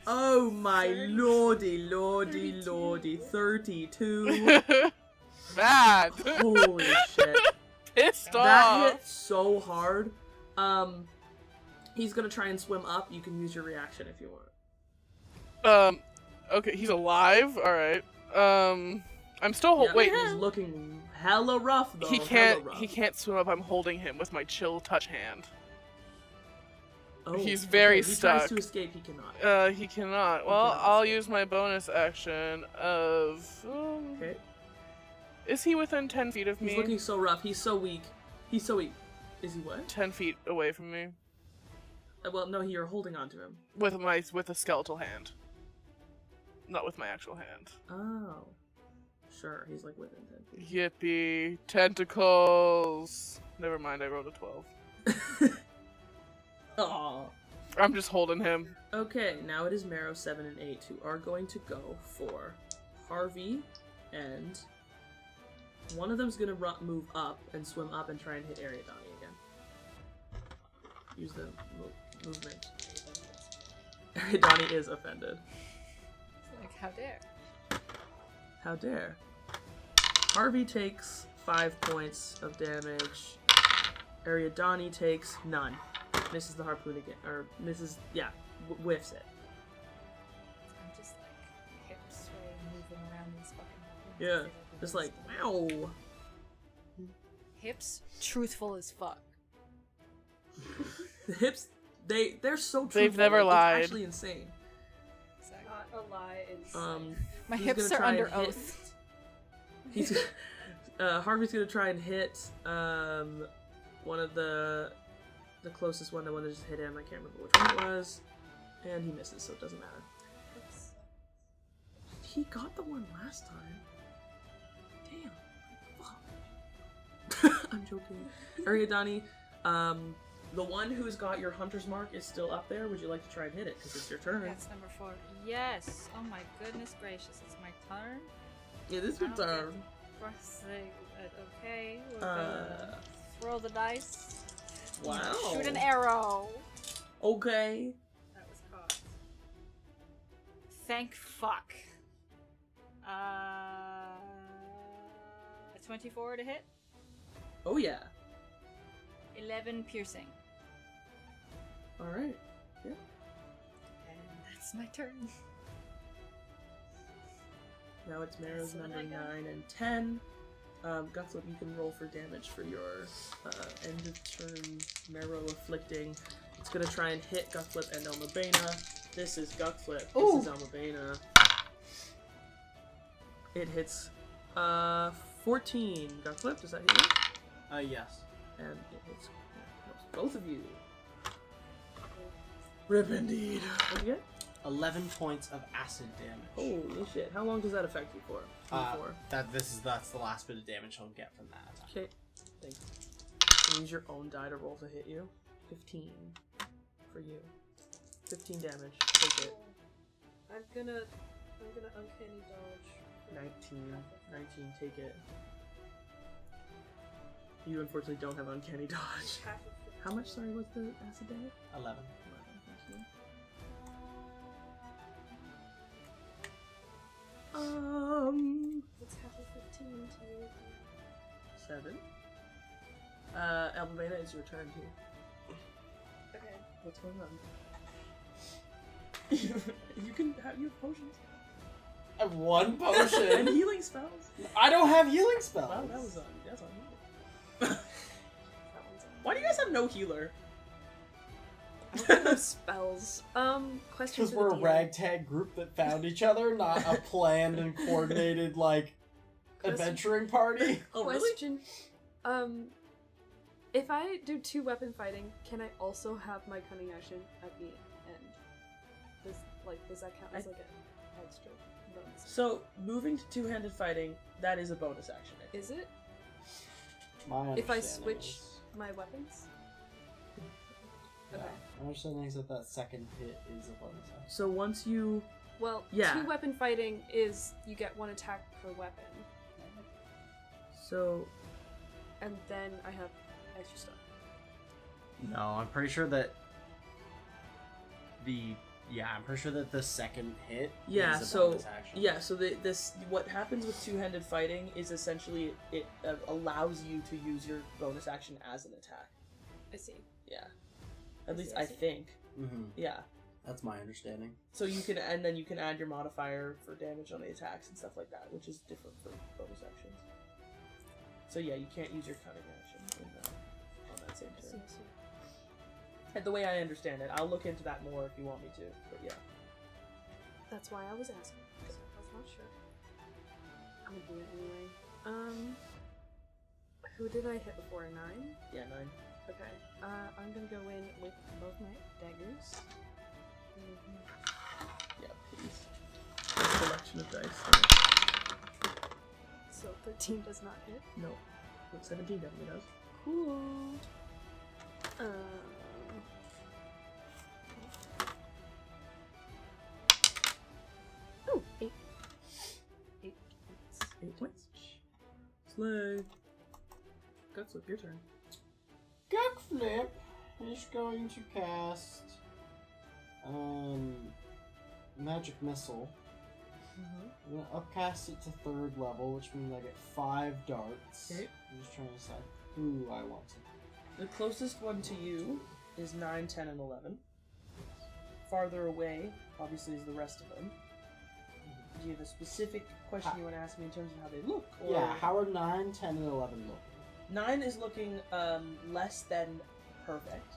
Oh my lordy, lordy, lordy. 32. Bad. Holy shit. Pissed That off. hit so hard. He's gonna try and swim up. You can use your reaction if you want. Okay, he's alive? Alright. I'm still wait. He's looking hella rough though. He can't swim up. I'm holding him with my Chill Touch hand. Oh, He's very He stuck. tries to escape, he cannot. He cannot. Well, I'll use my bonus action of... Okay. Is he within 10 feet of me? He's looking so rough. He's so weak. He's so weak. Is he what? 10 feet away from me. Well, no, you're holding on to him. With a skeletal hand. Not with my actual hand. Oh. Sure, he's like within 10 feet. Yippee. Tentacles. Never mind, I rolled a 12. Aww. I'm just holding him. Okay, now it is Marrow 7 and 8 who are going to go for Harvey, and one of them's gonna move up and swim up and try and hit Ariadani again. Use the movement. Ariadani is offended. Like, how dare? How dare. Harvey takes 5 points of damage. Ariadani takes none. Misses the harpoon again, or misses, whiffs it. I'm just like hip sway moving around these fucking Yeah, just like, wow. hips, truthful as fuck. The hips, they're so truthful. They've never lied. It's actually insane. Exactly. Not a lie. It's My he's hips gonna are try under and hit- oath. He's Harvey's gonna try and hit one of the closest one, the one that just hit him. I can't remember which one it was, and he misses, so it doesn't matter. He got the one last time. Damn. Fuck. I'm joking. Ariadani, the one who's got your hunter's mark is still up there. Would you like to try and hit it? Because it's your turn. That's number 4. Yes. Oh my goodness gracious, it's my turn. It is your turn. Okay. We're gonna throw the dice. Wow. Shoot an arrow. Okay. That was cocked. Thank fuck. 24 to hit. Oh yeah. 11 piercing. All right. Yeah. And that's my turn. Now it's Marrow's number 9 and 10. Gukflip, you can roll for damage for your end of turn Marrow afflicting. It's gonna try and hit Gukflip and Elmmibena. This is Gukflip. Ooh. This is Elmmibena. It hits 14. Gukflip, does that hit you? Yes. And it hits both of you. Rip indeed. What'd you get? 11 points of acid damage. Holy shit. How long does that affect you for? That's the last bit of damage he'll get from that attack. Okay. Thank you. Use your own die to roll to hit you. 15 for you. 15 damage. Take it. I'm gonna uncanny dodge. 19. Take it. You unfortunately don't have uncanny dodge. Half of How much, sorry, was the acid damage? 11. 11, thank you. 7. Elmmibena, it's your turn too. Okay. What's going on? you have potions. I have one And potion. healing spells. I don't have healing spells. Wow, that's on you. That one's on. Why do you guys have no healer? I don't have spells. Question Because for we're the a DM. ragtag group that found each other, not a planned and coordinated, like, adventuring party. Oh, really? Question. If I do 2 weapon fighting, can I also have my cunning action at the end? Does that count as like an extra bonus? So, moving to two-handed fighting, that is a bonus action. I think. Is it? My If I understanding switch is- my weapons? Yeah, Okay. my understanding is that second hit is a bonus action. So once you... Well, Yeah. 2 weapon fighting is you get 1 attack per weapon, So... and then I have extra stuff. No, I'm pretty sure that I'm pretty sure that the second hit Yeah, is a so... bonus action. Yeah, so what happens with two-handed fighting is essentially it allows you to use your bonus action as an attack. I see. Yeah. At least I I see. think. Mm-hmm. Yeah. That's my understanding. So you can, and then you can add your modifier for damage on the attacks and stuff like that, which is different for bonus actions. So yeah, you can't use your cunning action on that same I see, turn. I see. And the way I understand it, I'll look into that more if you want me to. But yeah. That's why I was asking. So I was not sure. I'm gonna do it anyway. Who did I hit before? 9? Yeah, 9. Okay. I'm gonna go in with both my daggers. Yeah, please. Collection of dice. So 13 does not hit. No. But 17 definitely does. Cool. Oh, 8. 8 points. 8 points. Slay. Gukflip, your turn. Gukflip is going to cast magic missile. I'm gonna upcast it to 3rd level, which means I get 5 darts. Okay. I'm just trying to decide who I want to. The closest one to you is 9, 10, and 11. Farther away, obviously, is the rest of them. Do you have a specific question you want to ask me in terms of how they look? Or... Yeah, how are 9, 10, and 11 looking? 9 is looking less than perfect.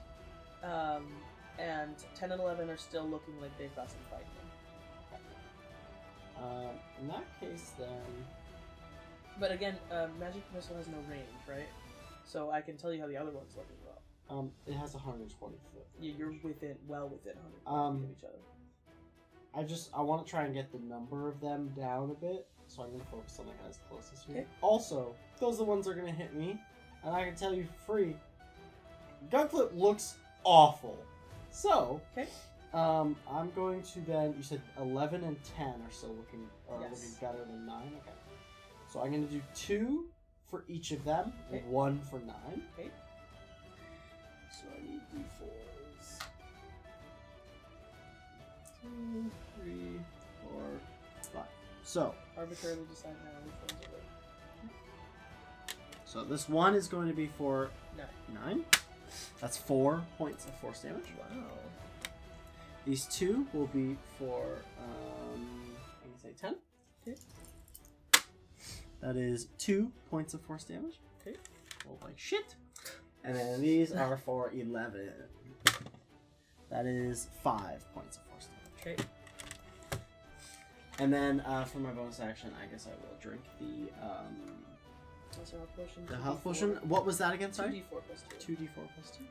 And 10 and 11 are still looking like they've got some fight in them. In that case, then... But again, Magic Missile has no range, right? So I can tell you how the other one's looking well. It has 120 foot. Yeah, you're well within 100 feet of each other. I want to try and get the number of them down a bit, so I'm going to focus on the guys closest to me. Okay. Also, those are the ones that are going to hit me, and I can tell you for free, Gukflip looks awful. So, Okay. I'm going to then, you said 11 and 10 are still looking, Yes. looking better than 9? Okay. So I'm going to do 2 for each of them, Okay. and 1 for 9. Okay. So I need d4s. 2, 3, 4, 5. So, Arbitrarily decide now which ones are which. so this one is going to be for 9. That's 4 points of force damage. Wow. These 2 will be for, I can say 10. Okay. That is 2 points of force damage. Okay. Roll like shit. And then these are for 11. That is 5 points of force damage. Okay. And then for my bonus action, I guess I will drink the Also health potion. the 2d4. health potion. What was that again? Sorry. 2d4 plus 2. 2d4 plus 2.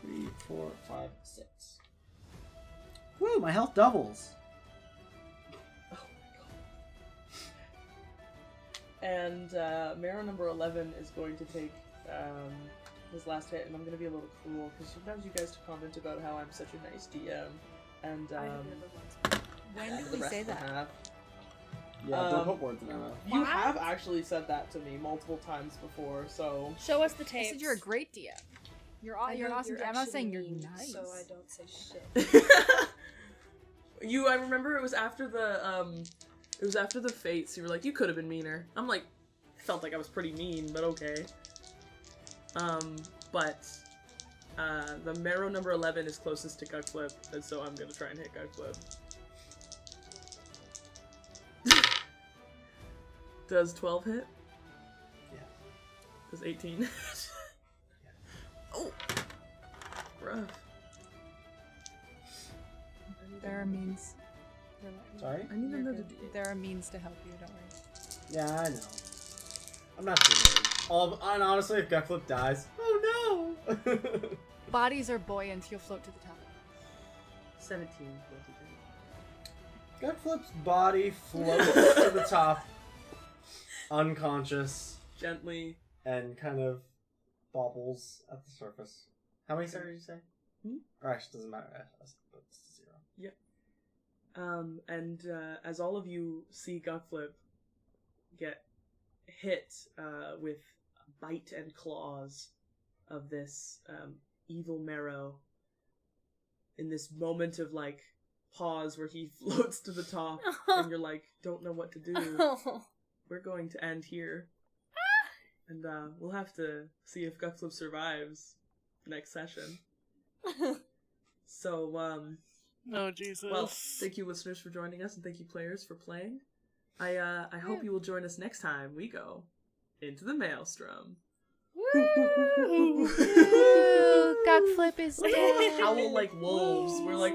3, 4, 5, 6. Woo! My health doubles. Oh my god. And Marrow number 11 is going to take his last hit, and I'm going to be a little cruel because sometimes you guys comment about how I'm such a nice DM, and I have never once. When did the we rest say of them that? have. Yeah, don't put words in my mouth. You have actually said that to me multiple times before, so Show us the I tapes. said you're a great DM. You're an awesome DM. I'm not saying you're nice. So I don't say shit. I remember it was after the It was after the fates. You were like, you could have been meaner. I'm like, felt like I was pretty mean, but okay. But the marrow number 11 is closest to Gukflip, and so I'm gonna try and hit Gukflip. Does 12 hit? Yeah. Does 18? Oh! Rough. There are means. Sorry? I need You're another good. D8. There are means to help you, don't worry. Yeah, I know. I'm not too worried. And honestly, if Gukflip dies, oh no! Bodies are buoyant, you'll float to the top. 17. Gukflip's body floats to the top, unconscious, Gently. and kind of bobbles at the surface. How many stars did you say? Or actually, it doesn't matter. It's 0. And as all of you see Gukflip get hit with bite and claws of this evil marrow, in this moment of like pause where he floats to the top, and you're like, don't know what to do. We're going to end here, and we'll have to see if Gukflip survives next session. So, Oh, Jesus. well, thank you listeners for joining us, and thank you players for playing. I hope you will join us next time we go into the Maelstrom. Woo! Gukflip is dead. Howl like wolves. We're like,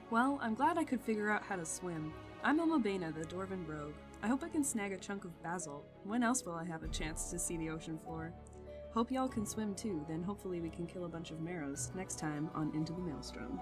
Well, I'm glad I could figure out how to swim. I'm Elmmibena, the Dwarven Rogue. I hope I can snag a chunk of basalt. When else will I have a chance to see the ocean floor? Hope y'all can swim too, then hopefully we can kill a bunch of marrows next time on Into the Maelstrom.